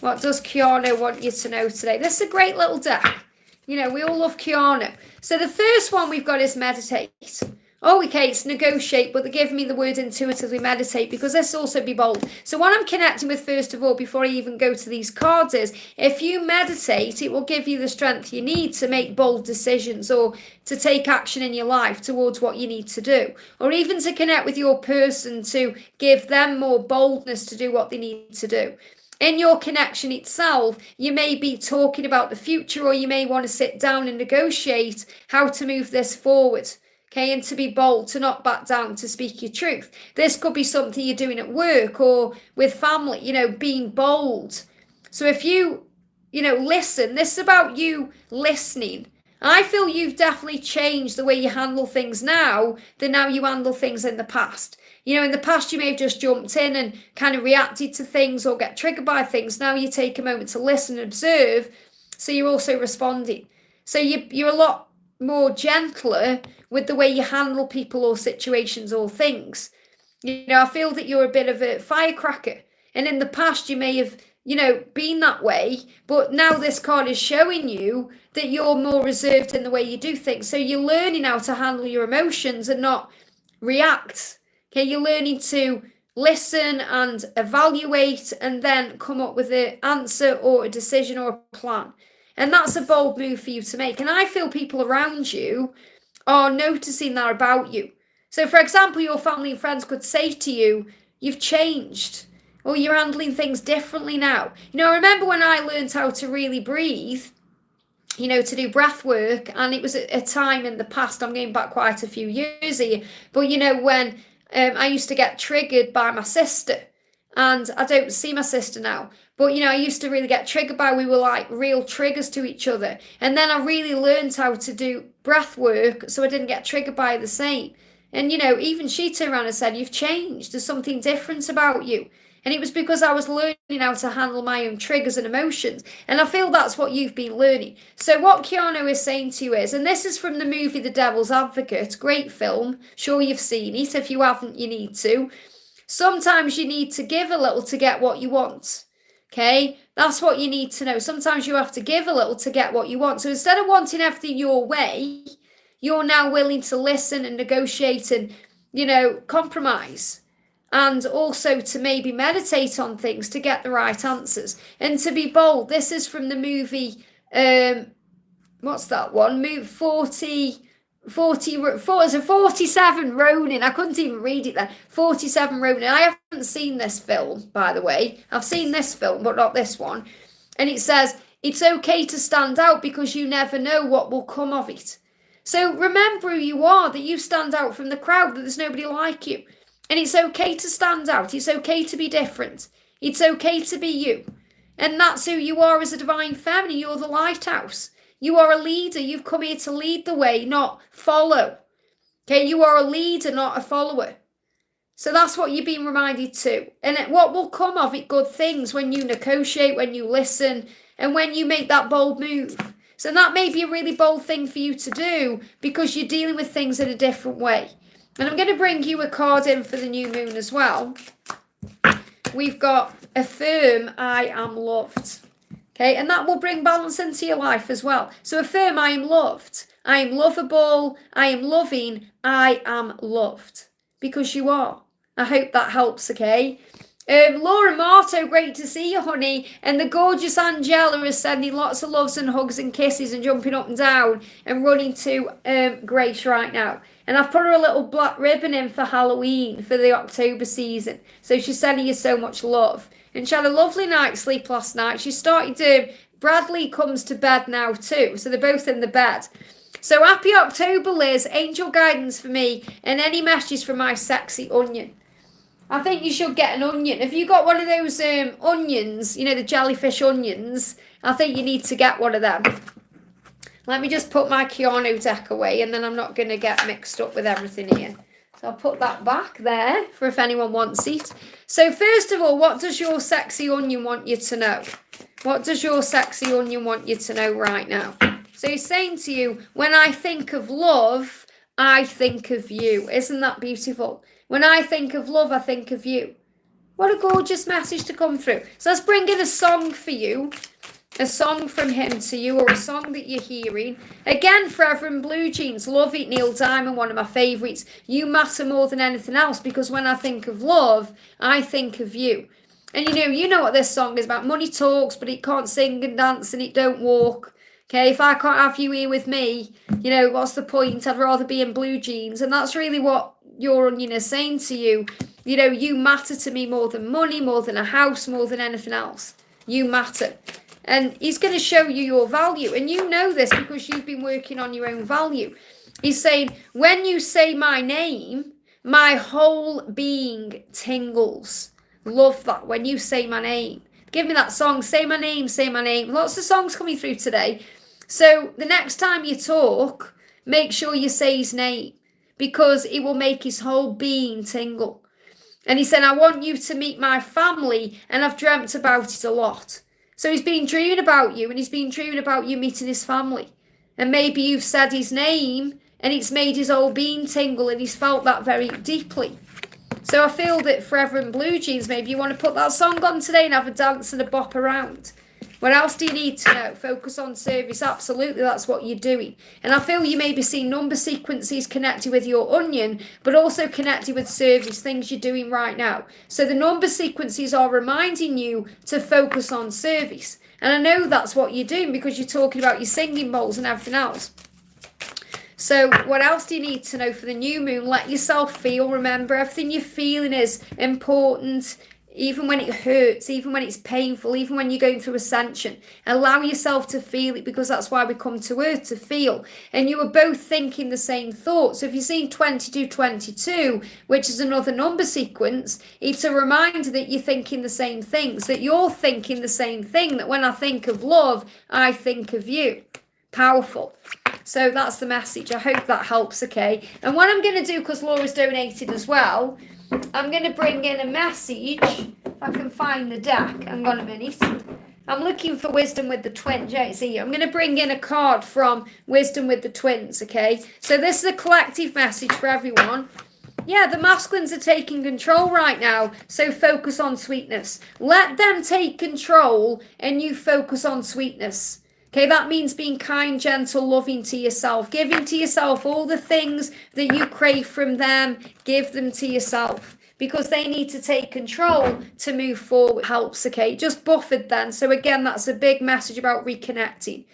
What does Kiana want you to know today? This is a great little deck. You know, we all love Kiana. So the first one we've got is meditate. Oh, okay, it's negotiate, but they give me the word intuitively meditate because this also be bold. So what I'm connecting with first of all, before I even go to these cards, is if you meditate, it will give you the strength you need to make bold decisions or to take action in your life towards what you need to do, or even to connect with your person to give them more boldness to do what they need to do. In your connection itself, you may be talking about the future, or you may want to sit down and negotiate how to move this forward. Okay, and to be bold, to not back down, to speak your truth. This could be something you're doing at work or with family, you know, being bold. So if you listen, this is about you listening. I feel you've definitely changed the way you handle things now than how you handle things in the past. You know, in the past, you may have just jumped in and kind of reacted to things or get triggered by things. Now you take a moment to listen and observe, so you're also responding. So you're a lot more gentler with the way you handle people or situations or things. You know, I feel that you're a bit of a firecracker. And in the past, you may have, been that way. But now this card is showing you that you're more reserved in the way you do things. So you're learning how to handle your emotions and not react. Okay, you're learning to listen and evaluate and then come up with an answer or a decision or a plan. And that's a bold move for you to make. And I feel people around you are noticing that about you. So, for example, your family and friends could say to you, you've changed, or you're handling things differently now. You know, I remember when I learned how to really breathe, to do breath work, and it was a time in the past, I'm going back quite a few years here, but, when I used to get triggered by my sister, and I don't see my sister now. But, I used to really get triggered by, we were like real triggers to each other. And then I really learned how to do breath work so I didn't get triggered by the same. And, even she turned around and said, you've changed. There's something different about you. And it was because I was learning how to handle my own triggers and emotions. And I feel that's what you've been learning. So what Kiana is saying to you is, and this is from the movie The Devil's Advocate, great film. Sure you've seen it. If you haven't, you need to. Sometimes you need to give a little to get what you want. Okay, that's what you need to know. Sometimes you have to give a little to get what you want. So instead of wanting everything your way, you're now willing to listen and negotiate and, compromise. And also to maybe meditate on things to get the right answers. And to be bold. This is from the movie, what's that one? Movie 47 Ronin. I couldn't even read it there. 47 Ronin. I haven't seen this film, by the way. I've seen this film, but not this one. And it says, it's okay to stand out because you never know what will come of it. So remember who you are, that you stand out from the crowd, that there's nobody like you. And it's okay to stand out. It's okay to be different. It's okay to be you. And that's who you are as a divine feminine. You're the lighthouse. You are a leader. You've come here to lead the way, not follow. Okay, you are a leader, not a follower. So that's what you're being reminded to. And what will come of it, good things, when you negotiate, when you listen, and when you make that bold move. So that may be a really bold thing for you to do because you're dealing with things in a different way. And I'm going to bring you a card in for the new moon as well. We've got affirm, I am loved. Okay, and that will bring balance into your life as well. So affirm, I am loved. I am lovable. I am loving. I am loved. Because you are. I hope that helps, okay? Laura Marto, great to see you, honey. And the gorgeous Angela is sending lots of loves and hugs and kisses and jumping up and down and running to Grace right now. And I've put her a little black ribbon in for Halloween for the October season. So she's sending you so much love. And she had a lovely night's sleep last night. She started to... Bradley comes to bed now too. So they're both in the bed. So happy October, Liz. Angel guidance for me. And any messages from my sexy onion. I think you should get an onion. If you got one of those onions, the jellyfish onions, I think you need to get one of them. Let me just put my Kiana deck away and then I'm not going to get mixed up with everything here. So I'll put that back there for if anyone wants it. So first of all, what does your sexy onion want you to know? What does your sexy onion want you to know right now? So he's saying to you, when I think of love, I think of you. Isn't that beautiful? When I think of love, I think of you. What a gorgeous message to come through. So let's bring in a song for you. A song from him to you, or a song that you're hearing. Again, Forever in Blue Jeans. Love it, Neil Diamond, one of my favourites. You matter more than anything else, because when I think of love, I think of you. And you know what this song is about. Money talks, but it can't sing and dance and it don't walk. Okay, if I can't have you here with me, what's the point? I'd rather be in blue jeans. And that's really what your onion is saying to you. You matter to me more than money, more than a house, more than anything else. You matter. And he's going to show you your value. And you know this because you've been working on your own value. He's saying, when you say my name, my whole being tingles. Love that. When you say my name. Give me that song. Say my name, say my name. Lots of songs coming through today. So the next time you talk, make sure you say his name, because it will make his whole being tingle. And he said, I want you to meet my family, and I've dreamt about it a lot. So he's been dreaming about you, and he's been dreaming about you meeting his family. And maybe you've said his name, and it's made his whole being tingle, and he's felt that very deeply. So I feel that Forever in Blue Jeans, maybe you want to put that song on today and have a dance and a bop around. What else do you need to know? Focus on service. Absolutely, that's what you're doing. And I feel you may be seeing number sequences connected with your onion, but also connected with service, things you're doing right now. So the number sequences are reminding you to focus on service. And I know that's what you're doing because you're talking about your singing bowls and everything else. So what else do you need to know for the new moon? Let yourself feel. Remember, everything you're feeling is important. Even when it hurts, even when it's painful, even when you're going through ascension, allow yourself to feel it, because that's why we come to earth, to feel. And you are both thinking the same thought. So if you're seeing 2222, which is another number sequence, it's a reminder that you're thinking the same things, that you're thinking the same thing, that when I think of love, I think of you. Powerful. So that's the message. I hope that helps, okay? And what I'm going to do, because Laura's donated as well, I'm going to bring in a message. If I can find the deck. Hang on a minute. I'm looking for Wisdom with the Twins. Yeah, it's here. I'm going to bring in a card from Wisdom with the Twins, okay? So this is a collective message for everyone. Yeah, the masculines are taking control right now, so focus on sweetness. Let them take control and you focus on sweetness. Okay, that means being kind, gentle, loving to yourself, giving to yourself all the things that you crave from them. Give them to yourself, because they need to take control to move forward. Helps, okay? Just buffered then. So again, that's a big message about reconnecting.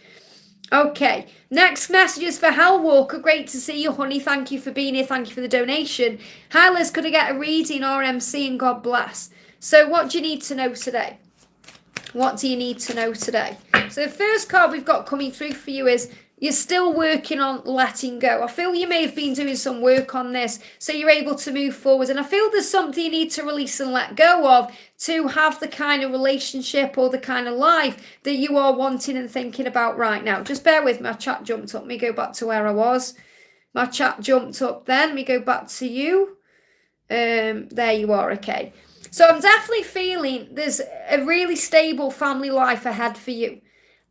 Okay, next message is for Hell Walker. Great to see you, honey. Thank you for being here. Thank you for the donation. Hi, Liz. Could I get a reading, RMC, and God bless? So what do you need to know today? What do you need to know today? So the first card we've got coming through for you is you're still working on letting go. I feel you may have been doing some work on this, so you're able to move forward. And I feel there's something you need to release and let go of to have the kind of relationship or the kind of life that you are wanting and thinking about right now. Just bear with me. My chat jumped up. Let me go back to where I was. My chat jumped up then. Let me go back to you. There you are. Okay. So I'm definitely feeling there's a really stable family life ahead for you.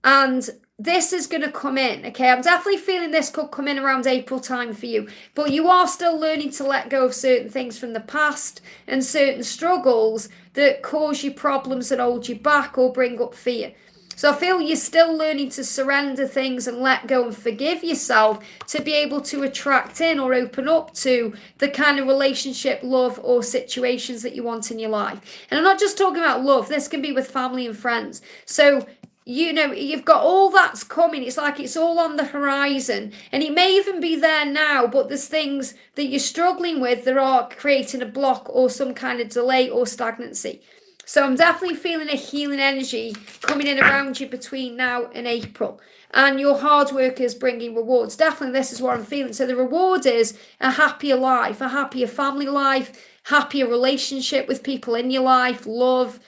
And this is going to come in, okay? I'm definitely feeling this could come in around April time for you. But you are still learning to let go of certain things from the past and certain struggles that cause you problems that hold you back or bring up fear. So I feel you're still learning to surrender things and let go and forgive yourself to be able to attract in or open up to the kind of relationship, love, or situations that you want in your life. And I'm not just talking about love. This can be with family and friends. So, you've got all that's coming. It's like it's all on the horizon. And it may even be there now, but there's things that you're struggling with that are creating a block or some kind of delay or stagnancy. So I'm definitely feeling a healing energy coming in around you between now and April. And your hard work is bringing rewards. Definitely this is what I'm feeling. So the reward is a happier life, a happier family life, happier relationship with people in your life, love.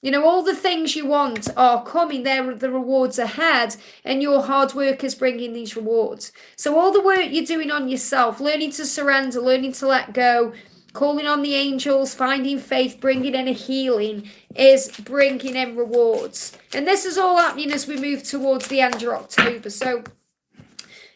All the things you want are coming. There are the rewards ahead, and your hard work is bringing these rewards. So all the work you're doing on yourself, learning to surrender, learning to let go, calling on the angels, finding faith, bringing in a healing, is bringing in rewards. And this is all happening as we move towards the end of October. So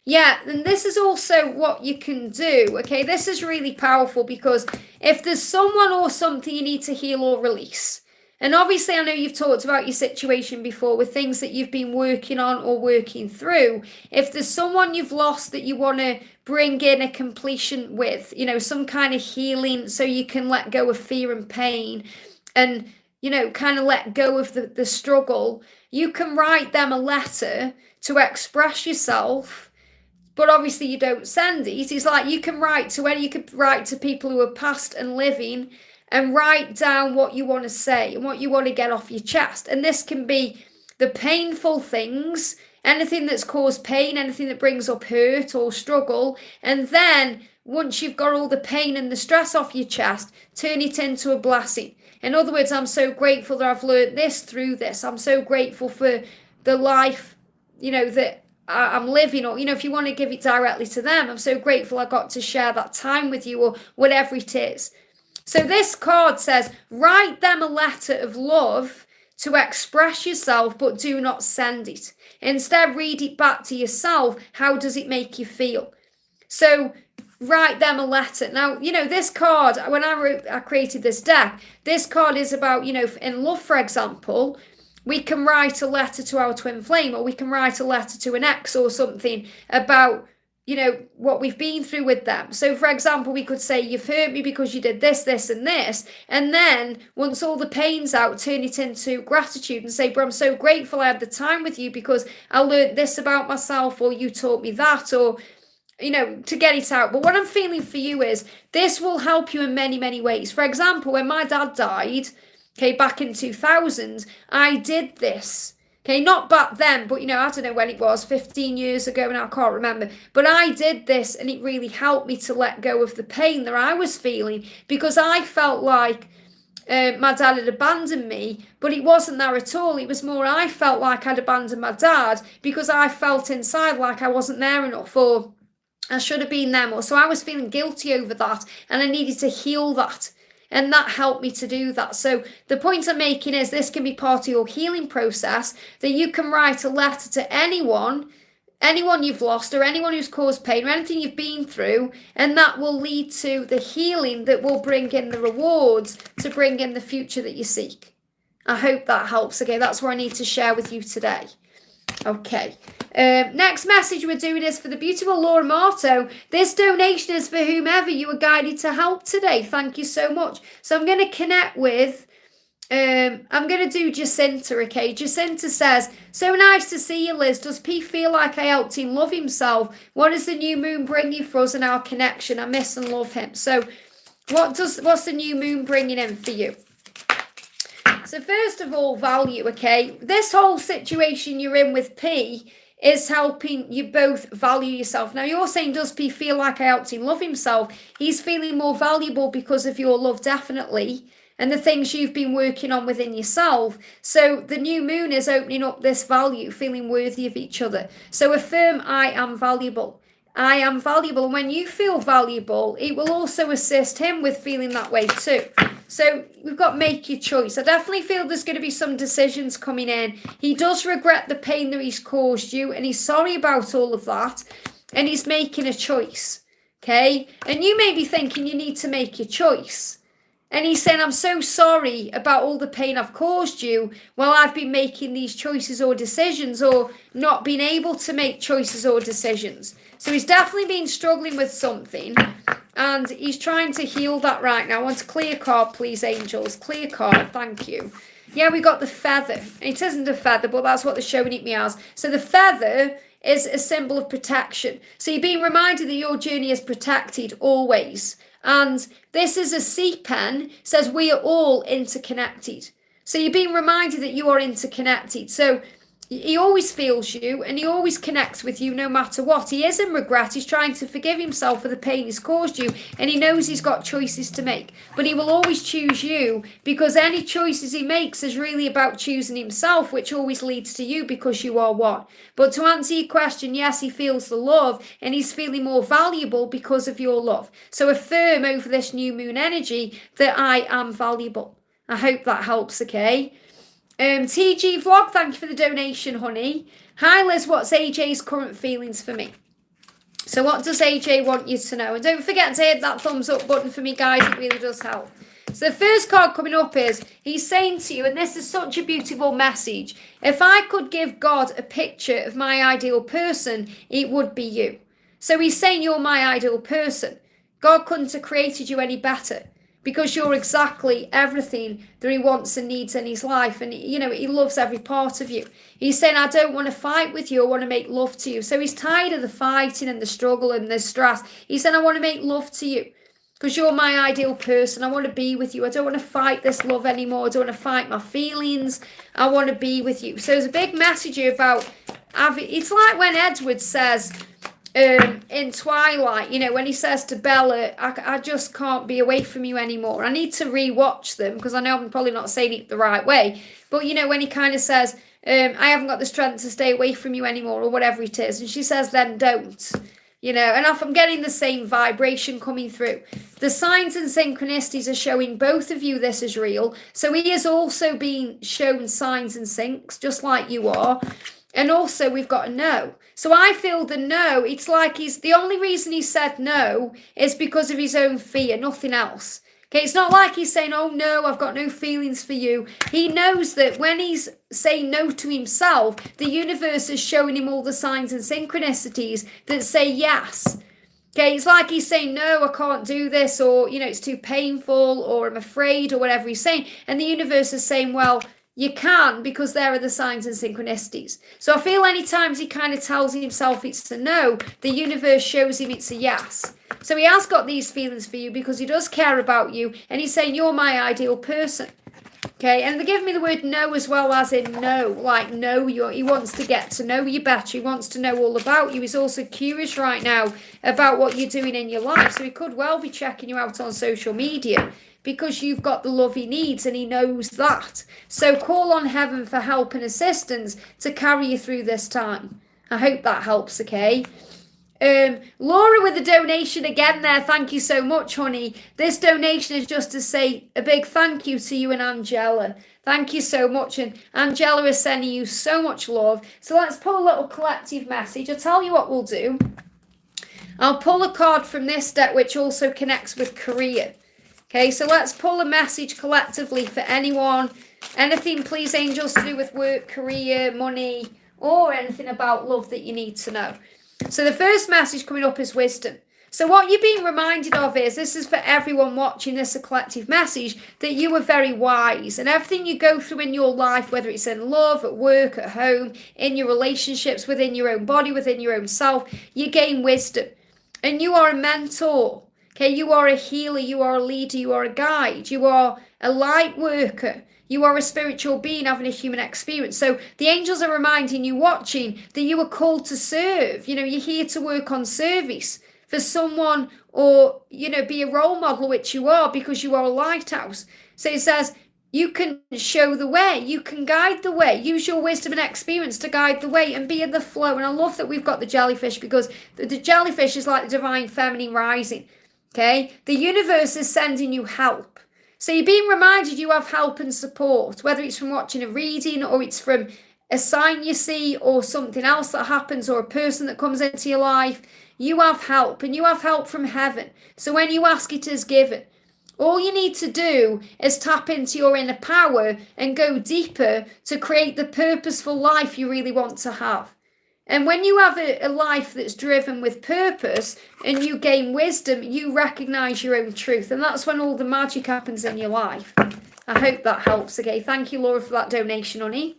Yeah, and this is also what you can do. Okay, this is really powerful because if there's someone or something you need to heal or release, and obviously I know you've talked about your situation before with things that you've been working on or working through. If there's someone you've lost that you want to bring in a completion with, some kind of healing so you can let go of fear and pain and, kind of let go of the struggle, you can write them a letter to express yourself, but obviously you don't send it. It's like you could write to people who are past and living and write down what you want to say and what you want to get off your chest. And this can be the painful things, anything that's caused pain, anything that brings up hurt or struggle. And then once you've got all the pain and the stress off your chest, turn it into a blessing. In other words, I'm so grateful that I've learned this through this. I'm so grateful for the life, that I'm living, or if you want to give it directly to them, I'm so grateful I got to share that time with you, or whatever it is. So this card says, write them a letter of love to express yourself, but do not send it. Instead, read it back to yourself. How does it make you feel? So write them a letter. Now, this card, when I created this deck, this card is about, in love, for example, we can write a letter to our twin flame, or we can write a letter to an ex or something about, what we've been through with them. So, for example, we could say, you've hurt me because you did this, this, and this. And then once all the pain's out, turn it into gratitude and say, but I'm so grateful I had the time with you because I learned this about myself, or you taught me that, or, to get it out. But what I'm feeling for you is this will help you in many, many ways. For example, when my dad died, back in 2000, I did this. Not back then, but I don't know when it was, 15 years ago, and I can't remember. But I did this, and it really helped me to let go of the pain that I was feeling, because I felt like my dad had abandoned me, but it wasn't that at all. It was more I felt like I'd abandoned my dad because I felt inside like I wasn't there enough, or I should have been there more. So I was feeling guilty over that, and I needed to heal that. And that helped me to do that. So the point I'm making is this can be part of your healing process, that you can write a letter to anyone you've lost, or anyone who's caused pain, or anything you've been through, and that will lead to the healing that will bring in the rewards to bring in the future that you seek. I hope that helps. Okay, that's what I need to share with you today. Okay. Next message we're doing is for the beautiful Laura Marto. This donation is for whomever you were guided to help today. Thank you so much. So I'm going to connect with, I'm going to do Jacinta, okay? Jacinta says, so nice to see you, Liz. Does P feel like I helped him love himself? What is the new moon bringing for us in our connection? I miss and love him. So what's the new moon bringing in for you? So first of all, value, okay? This whole situation you're in with P is helping you both value yourself. Now, you're saying, does P feel like I helped him love himself? He's feeling more valuable because of your love, definitely, and the things you've been working on within yourself. So the new moon is opening up this value, feeling worthy of each other. So affirm, I am valuable. I am valuable. And when you feel valuable, it will also assist him with feeling that way too. So we've got make your choice. I definitely feel there's going to be some decisions coming in. He does regret the pain that he's caused you, and he's sorry about all of that, and he's making a choice, okay? And you may be thinking you need to make your choice. And he's saying, I'm so sorry about all the pain I've caused you while I've been making these choices or decisions, or not being able to make choices or decisions. So he's definitely been struggling with something, and he's trying to heal that right now. I want a clear card, please, angels. Clear card, thank you. Yeah, we got the feather. It isn't a feather, but that's what they're showing it me as. So the feather is a symbol of protection. So you're being reminded that your journey is protected always. And this is a sea pen, says we are all interconnected. So you're being reminded that you are interconnected. So he always feels you, and he always connects with you no matter what. He is in regret. He's trying to forgive himself for the pain he's caused you, and he knows he's got choices to make. But he will always choose you, because any choices he makes is really about choosing himself, which always leads to you because you are one. But to answer your question, yes, he feels the love, and he's feeling more valuable because of your love. So affirm over this new moon energy that I am valuable. I hope that helps, okay? TG Vlog, thank you for the donation, honey. Hi, Liz, what's AJ's current feelings for me? So what does AJ want you to know? And don't forget to hit that thumbs up button for me, guys. It really does help. So the first card coming up is, he's saying to you, and this is such a beautiful message, if I could give God a picture of my ideal person, it would be you. So he's saying you're my ideal person. God couldn't have created you any better, because you're exactly everything that he wants and needs in his life. And, you know, he loves every part of you. He's saying, I don't want to fight with you. I want to make love to you. So he's tired of the fighting and the struggle and the stress. He said, I want to make love to you because you're my ideal person. I want to be with you. I don't want to fight this love anymore. I don't want to fight my feelings. I want to be with you. So there's a big message here about having, it's like when Edward says, in Twilight, you know, when he says to Bella, I just can't be away from you anymore. I need to rewatch them because I know I'm probably not saying it the right way. But, you know, when he kind of says, I haven't got the strength to stay away from you anymore, or whatever it is. And she says, then don't. You know, and if I'm getting the same vibration coming through. The signs and synchronicities are showing both of you this is real. So he is also being shown signs and syncs, just like you are. And also we've got a no. So I feel the no, it's like he's, the only reason he said no is because of his own fear, nothing else. Okay, it's not like he's saying, oh no, I've got no feelings for you. He knows that when he's saying no to himself, the universe is showing him all the signs and synchronicities that say yes. Okay, it's like he's saying, no, I can't do this, or, you know, it's too painful, or I'm afraid, or whatever he's saying. And the universe is saying, well, you can, because there are the signs and synchronicities. So I feel any times he kind of tells himself it's a no, the universe shows him it's a yes. So he has got these feelings for you because he does care about you, and he's saying you're my ideal person. Okay, and they give me the word no as well, as in no, like no, he wants to get to know you better. He wants to know all about you. He's also curious right now about what you're doing in your life. So he could well be checking you out on social media, because you've got the love he needs and he knows that. So call on heaven for help and assistance to carry you through this time. I hope that helps, okay? Laura with a donation again there. Thank you so much, honey. This donation is just to say a big thank you to you and Angela. Thank you so much. And Angela is sending you so much love. So let's pull a little collective message. I'll tell you what we'll do. I'll pull a card from this deck which also connects with career. Okay, so let's pull a message collectively for anyone. Anything, please, angels, to do with work, career, money, or anything about love that you need to know. So the first message coming up is wisdom. So what you're being reminded of is, this is for everyone watching this, a collective message, that you are very wise. And everything you go through in your life, whether it's in love, at work, at home, in your relationships, within your own body, within your own self, you gain wisdom. And you are a mentor. Okay, you are a healer, you are a leader, you are a guide, you are a light worker, you are a spiritual being having a human experience. So the angels are reminding you watching that you are called to serve. You know, you're here to work on service for someone, or, you know, be a role model, which you are, because you are a lighthouse. So it says you can show the way, you can guide the way, use your wisdom and experience to guide the way and be in the flow. And I love that we've got the jellyfish, because the jellyfish is like the divine feminine rising. Okay, the universe is sending you help. So you're being reminded you have help and support, whether it's from watching a reading, or it's from a sign you see, or something else that happens, or a person that comes into your life. You have help, and you have help from heaven. So when you ask, it is given. All you need to do is tap into your inner power and go deeper to create the purposeful life you really want to have. And when you have a life that's driven with purpose and you gain wisdom, you recognize your own truth. And that's when all the magic happens in your life. I hope that helps. Okay, thank you, Laura, for that donation, honey.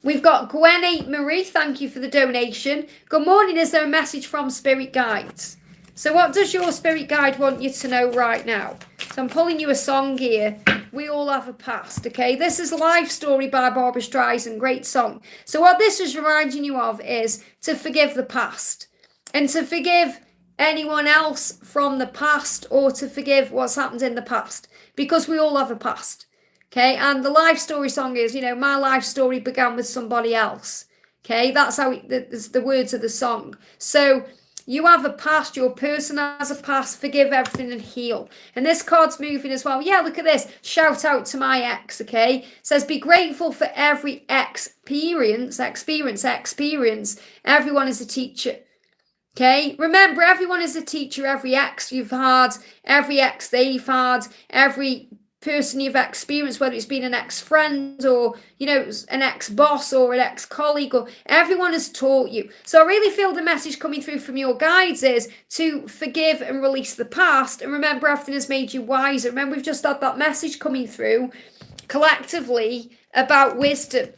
We've got Gwen Marie. Thank you for the donation. Good morning. Is there a message from Spirit Guides? So what does your Spirit Guide want you to know right now? So I'm pulling you a song here. We all have a past, okay? This is Life Story by Barbra Streisand. Great song. So what this is reminding you of is to forgive the past. And to forgive anyone else from the past, or to forgive what's happened in the past. Because we all have a past, okay? And the Life Story song is, you know, my life story began with somebody else. Okay? That's how the words of the song. So you have a past, your person has a past, forgive everything and heal. And this card's moving as well. Yeah, look at this. Shout out to my ex, okay? It says, be grateful for every experience. Everyone is a teacher. Okay, remember, everyone is a teacher. Every ex you've had, every ex they've had, every person you've experienced, whether it's been an ex-friend or, you know, an ex-boss or an ex-colleague, or everyone has taught you. So I really feel the message coming through from your guides is to forgive and release the past, and remember, everything has made you wiser. Remember, we've just had that message coming through collectively about wisdom.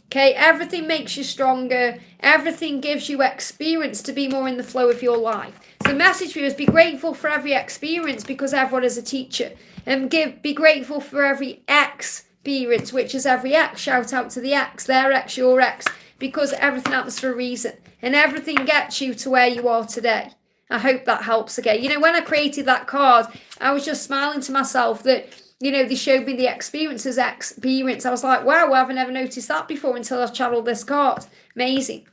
Okay, everything makes you stronger. Everything gives you experience to be more in the flow of your life. So the message for you is be grateful for every experience, because everyone is a teacher. And be grateful for every experience, which is every ex. Shout out to the ex, their ex, your ex, because everything happens for a reason. And everything gets you to where you are today. I hope that helps again. You know, when I created that card, I was just smiling to myself that, you know, they showed me the experiences. I was like, wow, I've never noticed that before until I channeled this card. Amazing.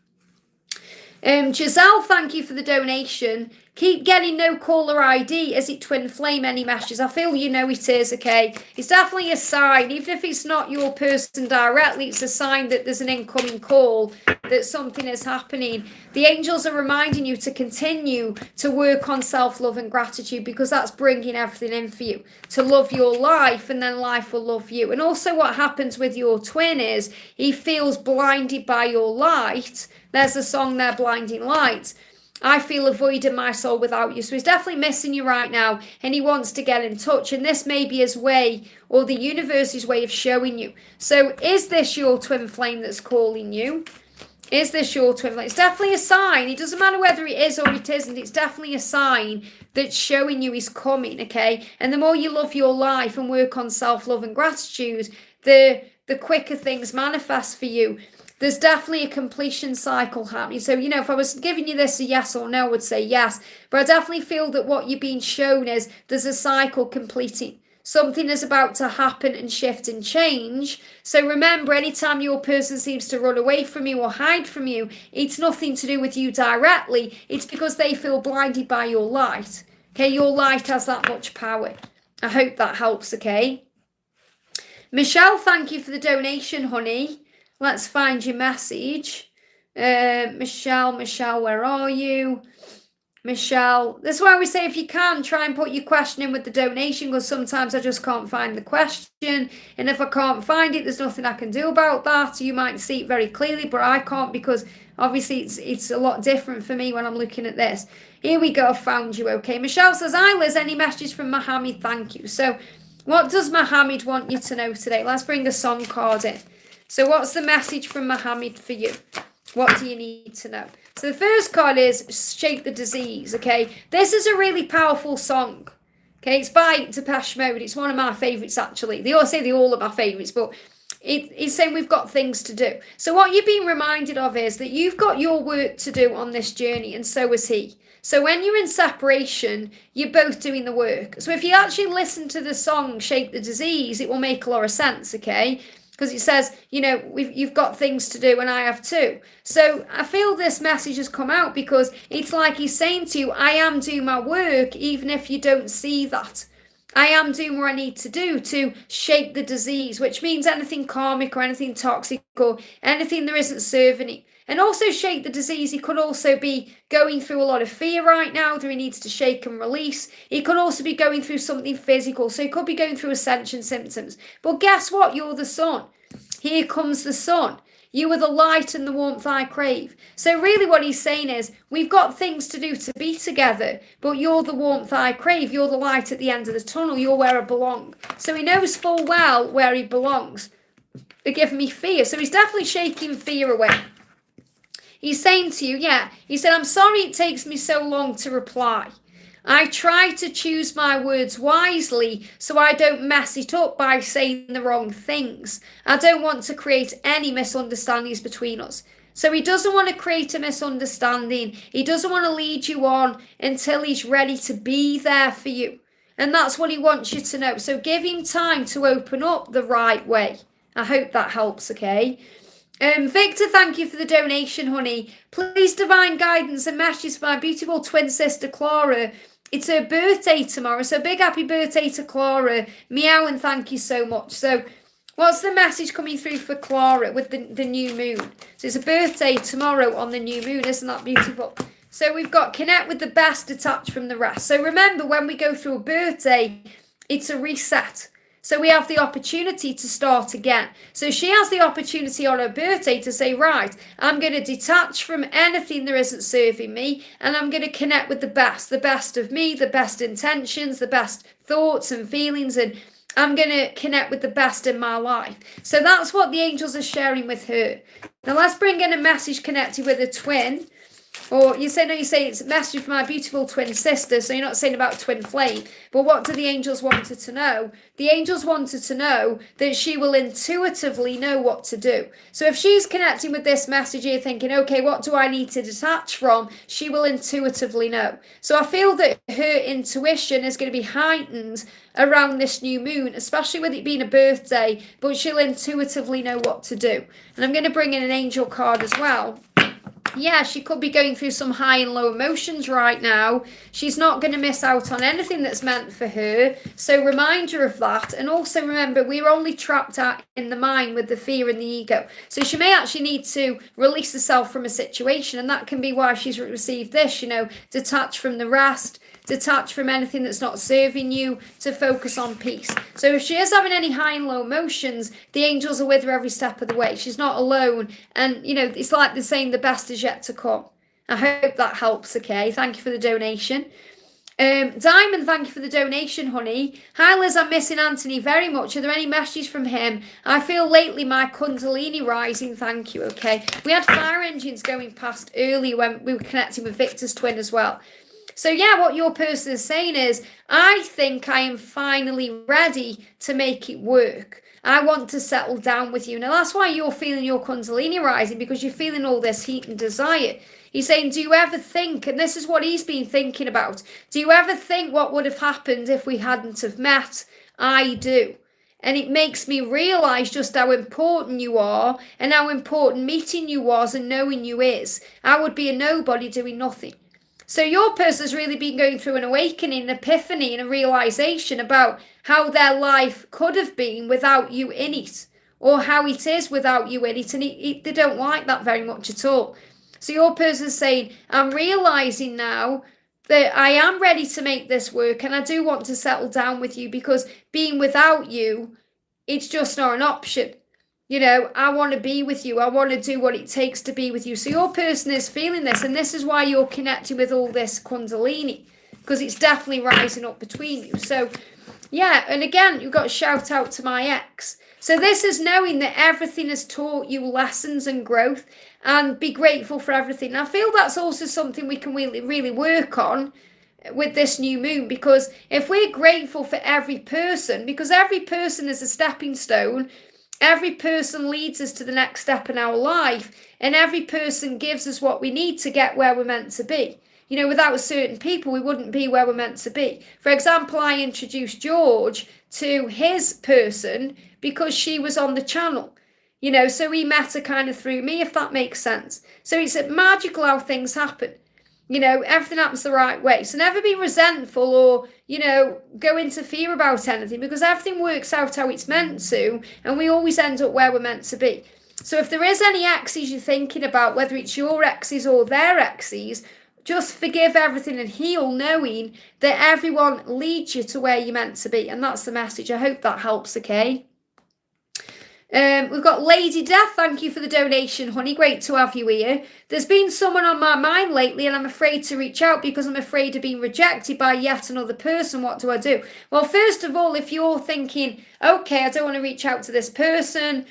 Giselle, thank you for the donation. Keep getting no caller ID. Is it twin flame any messages? I feel you know it is, okay? It's definitely a sign. Even if it's not your person directly, it's a sign that there's an incoming call, that something is happening. The angels are reminding you to continue to work on self-love and gratitude, because that's bringing everything in for you. To love your life, and then life will love you. And also what happens with your twin is he feels blinded by your light. There's a song there, Blinding Lights. I feel a void in my soul without you. So he's definitely missing you right now, and he wants to get in touch. And this may be his way, or the universe's way of showing you. So is this your twin flame that's calling you? Is this your twin flame? It's definitely a sign. It doesn't matter whether it is or it isn't. It's definitely a sign that's showing you he's coming, okay? And the more you love your life and work on self-love and gratitude, the quicker things manifest for you. There's definitely a completion cycle happening. So, you know, if I was giving you this a yes or no, I would say yes. But I definitely feel that what you're being shown is there's a cycle completing. Something is about to happen and shift and change. So remember, anytime your person seems to run away from you or hide from you, it's nothing to do with you directly. It's because they feel blinded by your light. Okay, your light has that much power. I hope that helps, okay? Michelle, thank you for the donation, honey. Let's find your message. Michelle, where are you? Michelle, that's why we say if you can, try and put your question in with the donation, because sometimes I just can't find the question. And if I can't find it, there's nothing I can do about that. You might see it very clearly, but I can't, because obviously it's a lot different for me when I'm looking at this. Here we go, found you, okay. Michelle says, hi Liz, any messages from Mohammed? Thank you. So what does Mohammed want you to know today? Let's bring a song card in. So what's the message from Mohammed for you? What do you need to know? So the first card is Shake the Disease, okay? This is a really powerful song, okay? It's by Depeche Mode. It's one of my favourites, actually. They all say they're all of my favourites, but it's saying we've got things to do. So what you're being reminded of is that you've got your work to do on this journey, and so is he. So when you're in separation, you're both doing the work. So if you actually listen to the song Shake the Disease, it will make a lot of sense, okay? Because it says, you know, you've got things to do and I have too. So I feel this message has come out because it's like he's saying to you, I am doing my work even if you don't see that. I am doing what I need to do to shake the disease, which means anything karmic or anything toxic or anything that isn't serving it. And also shake the disease, he could also be going through a lot of fear right now that he needs to shake and release. He could also be going through something physical, so he could be going through ascension symptoms. But guess what? You're the sun. Here comes the sun. You are the light and the warmth I crave. So really what he's saying is, we've got things to do to be together, but you're the warmth I crave. You're the light at the end of the tunnel. You're where I belong. So he knows full well where he belongs. They're giving me fear. So he's definitely shaking fear away. He's saying to you, yeah, he said, I'm sorry it takes me so long to reply. I try to choose my words wisely so I don't mess it up by saying the wrong things. I don't want to create any misunderstandings between us. So he doesn't want to create a misunderstanding. He doesn't want to lead you on until he's ready to be there for you. And that's what he wants you to know. So give him time to open up the right way. I hope that helps, okay? Victor, thank you for the donation, honey. Please divine guidance and messages for my beautiful twin sister, Clara. It's her birthday tomorrow, so big happy birthday to Clara. Meow and thank you so much. So what's the message coming through for Clara with the new moon? So it's a birthday tomorrow on the new moon, isn't that beautiful? So we've got connect with the best, detach from the rest. So remember, when we go through a birthday, it's a reset. So we have the opportunity to start again. So she has the opportunity on her birthday to say, right, I'm going to detach from anything that isn't serving me, and I'm going to connect with the best of me, the best intentions, the best thoughts and feelings, and I'm going to connect with the best in my life. So that's what the angels are sharing with her. Now let's bring in a message connected with a twin. Or you say it's a message for my beautiful twin sister, so you're not saying about twin flame. But what do the angels want her to know? The angels wanted to know that she will intuitively know what to do. So if she's connecting with this message here thinking, okay, what do I need to detach from? She will intuitively know. So I feel that her intuition is going to be heightened around this new moon, especially with it being a birthday, but she'll intuitively know what to do. And I'm going to bring in an angel card as well. Yeah, she could be going through some high and low emotions right now. She's not going to miss out on anything that's meant for her. So remind her of that. And also remember, we're only trapped out in the mind with the fear and the ego. So she may actually need to release herself from a situation. And that can be why she's received this, detach from the rest, detach from anything that's not serving you, to focus on peace. So if she is having any high and low emotions, the angels are with her every step of the way. She's not alone. And, it's like they're saying the best is yet to come. I hope that helps, okay? Thank you for the donation. Diamond, thank you for the donation, honey. Hi, Liz, I'm missing Anthony very much. Are there any messages from him? I feel lately my Kundalini rising, thank you, okay? We had fire engines going past earlier when we were connecting with Victor's twin as well. So yeah, what your person is saying is, I think I am finally ready to make it work. I want to settle down with you. Now that's why you're feeling your Kundalini rising, because you're feeling all this heat and desire. He's saying, do you ever think, and this is what he's been thinking about, do you ever think what would have happened if we hadn't have met? I do. And it makes me realise just how important you are and how important meeting you was and knowing you is. I would be a nobody doing nothing. So your person's really been going through an awakening, an epiphany, and a realization about how their life could have been without you in it, or how it is without you in it, and they don't like that very much at all. So your person's saying, I'm realizing now that I am ready to make this work, and I do want to settle down with you, because being without you, it's just not an option. I want to be with you. I want to do what it takes to be with you. So your person is feeling this, and this is why you're connected with all this Kundalini, because it's definitely rising up between you. So, yeah, and again, you've got to shout out to my ex. So this is knowing that everything has taught you lessons and growth, and be grateful for everything. And I feel that's also something we can really work on with this new moon, because if we're grateful for every person, because every person is a stepping stone, every person leads us to the next step in our life, and every person gives us what we need to get where we're meant to be. Without certain people, we wouldn't be where we're meant to be. For example, I introduced George to his person because she was on the channel. So he met her kind of through me, if that makes sense. So it's magical how things happen. Everything happens the right way. So never be resentful or, go into fear about anything, because everything works out how it's meant to, and we always end up where we're meant to be. So if there is any exes you're thinking about, whether it's your exes or their exes, just forgive everything and heal, knowing that everyone leads you to where you're meant to be. And that's the message. I hope that helps, okay? We've got Lady Death. Thank you for the donation, honey. Great to have you here. There's been someone on my mind lately, and I'm afraid to reach out because I'm afraid of being rejected by yet another person. What do I do? Well, first of all, if you're thinking, okay, I don't want to reach out to this person,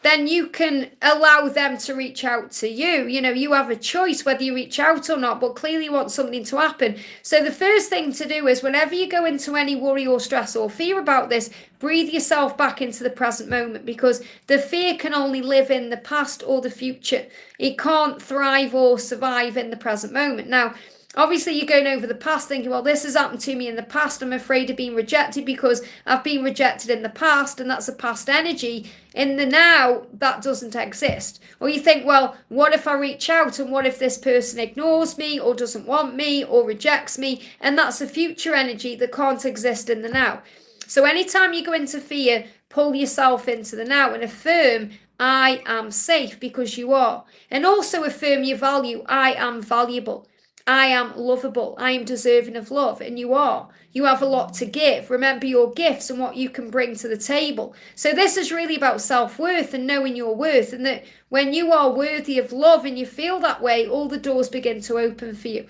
then you can allow them to reach out to you. You have a choice whether you reach out or not, but clearly you want something to happen. So the first thing to do is, whenever you go into any worry or stress or fear about this, breathe yourself back into the present moment, because the fear can only live in the past or the future. It can't thrive or survive in the present moment. Now, obviously, you're going over the past thinking, well, this has happened to me in the past. I'm afraid of being rejected because I've been rejected in the past, and that's a past energy. In the now, that doesn't exist. Or you think, well, what if I reach out, and what if this person ignores me or doesn't want me or rejects me? And that's a future energy that can't exist in the now. So anytime you go into fear, pull yourself into the now and affirm, I am safe, because you are. And also affirm your value. I am valuable. I am lovable. I am deserving of love. And you are. You have a lot to give. Remember your gifts and what you can bring to the table. So this is really about self-worth and knowing your worth. And that when you are worthy of love and you feel that way, all the doors begin to open for you.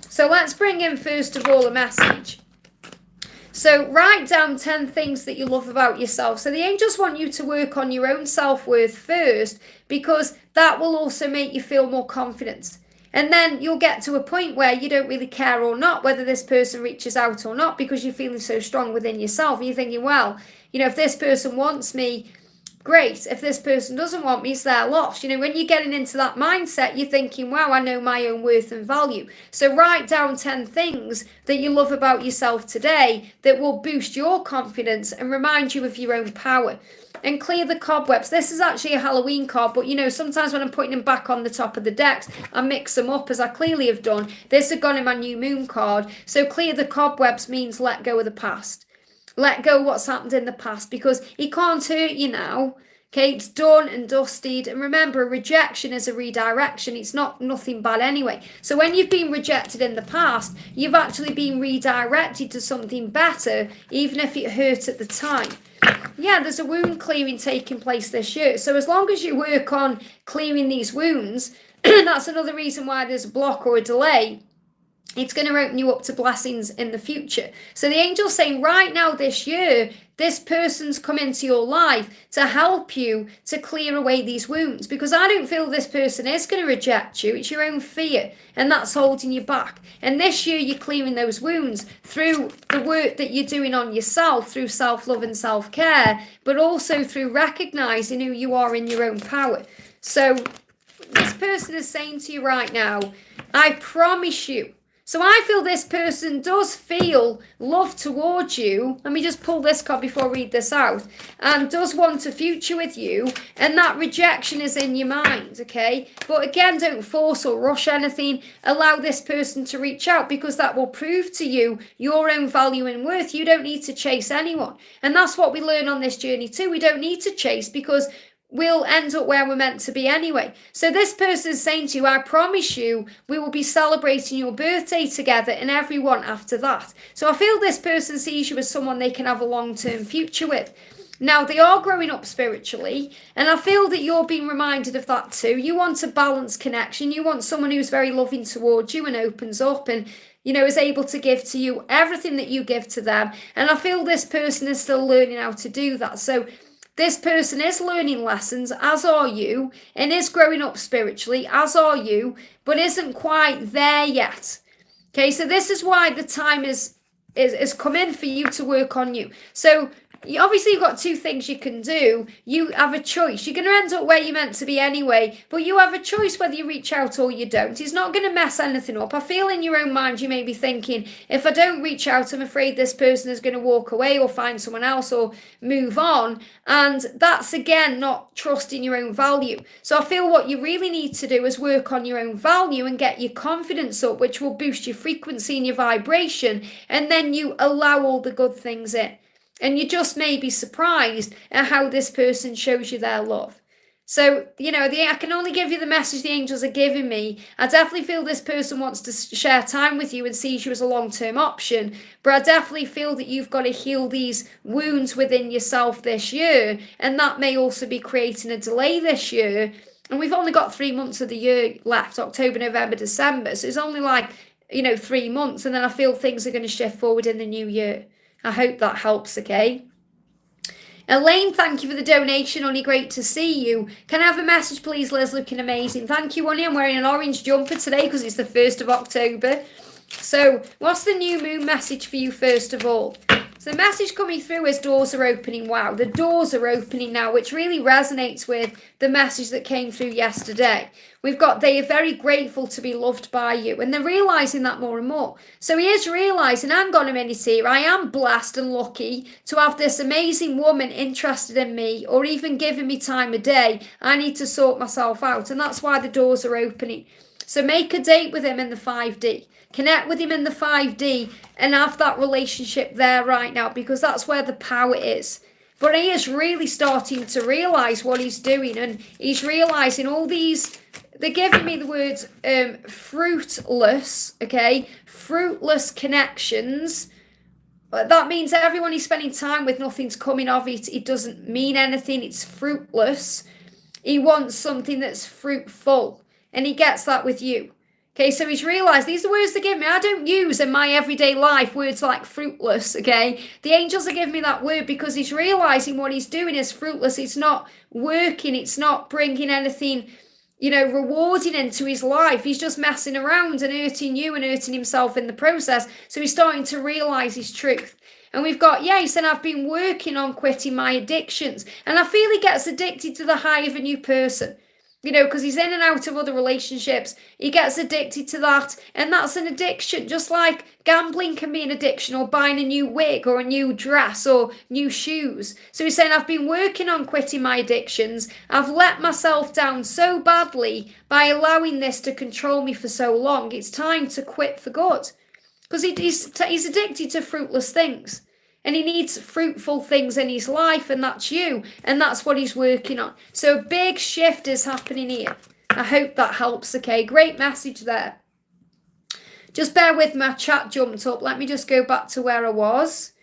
So let's bring in, first of all, a message. So write down 10 things that you love about yourself. So the angels want you to work on your own self-worth first, because that will also make you feel more confident. And then you'll get to a point where you don't really care or not whether this person reaches out or not, because you're feeling so strong within yourself. And you're thinking, well, if this person wants me, great. If this person doesn't want me, it's their loss. When you're getting into that mindset, you're thinking, wow, I know my own worth and value. So write down 10 things that you love about yourself today that will boost your confidence and remind you of your own power. And clear the cobwebs. This is actually a Halloween card, but sometimes when I'm putting them back on the top of the decks, I mix them up, as I clearly have done. This has gone in my new moon card. So clear the cobwebs means let go of the past. Let go what's happened in the past, because it can't hurt you now. Okay, it's done and dusted. And remember, rejection is a redirection. It's nothing bad anyway. So when you've been rejected in the past, you've actually been redirected to something better, even if it hurt at the time. Yeah, there's a wound clearing taking place this year. So as long as you work on clearing these wounds, that's another reason why there's a block or a delay. It's going to open you up to blessings in the future. So the angel's saying right now this year, this person's come into your life to help you to clear away these wounds, because I don't feel this person is going to reject you. It's your own fear, and that's holding you back. And this year you're clearing those wounds through the work that you're doing on yourself, through self-love and self-care, but also through recognizing who you are in your own power. So this person is saying to you right now, I promise you. So I feel this person does feel love towards you. Let me just pull this card before I read this out. And does want a future with you. And that rejection is in your mind, okay? But again, don't force or rush anything. Allow this person to reach out, because that will prove to you your own value and worth. You don't need to chase anyone. And that's what we learn on this journey too. We don't need to chase, because we'll end up where we're meant to be anyway. So this person is saying to you, I promise you, we will be celebrating your birthday together and everyone after that. So I feel this person sees you as someone they can have a long-term future with. Now, they are growing up spiritually, and I feel that you're being reminded of that too. You want a balanced connection. You want someone who's very loving towards you and opens up and is able to give to you everything that you give to them. And I feel this person is still learning how to do that. So this person is learning lessons, as are you, and is growing up spiritually, as are you, but isn't quite there yet. Okay, so this is why the time is come in for you to work on you. So obviously you've got two things you can do. You have a choice. You're going to end up where you're meant to be anyway, but you have a choice whether you reach out or you don't. He's not going to mess anything up. I feel in your own mind you may be thinking, if I don't reach out, I'm afraid this person is going to walk away or find someone else or move on. And that's, again, not trusting your own value. So I feel what you really need to do is work on your own value and get your confidence up, which will boost your frequency and your vibration. And then you allow all the good things in. And you just may be surprised at how this person shows you their love. So, I can only give you the message the angels are giving me. I definitely feel this person wants to share time with you and sees you as a long-term option. But I definitely feel that you've got to heal these wounds within yourself this year. And that may also be creating a delay this year. And we've only got 3 months of the year left, October, November, December. So it's only 3 months. And then I feel things are going to shift forward in the new year. I hope that helps, okay? Elaine, thank you for the donation, honey. Great to see you. Can I have a message, please, Liz? Looking amazing. Thank you, honey. I'm wearing an orange jumper today because it's the 1st of October. So what's the new moon message for you, first of all? So the message coming through is doors are opening. Wow, the doors are opening now, which really resonates with the message that came through yesterday. We've got, they are very grateful to be loved by you, and they're realising that more and more. So he is realising, hang on a minute here, I am blessed and lucky to have this amazing woman interested in me, or even giving me time of day. I need to sort myself out, and that's why the doors are opening. So make a date with him in the 5D. Connect with him in the 5D and have that relationship there right now, because that's where the power is. But he is really starting to realise what he's doing, and he's realising all these, they're giving me the words fruitless, okay? Fruitless connections. That means that everyone he's spending time with, nothing's coming of it. It doesn't mean anything. It's fruitless. He wants something that's fruitful, and he gets that with you. Okay, so he's realised these are the words they give me. I don't use in my everyday life words like fruitless, okay? The angels are giving me that word because he's realising what he's doing is fruitless. It's not working. It's not bringing anything, rewarding into his life. He's just messing around and hurting you and hurting himself in the process. So he's starting to realise his truth. And we've got, he said, I've been working on quitting my addictions. And I feel he gets addicted to the high of a new person. Because he's in and out of other relationships. He gets addicted to that. And that's an addiction. Just like gambling can be an addiction, or buying a new wig or a new dress or new shoes. So he's saying, I've been working on quitting my addictions. I've let myself down so badly by allowing this to control me for so long. It's time to quit for good. Because he's addicted to fruitless things. And he needs fruitful things in his life, and that's you. And that's what he's working on. So a big shift is happening here. I hope that helps, okay? Great message there. Just bear with me, my chat jumped up. Let me just go back to where I was.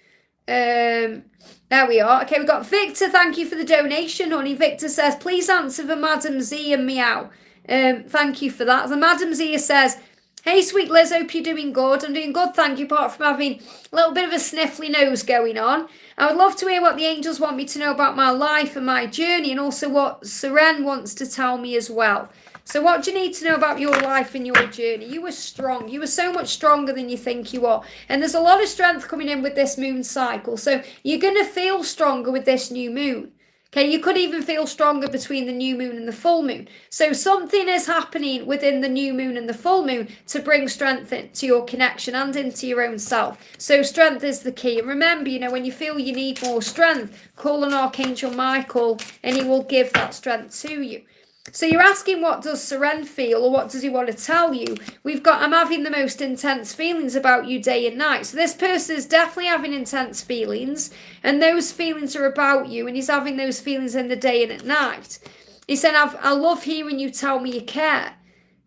There we are. Okay, we've got Victor. Thank you for the donation, honey. Victor says, please answer for Madam Z and Meow. Thank you for that. The Madam Z says, hey, sweet Liz, hope you're doing good. I'm doing good, thank you, apart from having a little bit of a sniffly nose going on. I would love to hear what the angels want me to know about my life and my journey, and also what Seren wants to tell me as well. So what do you need to know about your life and your journey? You were strong. You were so much stronger than you think you are. And there's a lot of strength coming in with this moon cycle. So you're going to feel stronger with this new moon. Okay, you could even feel stronger between the new moon and the full moon. So something is happening within the new moon and the full moon to bring strength into your connection and into your own self. So strength is the key. And remember, when you feel you need more strength, call on Archangel Michael and he will give that strength to you. So you're asking, what does Seren feel, or what does he want to tell you? I'm having the most intense feelings about you day and night. So this person is definitely having intense feelings, and those feelings are about you, and he's having those feelings in the day and at night. He said, I love hearing you tell me you care.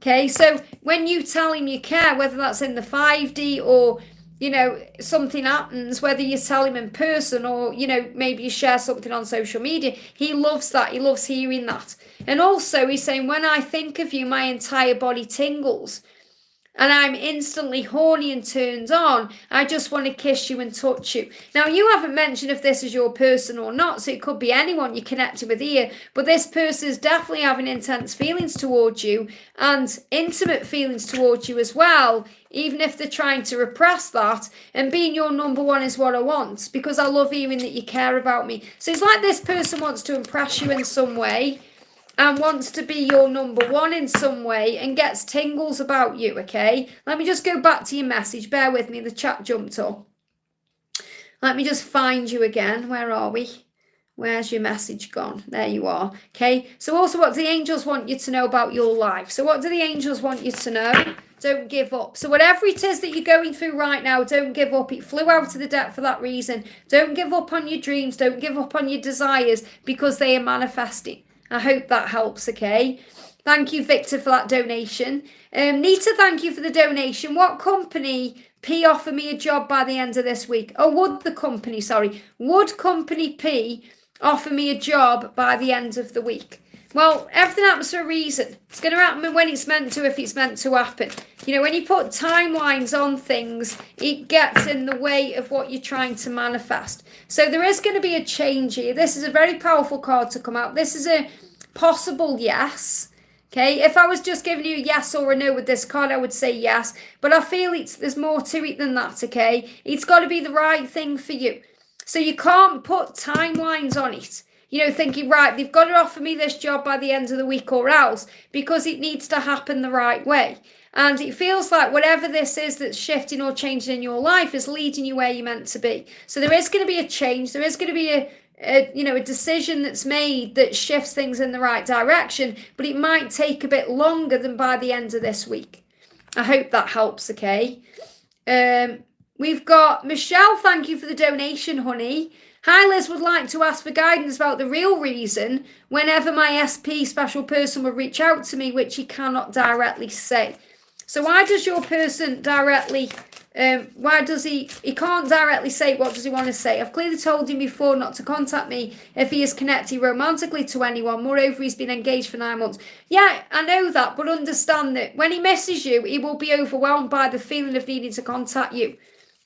Okay, so when you tell him you care, whether that's in the 5D or something happens, whether you tell him in person or, maybe you share something on social media, he loves that. He loves hearing that. And also he's saying, when I think of you, my entire body tingles and I'm instantly horny and turned on. I just want to kiss you and touch you. Now, you haven't mentioned if this is your person or not, so it could be anyone you're connected with here, but this person is definitely having intense feelings towards you and intimate feelings towards you as well, even if they're trying to repress that. And being your number one is what I want, because I love hearing that you care about me. So it's like this person wants to impress you in some way and wants to be your number one in some way and gets tingles about you, okay? Let me just go back to your message. Bear with me, the chat jumped up. Let me just find you again. Where are we? Where's your message gone? There you are, okay? So also, what do the angels want you to know about your life? So what do the angels want you to know? Don't give up. So whatever it is that you're going through right now, don't give up. It flew out of the deck for that reason. Don't give up on your dreams. Don't give up on your desires, because they are manifesting. I hope that helps, okay? Thank you, Victor, for that donation. Nita, thank you for the donation. What company P offer me a job by the end of this week? Oh, would company P offer me a job by the end of the week? Well, everything happens for a reason. It's going to happen when it's meant to, if it's meant to happen. When you put timelines on things, it gets in the way of what you're trying to manifest. So there is going to be a change here. This is a very powerful card to come out. This is a possible yes. Okay, if I was just giving you a yes or a no with this card, I would say yes. But I feel there's more to it than that, okay? It's got to be the right thing for you. So you can't put timelines on it. Thinking, right, they've got to offer me this job by the end of the week or else, because it needs to happen the right way. And it feels like whatever this is that's shifting or changing in your life is leading you where you're meant to be. So there is going to be a change. There is going to be a decision that's made that shifts things in the right direction, but it might take a bit longer than by the end of this week. I hope that helps, okay? We've got Michelle, thank you for the donation, honey. Hi, Liz would like to ask for guidance about the real reason whenever my SP special person will reach out to me, which he cannot directly say. So why does your person directly, why does he can't directly say what does he want to say? I've clearly told him before not to contact me if he is connected romantically to anyone. Moreover, he's been engaged for 9 months. Yeah, I know that, but understand that when he misses you, he will be overwhelmed by the feeling of needing to contact you.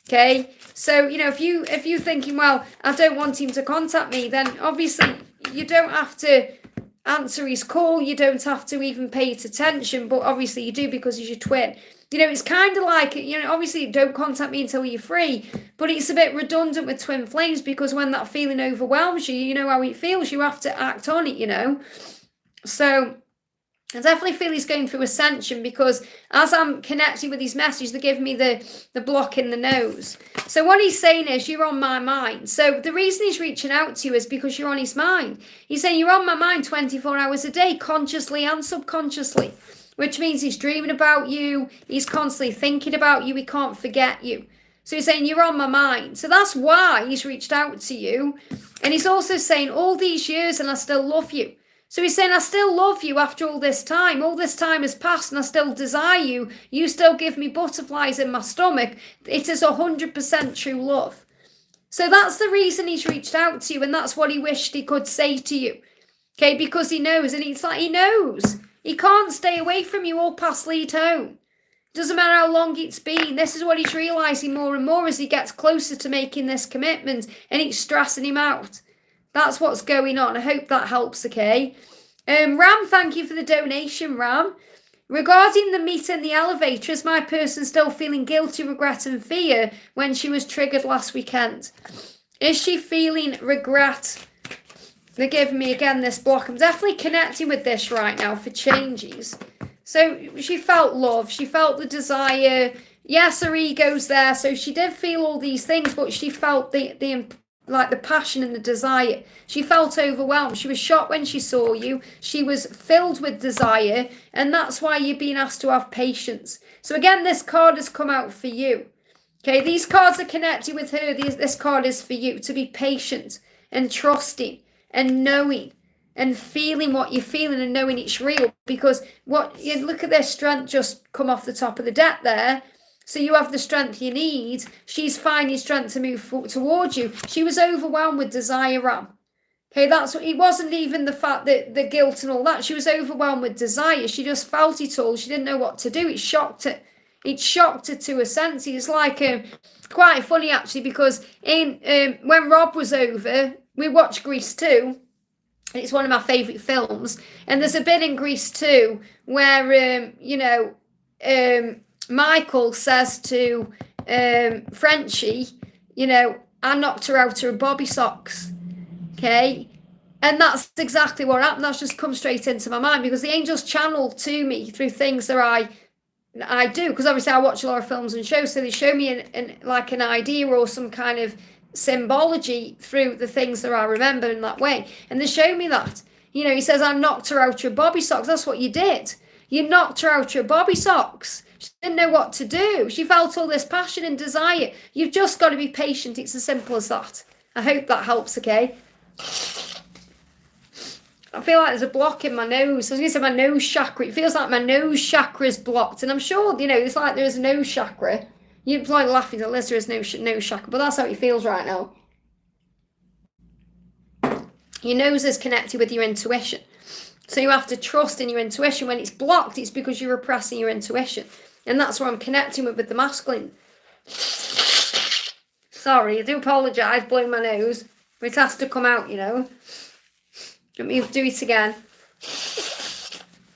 Okay, so if you're thinking, well, I don't want him to contact me, then obviously you don't have to answer his call, you don't have to even pay it attention, but obviously you do because he's your twin. It's kind of like, obviously don't contact me until you're free, but it's a bit redundant with twin flames because when that feeling overwhelms you, you know how it feels, you have to act on it, So I definitely feel he's going through ascension because as I'm connecting with his message, they're giving me the block in the nose. So what he's saying is, you're on my mind. So the reason he's reaching out to you is because you're on his mind. He's saying you're on my mind 24 hours a day, consciously and subconsciously, which means he's dreaming about you. He's constantly thinking about you. He can't forget you. So he's saying you're on my mind. So that's why he's reached out to you. And he's also saying all these years and I still love you. So he's saying, I still love you after all this time. All this time has passed and I still desire you. You still give me butterflies in my stomach. It is 100% true love. So that's the reason he's reached out to you and that's what he wished he could say to you. Okay, because he knows, and it's like he knows. He can't stay away from you all past Lead Home. Doesn't matter how long it's been. This is what he's realising more and more as he gets closer to making this commitment and it's stressing him out. That's what's going on. I hope that helps, okay? Ram, thank you for the donation, Ram. Regarding the meet in the elevator, is my person still feeling guilty, regret and fear when she was triggered last weekend? Is she feeling regret? They're giving me, again, this block. I'm definitely connecting with this right now for changes. So she felt love. She felt the desire. Yes, her ego's there. So she did feel all these things, but she felt the passion and the desire. She felt overwhelmed. She was shocked when she saw you. She was filled with desire, and that's why you're being asked to have patience. So again, this card has come out for you. Okay, these cards are connected with her. This card is for you to be patient and trusting and knowing and feeling what you're feeling and knowing it's real. Because look at their strength just come off the top of the deck there. So you have the strength you need. She's finding strength to move towards you. She was overwhelmed with desire, Ram. Okay, it wasn't even the fact that the guilt and all that. She was overwhelmed with desire. She just felt it all. She didn't know what to do. It shocked her. It shocked her to a sense. It's like quite funny actually because when Rob was over, we watched Grease 2. It's one of my favourite films. And there's a bit in Grease 2 where, Michael says to Frenchie, I knocked her out of her bobby socks. Okay? And that's exactly what happened. That's just come straight into my mind because the angels channel to me through things that I do. Because obviously I watch a lot of films and shows, so they show me an idea or some kind of symbology through the things that I remember in that way. And they show me that. He says, I knocked her out of her bobby socks. That's what you did. You knocked her out of her bobby socks. She didn't know what to do. She felt all this passion and desire. You've just got to be patient. It's as simple as that. I hope that helps, okay? I feel like there's a block in my nose. I was going to say my nose chakra. It feels like my nose chakra is blocked. And I'm sure, it's like there's a nose chakra. You're probably laughing at Liz, there is no nose chakra. But that's how it feels right now. Your nose is connected with your intuition. So you have to trust in your intuition. When it's blocked, it's because you're repressing your intuition. And that's where I'm connecting with the masculine. Sorry, I do apologise, blowing my nose. But it has to come out, Let me do it again.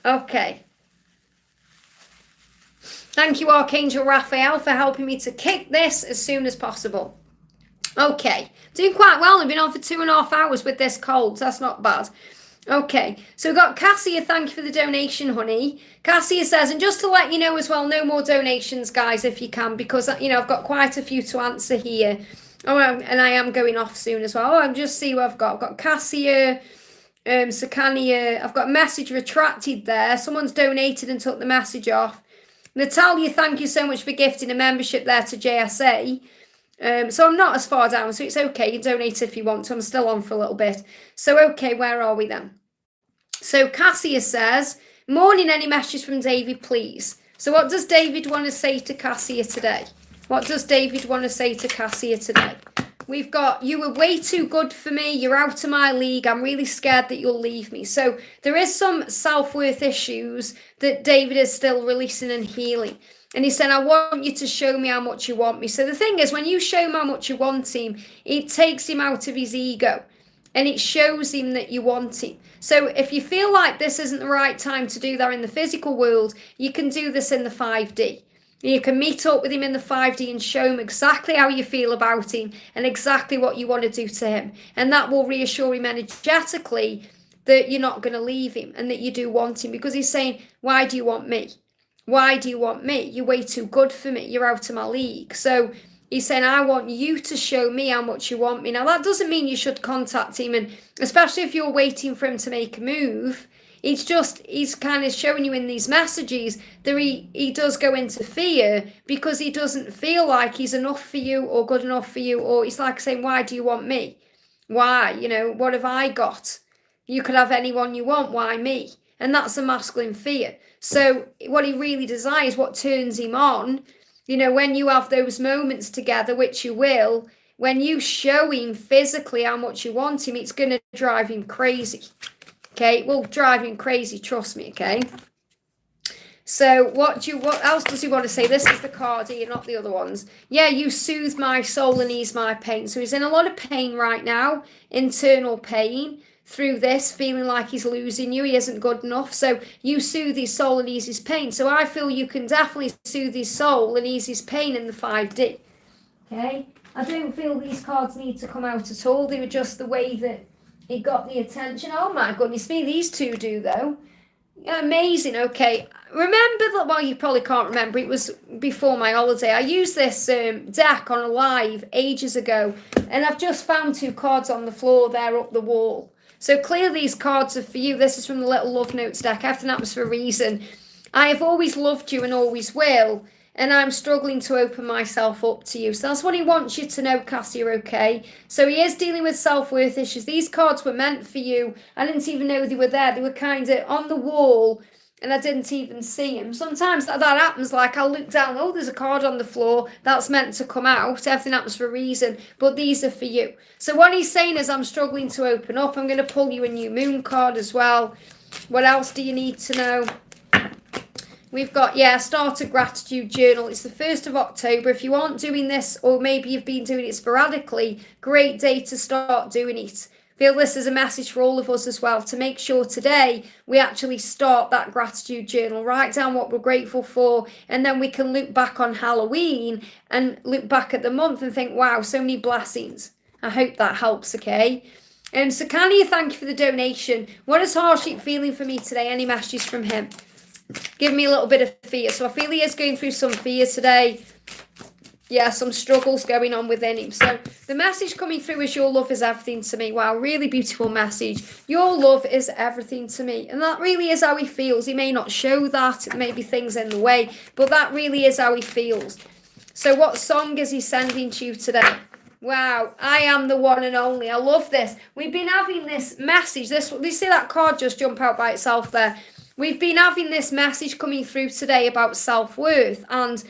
Okay. Thank you, Archangel Raphael, for helping me to kick this as soon as possible. Okay. Doing quite well. I've been on for 2.5 hours with this cold, so that's not bad. Okay, so we've got Cassia, thank you for the donation, honey. Cassia says, and just to let you know as well, no more donations, guys, if you can, because, I've got quite a few to answer here. Oh, and I am going off soon as well. I'll just see who I've got. I've got Cassia, Sakania. I've got message retracted there. Someone's donated and took the message off. Natalia, thank you so much for gifting a membership there to JSA. So I'm not as far down, so it's okay. You donate if you want to. I'm still on for a little bit. So, okay, where are we then? So Cassia says, morning, any messages from David, please? So what does David want to say to Cassia today? What does David want to say to Cassia today? We've got, you were way too good for me. You're out of my league. I'm really scared that you'll leave me. So there is some self-worth issues that David is still releasing and healing. And he said, I want you to show me how much you want me. So the thing is, when you show him how much you want him, it takes him out of his ego. And it shows him that you want him. So if you feel like this isn't the right time to do that in the physical world, you can do this in the 5D. You can meet up with him in the 5D and show him exactly how you feel about him and exactly what you want to do to him. And that will reassure him energetically that you're not going to leave him and that you do want him, because he's saying, why do you want me? Why do you want me? You're way too good for me. You're out of my league. So he's saying, I want you to show me how much you want me. Now, that doesn't mean you should contact him, and especially if you're waiting for him to make a move. It's just, he's kind of showing you in these messages that he does go into fear because he doesn't feel like he's enough for you or good enough for you. Or he's like saying, why do you want me? Why? You know, what have I got? You could have anyone you want. Why me? And that's a masculine fear. So what he really desires, what turns him on, you know, when you have those moments together, which you will, when you show him physically how much you want him, it's going to drive him crazy. Okay, it will drive him crazy, trust me, okay? So what else does he want to say? This is the card here, not the other ones. Yeah, you soothe my soul and ease my pain. So he's in a lot of pain right now, internal pain, through this, feeling like he's losing you, he isn't good enough. So you soothe his soul and ease his pain. So I feel you can definitely soothe his soul and ease his pain in the 5D. Okay? I don't feel these cards need to come out at all. They were just the way that it got the attention. Oh my goodness me, these two do though. Amazing. Okay, remember that, well, you probably can't remember, it was before my holiday. I used this deck on a live ages ago, and I've just found two cards on the floor there up the wall. So clearly these cards are for you. This is from the Little Love Notes deck. Everything happens for a reason. I have always loved you and always will, and I'm struggling to open myself up to you. So that's what he wants you to know, Cassia, okay? So he is dealing with self-worth issues. These cards were meant for you. I didn't even know they were there. They were kind of on the wall, and I didn't even see them. Sometimes that happens, like I'll look down, oh, there's a card on the floor that's meant to come out. Everything happens for a reason, but these are for you. So what he's saying is, I'm struggling to open up. I'm going to pull you a new moon card as well. What else do you need to know? We've got, start a gratitude journal. It's the 1st of October. If you aren't doing this, or maybe you've been doing it sporadically, great day to start doing it. Feel this is a message for all of us as well, to make sure today we actually start that gratitude journal. Write down what we're grateful for, and then we can look back on Halloween and look back at the month and think, wow, so many blessings. I hope that helps, okay? So Kanye, thank you for the donation. What is Harshit feeling for me today? Any messages from him? Give me a little bit of fear. So I feel he is going through some fear today. Yeah, some struggles going on within him. So the message coming through is, your love is everything to me. Wow, really beautiful message. Your love is everything to me. And that really is how he feels. He may not show that. It may be things in the way, but that really is how he feels. So what song is he sending to you today? Wow, I am the one and only. I love this. We've been having this message. You see that card just jump out by itself there? We've been having this message coming through today about self-worth and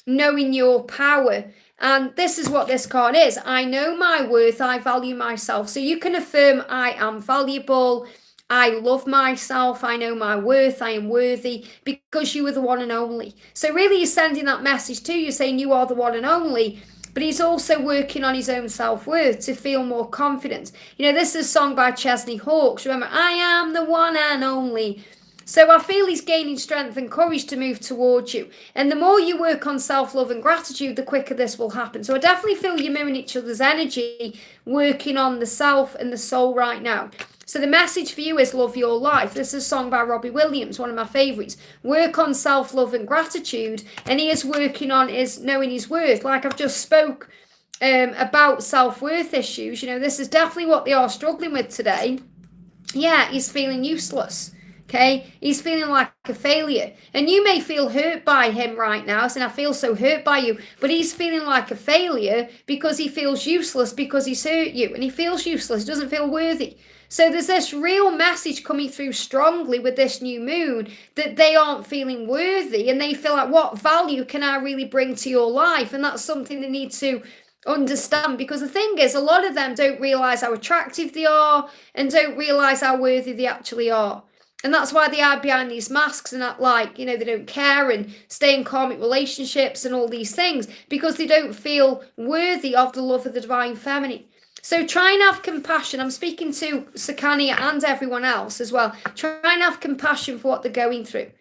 knowing your power. And this is what this card is. I know my worth. I value myself. So you can affirm, I am valuable. I love myself. I know my worth. I am worthy, because you are the one and only. So really you're sending that message to you, saying you are the one and only. But he's also working on his own self-worth to feel more confident. You know, this is a song by Chesney Hawkes. Remember, I am the one and only. So I feel he's gaining strength and courage to move towards you. And the more you work on self-love and gratitude, the quicker this will happen. So I definitely feel you're mirroring each other's energy, working on the self and the soul right now. So the message for you is love your life. This is a song by Robbie Williams, one of my favourites. Work on self-love and gratitude. And he is working on his knowing his worth. Like I've just spoke about self-worth issues. You know, this is definitely what they are struggling with today. Yeah, he's feeling useless. Okay, he's feeling like a failure. And you may feel hurt by him right now, saying, I feel so hurt by you. But he's feeling like a failure because he feels useless because he's hurt you. And he feels useless, doesn't feel worthy. So there's this real message coming through strongly with this new moon that they aren't feeling worthy. And they feel like, what value can I really bring to your life? And that's something they need to understand, because the thing is, a lot of them don't realize how attractive they are and don't realize how worthy they actually are. And that's why they hide behind these masks and act like, they don't care and stay in karmic relationships and all these things, because they don't feel worthy of the love of the divine feminine. So try and have compassion. I'm speaking to Sakania and everyone else as well. Try and have compassion for what they're going through.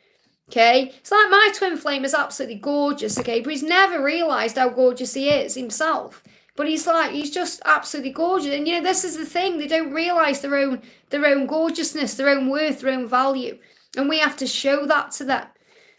Okay, it's like my twin flame is absolutely gorgeous, okay, but he's never realised how gorgeous he is himself. But he's just absolutely gorgeous. And this is the thing, they don't realise their own gorgeousness, their own worth, their own value. And we have to show that to them.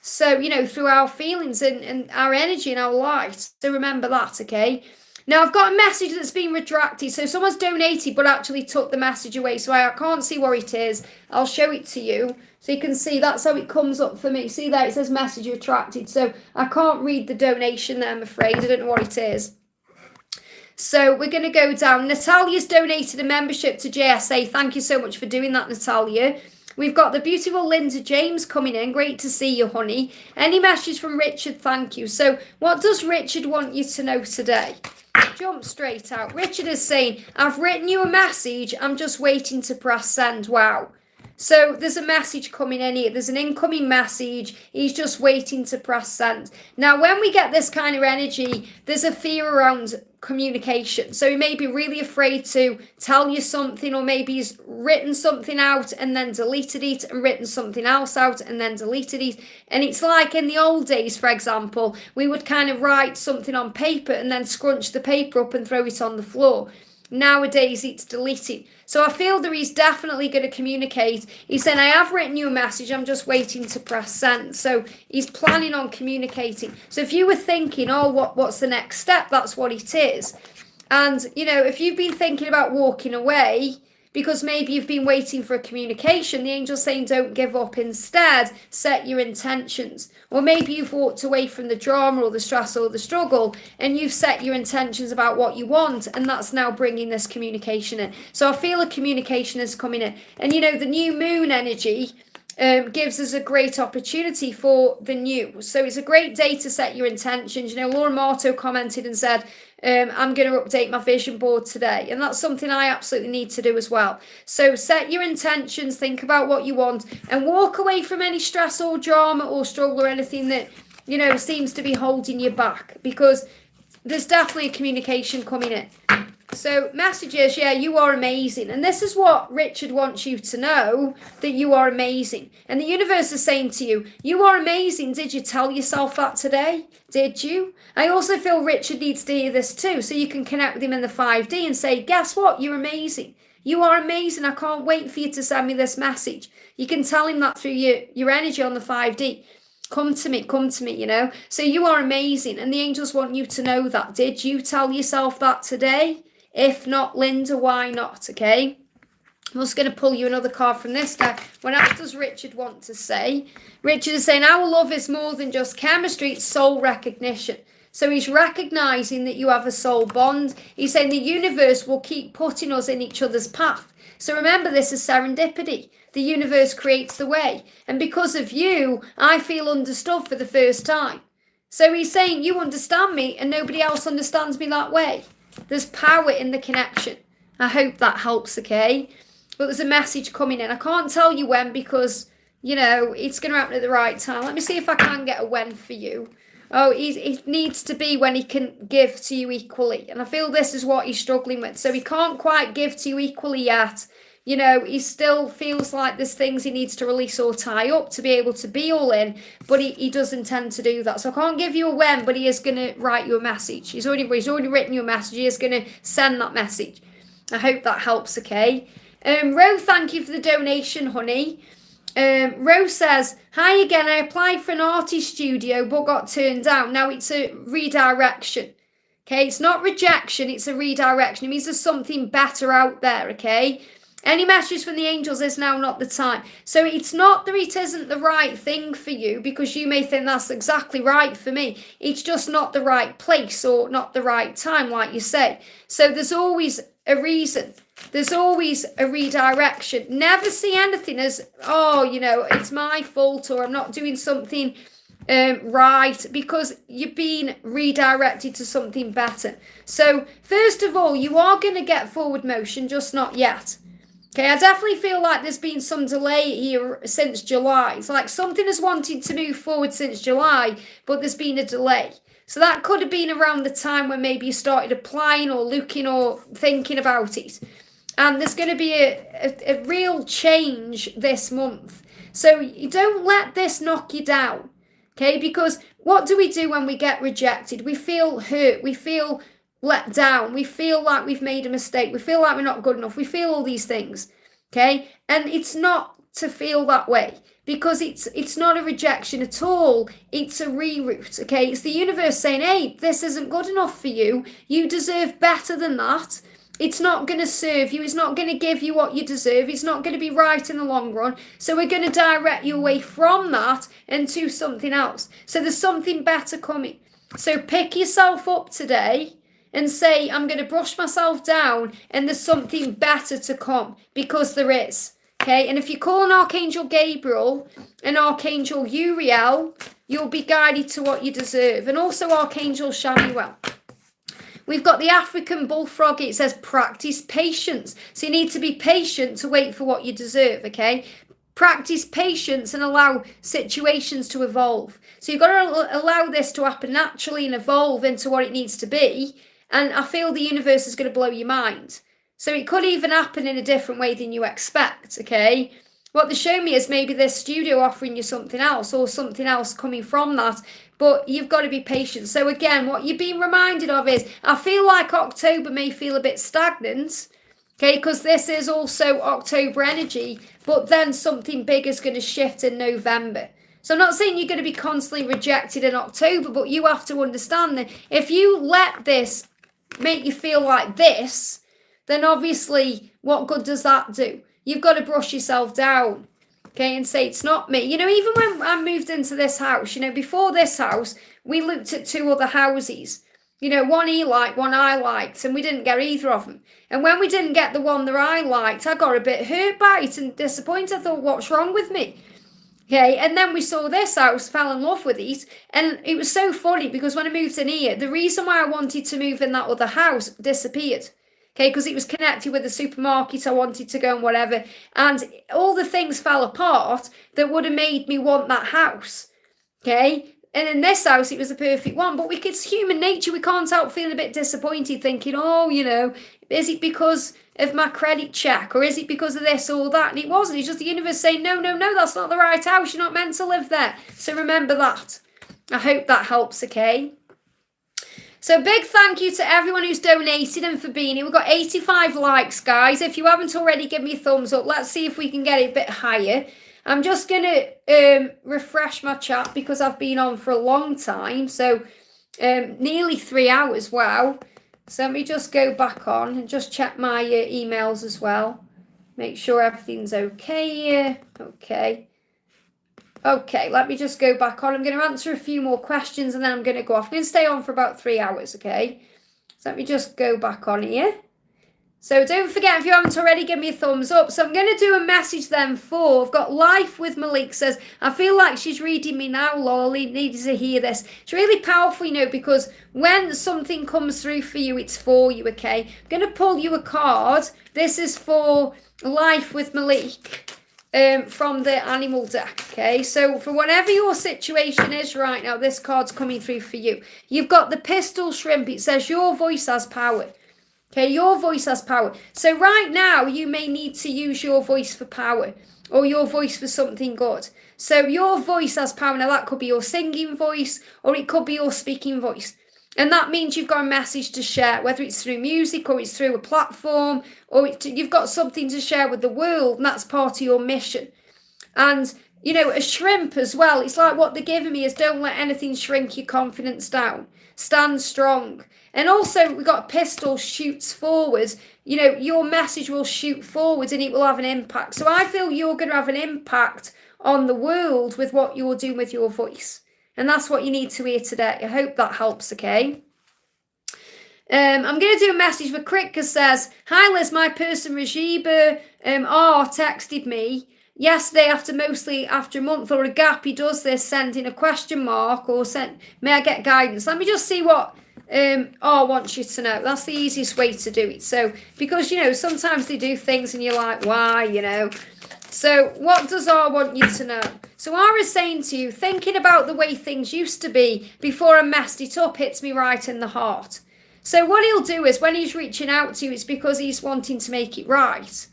So, through our feelings and our energy and our light. So remember that, okay? Now, I've got a message that's been retracted. So someone's donated but actually took the message away. So I can't see where it is. I'll show it to you. So you can see that's how it comes up for me. See there, it says message retracted. So I can't read the donation there, I'm afraid. I don't know what it is. So we're going to go down. Natalia's donated a membership to JSA. Thank you so much for doing that, Natalia. We've got the beautiful Linda James coming in. Great to see you, honey. Any message from Richard? Thank you. So what does Richard want you to know today? Jump straight out. Richard is saying, I've written you a message. I'm just waiting to press send. Wow. So there's a message coming in here. There's an incoming message. He's just waiting to press send. Now, when we get this kind of energy, there's a fear around communication. So he may be really afraid to tell you something, or maybe he's written something out and then deleted it and written something else out and then deleted it. And it's like in the old days, for example, we would kind of write something on paper and then scrunch the paper up and throw it on the floor. Nowadays, it's deleted. So I feel that he's definitely going to communicate. He said, I have written you a message. I'm just waiting to press send. So he's planning on communicating. So if you were thinking, what's the next step? That's what it is. And, if you've been thinking about walking away because maybe you've been waiting for a communication, the angel's saying don't give up. Instead, set your intentions. Or maybe you've walked away from the drama or the stress or the struggle and you've set your intentions about what you want, and that's now bringing this communication in. So I feel a communication is coming in. And, the new moon energy gives us a great opportunity for the new. So it's a great day to set your intentions. Laura Marto commented and said, I'm going to update my vision board today. And that's something I absolutely need to do as well. So set your intentions, think about what you want, and walk away from any stress or drama or struggle or anything that, seems to be holding you back, because there's definitely a communication coming in. So messages, you are amazing. And this is what Richard wants you to know, that you are amazing. And the universe is saying to you, you are amazing. Did you tell yourself that today? Did you? I also feel Richard needs to hear this too, so you can connect with him in the 5D and say, guess what? You're amazing. You are amazing. I can't wait for you to send me this message. You can tell him that through your energy on the 5D. Come to me, So you are amazing. And the angels want you to know that. Did you tell yourself that today? If not, Linda, why not? Okay. I'm just going to pull you another card from this deck. What else does Richard want to say? Richard is saying, our love is more than just chemistry, it's soul recognition. So he's recognizing that you have a soul bond. He's saying the universe will keep putting us in each other's path. So remember, this is serendipity. The universe creates the way. And because of you, I feel understood for the first time. So he's saying, you understand me and nobody else understands me that way. There's power in the connection. I hope that helps, okay? But there's a message coming in. I can't tell you when, because, it's going to happen at the right time. Let me see if I can get a when for you. Oh, it needs to be when he can give to you equally. And I feel this is what he's struggling with. So he can't quite give to you equally yet. He still feels like there's things he needs to release or tie up to be able to be all in, but he does intend to do that. So I can't give you a when, but he is going to write you a message. He's already written you a message. He is going to send that message. I hope that helps, okay? Ro, thank you for the donation, honey. Rose says, hi again, I applied for an artist studio but got turned down. Now it's a redirection. Okay, it's not rejection, it's a redirection. It means there's something better out there, okay? Any message from the angels is now not the time. So it's not that it isn't the right thing for you, because you may think that's exactly right for me. It's just not the right place or not the right time, like you say. So there's always a reason. There's always a redirection. Never see anything as, oh, it's my fault, or I'm not doing something right, because you've been redirected to something better. So first of all, you are going to get forward motion, just not yet. Okay, I definitely feel like there's been some delay here since July. It's like something has wanted to move forward since July, but there's been a delay. So that could have been around the time when maybe you started applying or looking or thinking about it. And there's going to be a real change this month. So you don't let this knock you down, okay? Because what do we do when we get rejected? We feel hurt. We feel let down. We feel like we've made a mistake. We feel like we're not good enough. We feel all these things, okay? And it's not to feel that way, because it's not a rejection at all. It's a reroute, okay? It's the universe saying, hey, this isn't good enough for you. You deserve better than that. It's not going to serve you. It's not going to give you what you deserve. It's not going to be right in the long run. So we're going to direct you away from that and to something else. So there's something better coming. So pick yourself up today and say, I'm going to brush myself down, and there's something better to come, because there is. Okay, and if you call on Archangel Gabriel and Archangel Uriel, you'll be guided to what you deserve. And also Archangel Chamuel. We've got the African bullfrog. It says practice patience. So you need to be patient to wait for what you deserve, okay? Practice patience and allow situations to evolve. So you've got to allow this to happen naturally and evolve into what it needs to be. And I feel the universe is going to blow your mind. So it could even happen in a different way than you expect, okay? What they show me is maybe this studio offering you something else, or something else coming from that. But you've got to be patient. So again, what you're being reminded of is, I feel like October may feel a bit stagnant, okay? Because this is also October energy, but then something big is going to shift in November. So I'm not saying you're going to be constantly rejected in October, but you have to understand that if you let this make you feel like this, then obviously what good does that do? You've got to brush yourself down, okay, and say, it's not me. Even when I moved into this house, before this house, we looked at 2 other houses. One he liked, one I liked, and we didn't get either of them. And when we didn't get the one that I liked, I got a bit hurt by it and disappointed. I thought, what's wrong with me? Okay, and then we saw this house, fell in love with it, and it was so funny because when I moved in here, the reason why I wanted to move in that other house disappeared. Okay, because it was connected with the supermarket I wanted to go and whatever, and all the things fell apart that would have made me want that house. Okay, and in this house, it was the perfect one, but it's human nature. We can't help feeling a bit disappointed, thinking, oh, is it because of my credit check, or is it because of this or that? And it wasn't. It's just the universe saying, no, that's not the right house. You're not meant to live there. So remember that. I hope that helps, okay? So big thank you to everyone who's donated and for being here. We've got 85 likes, guys. If you haven't already, give me a thumbs up. Let's see if we can get it a bit higher. I'm just going to refresh my chat because I've been on for a long time. So nearly 3 hours. Wow. So let me just go back on and just check my emails as well. Make sure everything's okay here. Okay, let me just go back on. I'm going to answer a few more questions and then I'm going to go off. I'm going to stay on for about 3 hours, okay? So let me just go back on here. So don't forget, if you haven't already, give me a thumbs up. So I'm going to do a message then for, I've got Life with Malik says, I feel like she's reading me now, lol, I needed to hear this. It's really powerful, because when something comes through for you, it's for you, okay? I'm going to pull you a card. This is for Life with Malik. From the animal deck, okay? So for whatever your situation is right now, this card's coming through for you. You've got the pistol shrimp. It says your voice has power. Okay, your voice has power. So right now, you may need to use your voice for power or your voice for something good. So your voice has power. Now that could be your singing voice or it could be your speaking voice. And that means you've got a message to share, whether it's through music or it's through a platform or you've got something to share with the world, and that's part of your mission. And a shrimp as well. It's like what they're giving me is don't let anything shrink your confidence down. Stand strong. And also we've got a pistol shoots forwards. Your message will shoot forwards and it will have an impact. So I feel you're going to have an impact on the world with what you're doing with your voice. And that's what you need to hear today. I hope that helps, okay? I'm going to do a message for Kritka says, hi Liz, my person Rajiba texted me yesterday mostly after a month or a gap. He does this, sending a question mark or may I get guidance? Let me just see what R wants you to know. That's the easiest way to do it. So, because, sometimes they do things and you're like, why, So what does R want you to know? So R is saying to you, thinking about the way things used to be before I messed it up hits me right in the heart. So what he'll do is when he's reaching out to you, it's because he's wanting to make it right.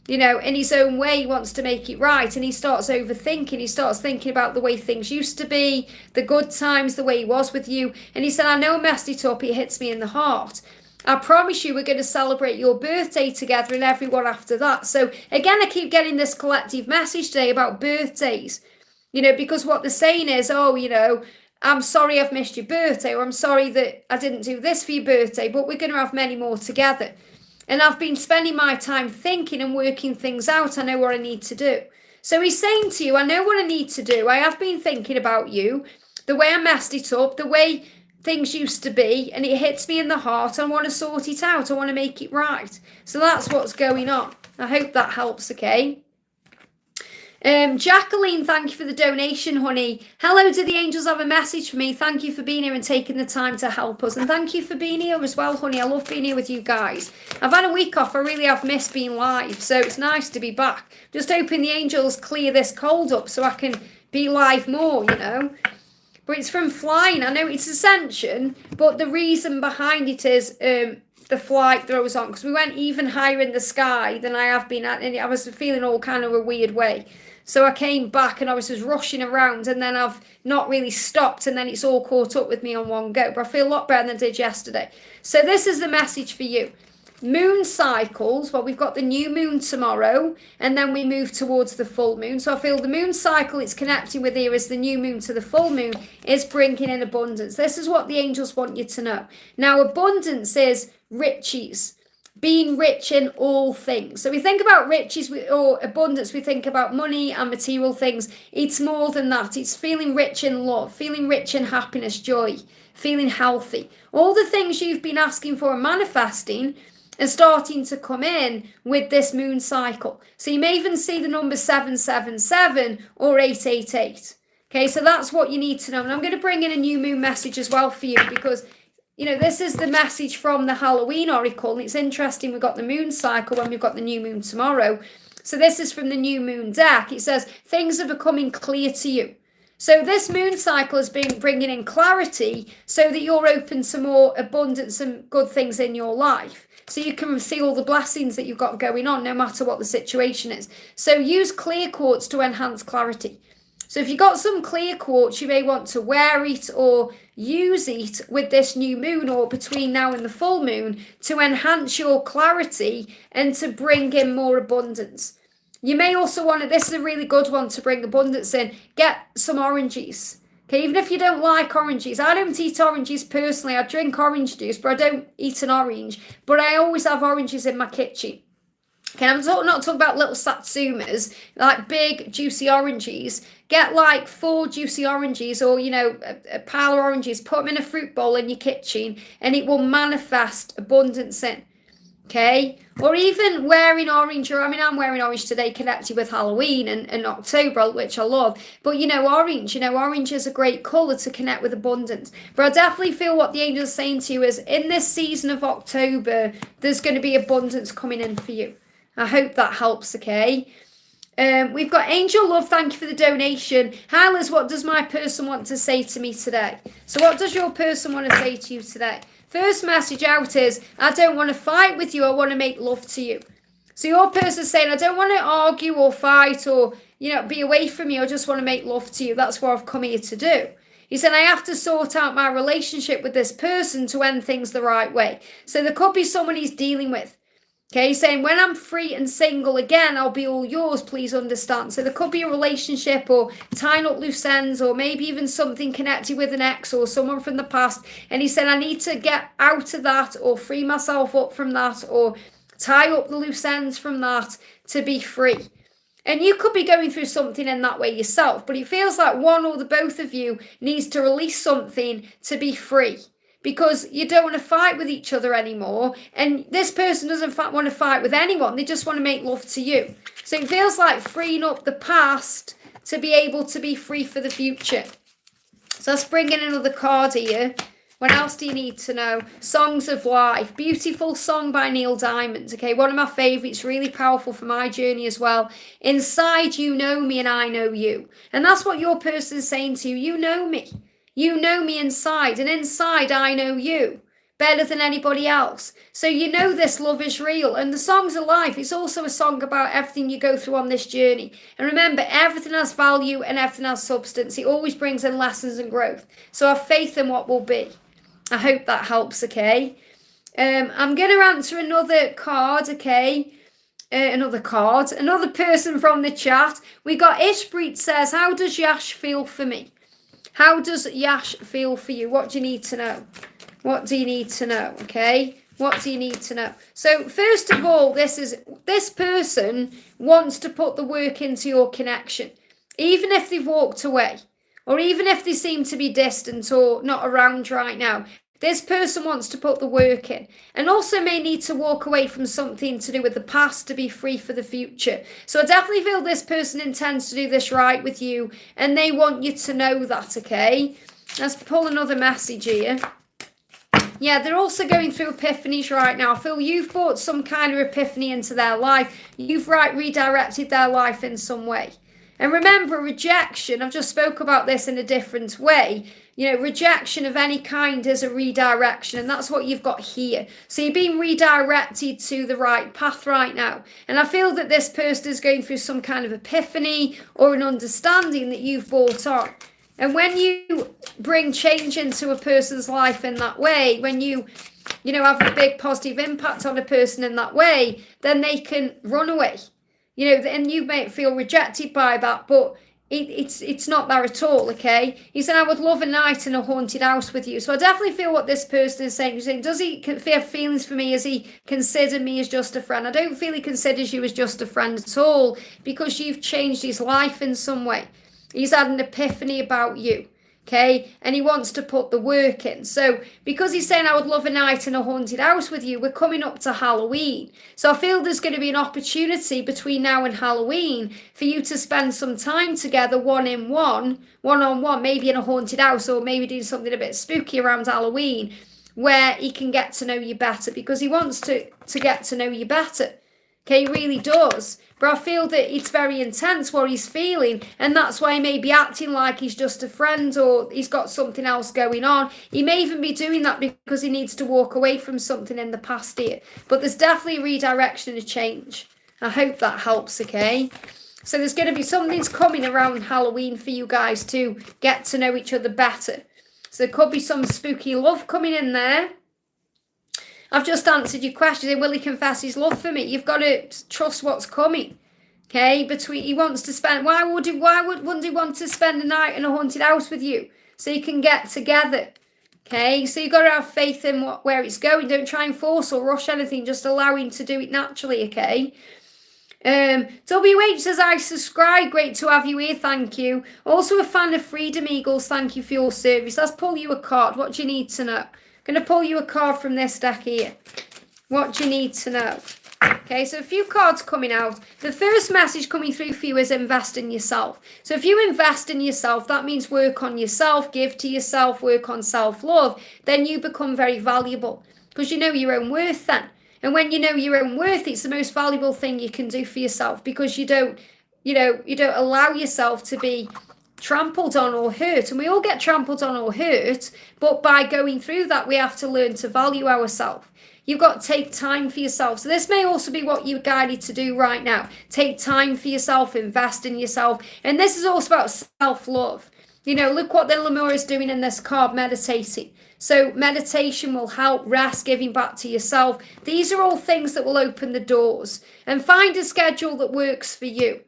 In his own way, he wants to make it right. And he starts overthinking. He starts thinking about the way things used to be, the good times, the way he was with you. And he said, I know I messed it up. It hits me in the heart. I promise you we're going to celebrate your birthday together and everyone after that. So again, I keep getting this collective message today about birthdays. Because what they're saying is, I'm sorry I've missed your birthday, or I'm sorry that I didn't do this for your birthday, but we're going to have many more together. And I've been spending my time thinking and working things out. I know what I need to do. So he's saying to you, I know what I need to do. I have been thinking about you, the way I messed it up, the way things used to be, and it hits me in the heart. I want to sort it out. I want to make it right. So that's what's going on. I hope that helps, okay? Jacqueline, thank you for the donation, honey. Hello, do the angels have a message for me? Thank you for being here and taking the time to help us. And thank you for being here as well, honey. I love being here with you guys. I've had a week off. I really have missed being live. So it's nice to be back. Just hoping the angels clear this cold up so I can be live more, But it's from flying. I know it's Ascension, but the reason behind it is the flight throws on. Because we went even higher in the sky than I have been at. And I was feeling all kind of a weird way. So I came back and I was just rushing around and then I've not really stopped and then it's all caught up with me on one go. But I feel a lot better than I did yesterday. So this is the message for you. Moon cycles, well, we've got the new moon tomorrow and then we move towards the full moon. So I feel the moon cycle it's connecting with here is the new moon to the full moon is bringing in abundance. This is what the angels want you to know. Now, abundance is riches. Being rich in all things. So we think about riches or abundance, we think about money and material things. It's more than that. It's feeling rich in love, feeling rich in happiness, joy, feeling healthy. All the things you've been asking for and manifesting are starting to come in with this moon cycle. So you may even see the number 777 or 888. Okay, so that's what you need to know. And I'm going to bring in a new moon message as well for you because this is the message from the Halloween Oracle. And it's interesting, we've got the moon cycle when we've got the new moon tomorrow. So this is from the new moon deck. It says, things are becoming clear to you. So this moon cycle has been bringing in clarity so that you're open to more abundance and good things in your life. So you can see all the blessings that you've got going on, no matter what the situation is. So use clear quartz to enhance clarity. So if you've got some clear quartz, you may want to wear it or use it with this new moon or between now and the full moon to enhance your clarity and to bring in more abundance. You may also want to, this is a really good one to bring abundance in, get some oranges. Okay, even if you don't like oranges, I don't eat oranges personally. I drink orange juice, but I don't eat an orange. But I always have oranges in my kitchen. Okay, I'm not talking about little satsumas, like big juicy oranges. Get like 4 juicy oranges or, a pile of oranges, put them in a fruit bowl in your kitchen and it will manifest abundance in. Okay, or even wearing orange, I'm wearing orange today connected with Halloween and October, which I love. But orange is a great colour to connect with abundance. But I definitely feel what the angels are saying to you is in this season of October, there's going to be abundance coming in for you. I hope that helps, okay? We've got Angel Love, thank you for the donation. Hi Liz, what does my person want to say to me today? So what does your person want to say to you today? First message out is, I don't want to fight with you, I want to make love to you. So your person's saying, I don't want to argue or fight or, be away from you, I just want to make love to you. That's what I've come here to do. He said, I have to sort out my relationship with this person to end things the right way. So there could be someone he's dealing with. Okay, saying when I'm free and single again, I'll be all yours, please understand. So there could be a relationship or tying up loose ends, or maybe even something connected with an ex or someone from the past. And he said, I need to get out of that or free myself up from that or tie up the loose ends from that to be free. And you could be going through something in that way yourself, but it feels like one or the both of you needs to release something to be free, because you don't want to fight with each other anymore. And this person doesn't want to fight with anyone. They just want to make love to you. So it feels like freeing up the past to be able to be free for the future. So let's bring in another card here. What else do you need to know? Songs of Life. Beautiful song by Neil Diamond. Okay, one of my favourites, really powerful for my journey as well. Inside, you know me and I know you. And that's what your person's saying to you. You know me. You know me inside, and inside I know you better than anybody else. So you know this love is real. And the Songs of Life, it's also a song about everything you go through on this journey. And remember, everything has value and everything has substance. It always brings in lessons and growth. So have faith in what will be. I hope that helps, okay? I'm going to answer another card, okay? Another person from the chat. We got Ishpreet says, how does Yash feel for me? How does Yash feel for you? What do you need to know? What do you need to know? Okay. What do you need to know? So first of all, this person wants to put the work into your connection, even if they've walked away, or even if they seem to be distant or not around right now. This person wants to put the work in, and also may need to walk away from something to do with the past to be free for the future. So I definitely feel this person intends to do this right with you, and they want you to know that, okay? Let's pull another message here. Yeah, they're also going through epiphanies right now. I feel you've brought some kind of epiphany into their life. You've redirected their life in some way. And remember, rejection, I've just spoke about this in a different way. You know, rejection of any kind is a redirection, and that's what you've got here. So you're being redirected to the right path right now. And I feel that this person is going through some kind of epiphany or an understanding that you've brought on. And when you bring change into a person's life in that way, when you have a big positive impact on a person in that way, then they can run away. You know, and you may feel rejected by that, but it's not there at all, okay? He said, I would love a night in a haunted house with you. So I definitely feel what this person is saying. He's saying, does he have feelings for me? Does he consider me as just a friend? I don't feel he considers you as just a friend at all, because you've changed his life in some way. He's had an epiphany about you. Okay, and he wants to put the work in. So because he's saying I would love a night in a haunted house with you, we're coming up to Halloween. So I feel there's going to be an opportunity between now and Halloween for you to spend some time together, one-on-one, maybe in a haunted house, or maybe doing something a bit spooky around Halloween, where he can get to know you better, because he wants to get to know you better. Okay, he really does. But I feel that it's very intense what he's feeling, and that's why he may be acting like he's just a friend, or he's got something else going on. He may even be doing that because he needs to walk away from something in the past here. But there's definitely a redirection and a change. I hope that helps, okay? So there's going to be something's coming around Halloween for you guys to get to know each other better. So there could be some spooky love coming in there. I've just answered your question. Will he confess his love for me? You've got to trust what's coming. Okay, he wants to spend. Why wouldn't he want to spend a night in a haunted house with you, so you can get together? Okay, so you've got to have faith in where it's going. Don't try and force or rush anything. Just allow him to do it naturally. Okay. WH says, I subscribe. Great to have you here. Thank you. Also a fan of Freedom Eagles. Thank you for your service. Let's pull you a card. What do you need to know? Going to pull you a card from this deck here. What do you need to know? Okay, so a few cards coming out. The first message coming through for you is invest in yourself. So if you invest in yourself, that means work on yourself, give to yourself, work on self-love, then you become very valuable, because you know your own worth then. And when you know your own worth, it's the most valuable thing you can do for yourself, because you don't allow yourself to be trampled on or hurt. And we all get trampled on or hurt, but by going through that, we have to learn to value ourselves. You've got to take time for yourself. So this may also be what you're guided to do right now. Take time for yourself, invest in yourself. And this is also about self-love. Look what the Lemur is doing in this card, meditating. So meditation will help, rest, giving back to yourself. These are all things that will open the doors. And find a schedule that works for you.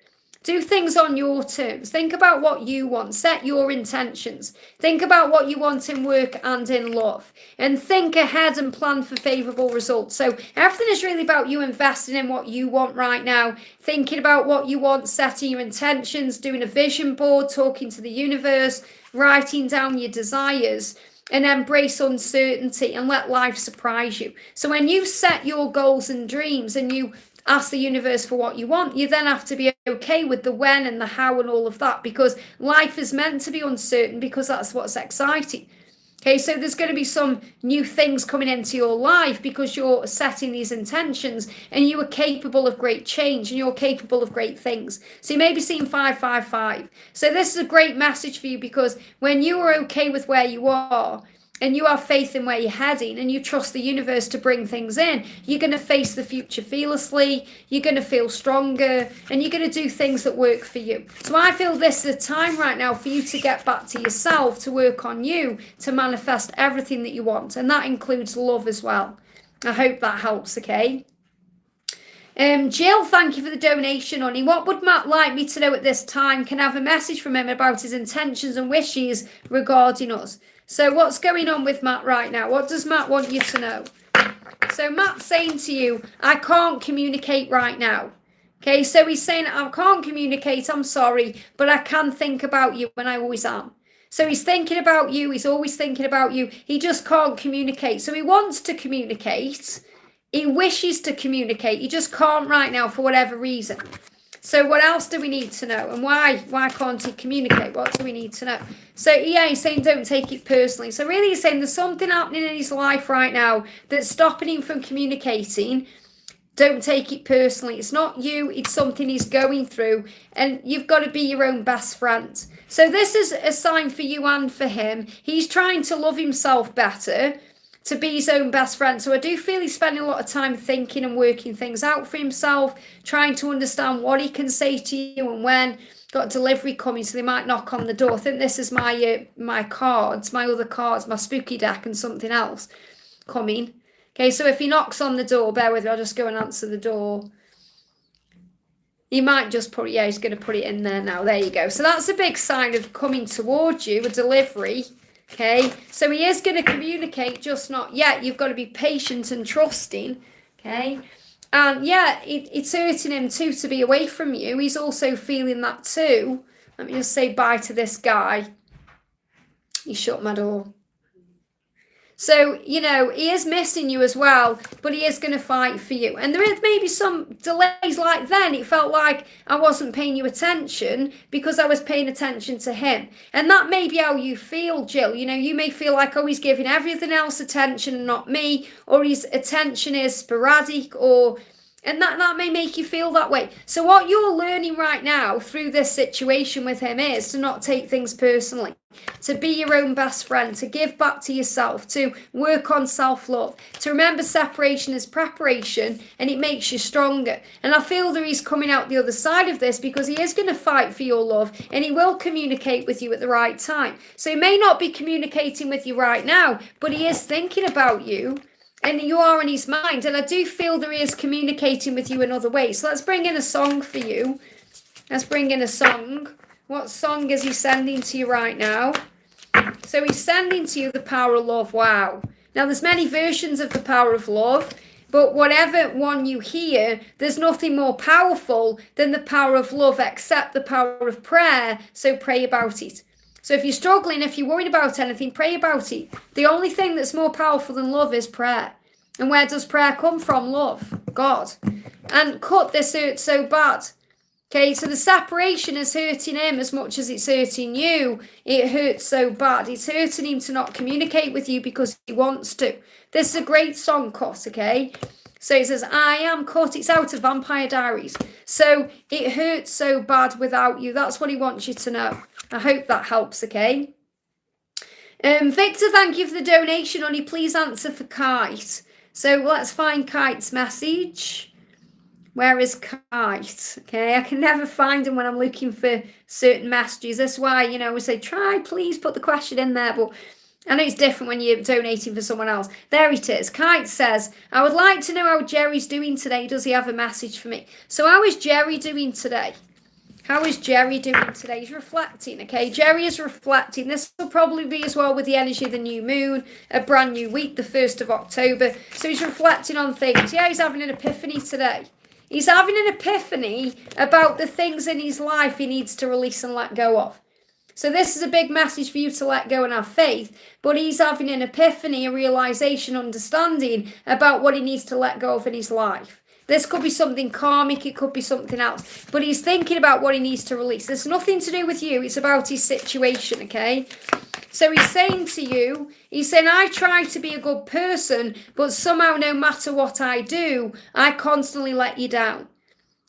Do things on your terms. Think about what you want. Set your intentions. Think about what you want in work and in love. And think ahead and plan for favourable results. So everything is really about you investing in what you want right now. Thinking about what you want, setting your intentions, doing a vision board, talking to the universe, writing down your desires. And embrace uncertainty and let life surprise you. So when you set your goals and dreams and you ask the universe for what you want, you then have to be okay with the when and the how and all of that, because life is meant to be uncertain, because that's what's exciting. Okay, so there's going to be some new things coming into your life because you're setting these intentions and you are capable of great change and you're capable of great things. So you may be seeing 555. So this is a great message for you, because when you are okay with where you are, and you have faith in where you're heading, and you trust the universe to bring things in, you're going to face the future fearlessly, you're going to feel stronger, and you're going to do things that work for you. So I feel this is a time right now for you to get back to yourself, to work on you, to manifest everything that you want. And that includes love as well. I hope that helps, okay? Jill, thank you for the donation, honey. What would Matt like me to know at this time? Can I have a message from him about his intentions and wishes regarding us? So what's going on with Matt right now? What does Matt want you to know? So Matt's saying to you, I can't communicate right now. Okay, so he's saying, I can't communicate, I'm sorry, but I can think about you, and I always am. So he's thinking about you, he's always thinking about you. He just can't communicate. So he wants to communicate. He wishes to communicate. He just can't right now for whatever reason. So what else do we need to know? And why can't he communicate? What do we need to know? So yeah, he's saying don't take it personally. So really he's saying there's something happening in his life right now that's stopping him from communicating. Don't take it personally. It's not you. It's something he's going through. And you've got to be your own best friend. So this is a sign for you and for him. He's trying to love himself better, to be his own best friend. So I do feel he's spending a lot of time thinking and working things out for himself, trying to understand what he can say to you and when. Got delivery coming, so they might knock on the door. I think this is my cards, my other cards, my spooky deck and something else coming. Okay, so if he knocks on the door, bear with me, I'll just go and answer the door. He might just put, yeah, he's going to put it in there now. There you go. So that's a big sign of coming towards you, a delivery. Okay, so he is going to communicate, just not yet. You've got to be patient and trusting. Okay, and yeah, it's hurting him too to be away from you. He's also feeling that too. Let me just say bye to this guy. He shut my door. So, he is missing you as well, but he is going to fight for you. And there is maybe some delays like then. It felt like I wasn't paying you attention because I was paying attention to him. And that may be how you feel, Jill. You may feel like, oh, he's giving everything else attention and not me, or his attention is sporadic, and that may make you feel that way. So what you're learning right now through this situation with him is to not take things personally, to be your own best friend, to give back to yourself, to work on self-love, to remember separation is preparation, and it makes you stronger. And I feel that he's coming out the other side of this because he is going to fight for your love, and he will communicate with you at the right time. So he may not be communicating with you right now, but he is thinking about you. And you are in his mind. And I do feel that he is communicating with you in other ways. So let's bring in a song for you. Let's bring in a song. What song is he sending to you right now? So he's sending to you the power of love. Wow. Now there's many versions of the power of love. But whatever one you hear, there's nothing more powerful than the power of love except the power of prayer. So pray about it. So if you're struggling, if you're worried about anything, pray about it. The only thing that's more powerful than love is prayer. And where does prayer come from? Love. God. And cut, this hurts so bad. Okay, so the separation is hurting him as much as it's hurting you. It hurts so bad. It's hurting him to not communicate with you because he wants to. This is a great song, Cut, okay? So it says, I am cut. It's out of Vampire Diaries. So it hurts so bad without you. That's what he wants you to know. I hope that helps, okay? Victor, thank you for the donation, honey. Please answer for Kite. So let's find Kite's message. Where is Kite? Okay, I can never find him when I'm looking for certain messages. That's why, you know, we say, try, please put the question in there. But I know it's different when you're donating for someone else. There it is. Kite says, I would like to know how Jerry's doing today. Does he have a message for me? So how is Jerry doing today? How is Jerry doing today? He's reflecting, okay? Jerry is reflecting. This will probably be as well with the energy of the new moon, a brand new week, the 1st of October. So he's reflecting on things. Yeah, he's having an epiphany today. He's having an epiphany about the things in his life he needs to release and let go of. So this is a big message for you to let go and have faith, but he's having an epiphany, a realization, understanding about what he needs to let go of in his life. This could be something karmic, it could be something else, but he's thinking about what he needs to release. There's nothing to do with you, it's about his situation, okay? So he's saying to you, he's saying, I try to be a good person, but somehow no matter what I do, I constantly let you down.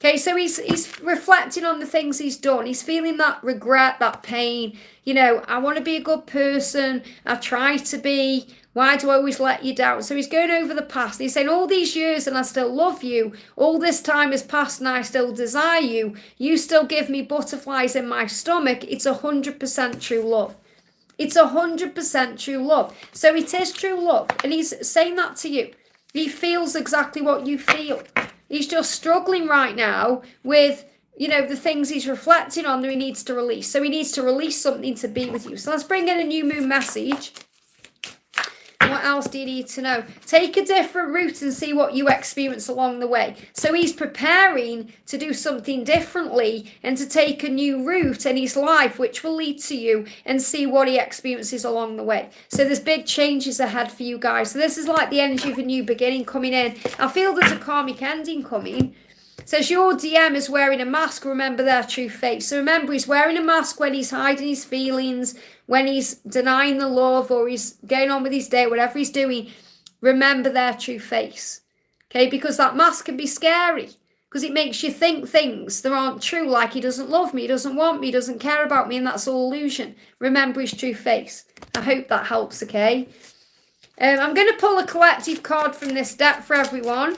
Okay, so he's reflecting on the things he's done. He's feeling that regret, that pain. You know, I want to be a good person. I try to be. Why do I always let you down? So he's going over the past. He's saying all these years and I still love you. All this time has passed and I still desire you. You still give me butterflies in my stomach. It's 100% true love. It's 100% true love. So it is true love. And he's saying that to you. He feels exactly what you feel. He's just struggling right now with, you know, the things he's reflecting on that he needs to release. So he needs to release something to be with you. So let's bring in a new moon message. What else do you need to know? Take a different route and see what you experience along the way. So he's preparing to do something differently and to take a new route in his life, which will lead to you, and see what he experiences along the way. So there's big changes ahead for you guys. So this is like the energy of a new beginning coming in. I feel there's a karmic ending coming. Says your DM is wearing a mask, remember their true face. So remember, he's wearing a mask when he's hiding his feelings, when he's denying the love, or he's going on with his day, whatever he's doing. Remember their true face. Okay, because that mask can be scary, because it makes you think things that aren't true, like he doesn't love me, he doesn't want me, he doesn't care about me, and that's all illusion. Remember his true face. I hope that helps, okay? I'm going to pull a collective card from this deck for everyone.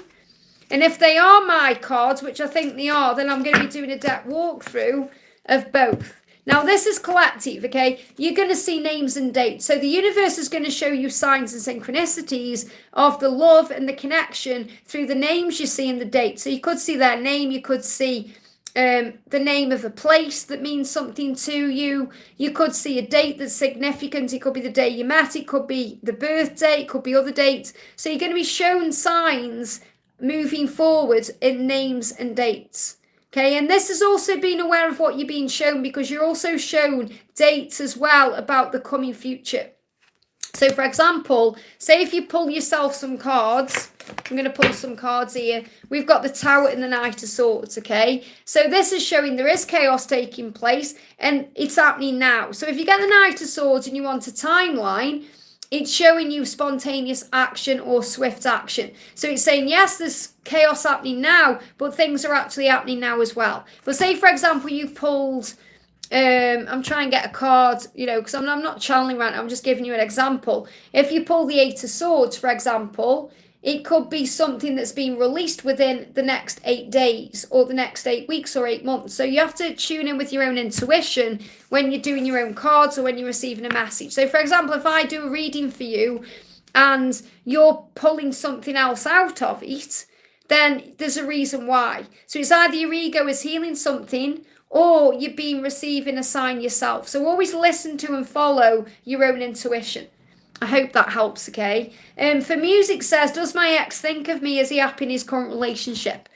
And if they are my cards, which I think they are, then I'm going to be doing a deck walkthrough of both. Now, this is collective, okay? You're going to see names and dates. So the universe is going to show you signs and synchronicities of the love and the connection through the names you see and the dates. So you could see their name. You could see the name of a place that means something to you. You could see a date that's significant. It could be the day you met. It could be the birthday. It could be other dates. So you're going to be shown signs moving forward in names and dates. Okay, and this is also being aware of what you're being shown, because you're also shown dates as well about the coming future. So for example, say if you pull yourself some cards, I'm going to pull some cards here. We've got the Tower and the Knight of Swords, okay? So this is showing there is chaos taking place and it's happening now. So if you get the Knight of Swords and you want a timeline, it's showing you spontaneous action or swift action. So it's saying, yes, there's chaos happening now, but things are actually happening now as well. But say, for example, you pulled, I'm trying to get a card, you know, because I'm not channeling right now, I'm just giving you an example. If you pull the Eight of Swords, for example, it could be something that's being released within the next 8 days or the next 8 weeks or 8 months. So you have to tune in with your own intuition when you're doing your own cards or when you're receiving a message. So for example, if I do a reading for you and you're pulling something else out of it, then there's a reason why. So it's either your ego is healing something or you're being receiving a sign yourself. So always listen to and follow your own intuition. I hope that helps, okay? For music says, does my ex think of me? Is he happy in his current relationship?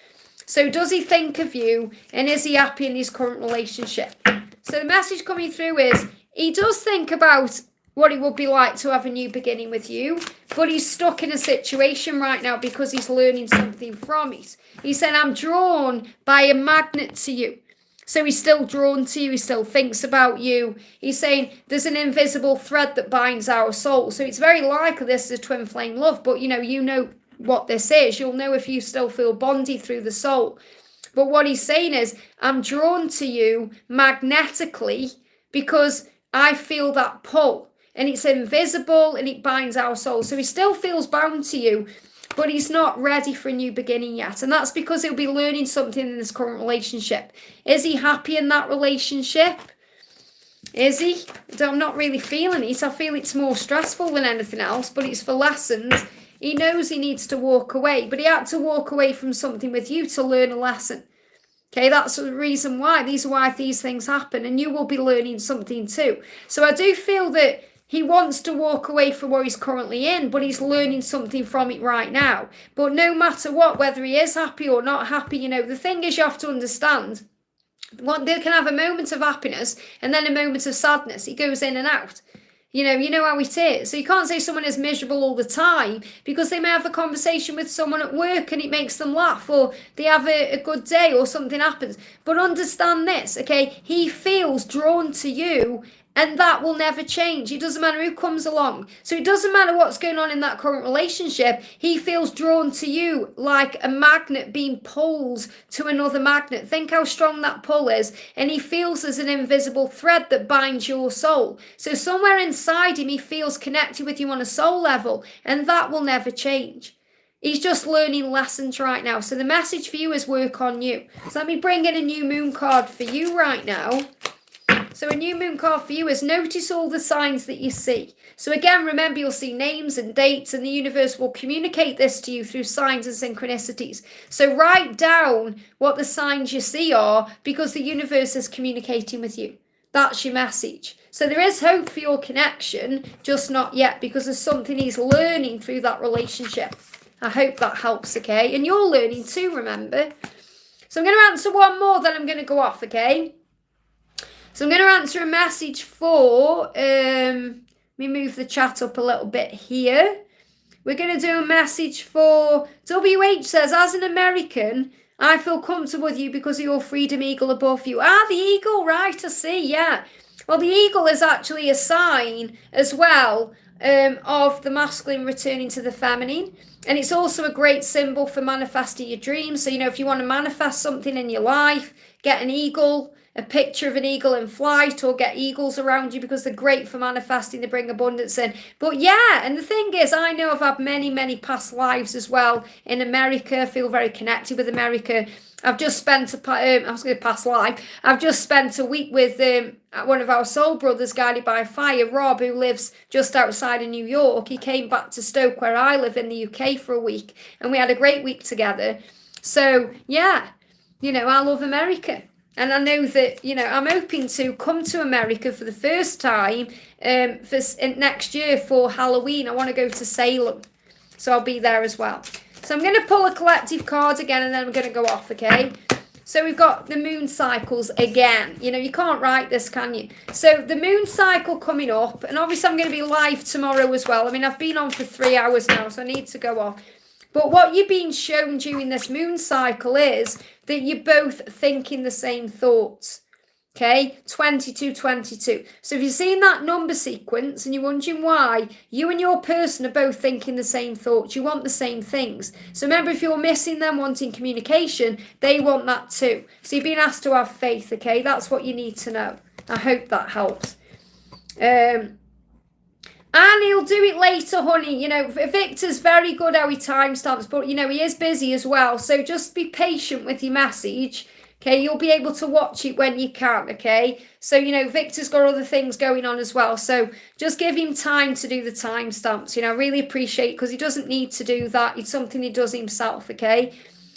So does he think of you and is he happy in his current relationship? So the message coming through is, he does think about what it would be like to have a new beginning with you, but he's stuck in a situation right now because he's learning something from it. He said, I'm drawn by a magnet to you. So he's still drawn to you, he still thinks about you. He's saying there's an invisible thread that binds our soul. So it's very likely this is a twin flame love, but you know what this is. You'll know if you still feel bonded through the soul. But what he's saying is, I'm drawn to you magnetically because I feel that pull. And it's invisible and it binds our soul. So he still feels bound to you. but he's not ready for a new beginning yet. And that's because he'll be learning something in this current relationship. Is he happy in that relationship? Is he? I'm not really feeling it. I feel it's more stressful than anything else, but it's for lessons. He knows he needs to walk away, but he had to walk away from something with you to learn a lesson. Okay, that's the reason why. These are why these things happen, and you will be learning something too. So I do feel that he wants to walk away from where he's currently in, but he's learning something from it right now. But no matter what, whether he is happy or not happy, the thing is you have to understand, they can have a moment of happiness and then a moment of sadness. It goes in and out. You know how it is. So you can't say someone is miserable all the time, because they may have a conversation with someone at work and it makes them laugh, or they have a good day or something happens. But understand this, okay? He feels drawn to you, and that will never change. It doesn't matter who comes along. So it doesn't matter what's going on in that current relationship. He feels drawn to you like a magnet being pulled to another magnet. Think how strong that pull is. And he feels there's an invisible thread that binds your soul. So somewhere inside him, he feels connected with you on a soul level. And that will never change. He's just learning lessons right now. So the message for you is work on you. So let me bring in a new moon card for you right now. So a new moon card for you is notice all the signs that you see. So again, remember, you'll see names and dates, and the universe will communicate this to you through signs and synchronicities. So write down what the signs you see are, because the universe is communicating with you. That's your message. So there is hope for your connection, just not yet, because there's something he's learning through that relationship. I hope that helps, okay? And you're learning too, remember? So I'm going to answer one more, then I'm going to go off, okay? So I'm going to answer a message for, let me move the chat up a little bit here. We're going to do a message for, WH says, as an American, I feel comfortable with you because of your freedom eagle above you. Ah, the eagle, right, I see, yeah. Well, the eagle is actually a sign as well of the masculine returning to the feminine. And it's also a great symbol for manifesting your dreams. So, if you want to manifest something in your life, get an eagle, a picture of an eagle in flight, or get eagles around you, because they're great for manifesting. They bring abundance in. But yeah, and the thing is, I know I've had many, many past lives as well in America. I feel very connected with America. I've just spent past life. I've just spent a week with one of our soul brothers, guided by fire, Rob, who lives just outside of New York. He came back to Stoke, where I live in the UK, for a week, and we had a great week together. So yeah, I love America. And I know that, I'm hoping to come to America for the first time next year for Halloween. I want to go to Salem. So I'll be there as well. So I'm going to pull a collective card again, and then I'm going to go off, okay? So we've got the moon cycles again. You can't write this, can you? So the moon cycle coming up, and obviously I'm going to be live tomorrow as well. I mean, I've been on for 3 hours now, so I need to go off. But what you're being shown during this moon cycle is that you're both thinking the same thoughts. Okay, 2222. So if you've seen that number sequence and you're wondering why, you and your person are both thinking the same thoughts. You want the same things. So remember, if you're missing them wanting communication, they want that too. So you're being asked to have faith, okay? That's what you need to know. I hope that helps. And he'll do it later, honey. Victor's very good how he timestamps, but, he is busy as well. So just be patient with your message. Okay, you'll be able to watch it when you can, okay? So, Victor's got other things going on as well. So just give him time to do the timestamps. I really appreciate it, because he doesn't need to do that. It's something he does himself, okay?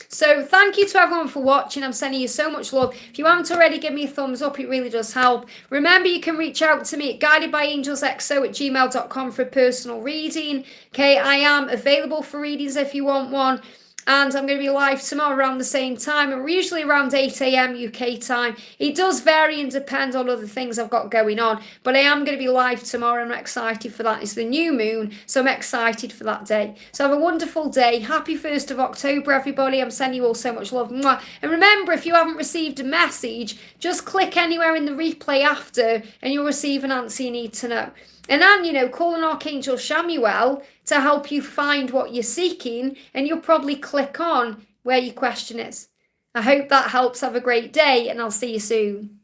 So thank you to everyone for watching. I'm sending you so much love. If you haven't already, give me a thumbs up. It really does help. Remember, you can reach out to me at guidedbyangelsxo@gmail.com for a personal reading. Okay, I am available for readings if you want one. And I'm going to be live tomorrow around the same time. And we're usually around 8 a.m. UK time. It does vary and depend on other things I've got going on. But I am going to be live tomorrow, and I'm excited for that. It's the new moon, so I'm excited for that day. So have a wonderful day. Happy 1st of October, everybody. I'm sending you all so much love. Mwah. And remember, if you haven't received a message, just click anywhere in the replay after, and you'll receive an answer you need to know. And then, call on Archangel Chamuel to help you find what you're seeking, and you'll probably click on where your question is. I hope that helps. Have a great day, and I'll see you soon.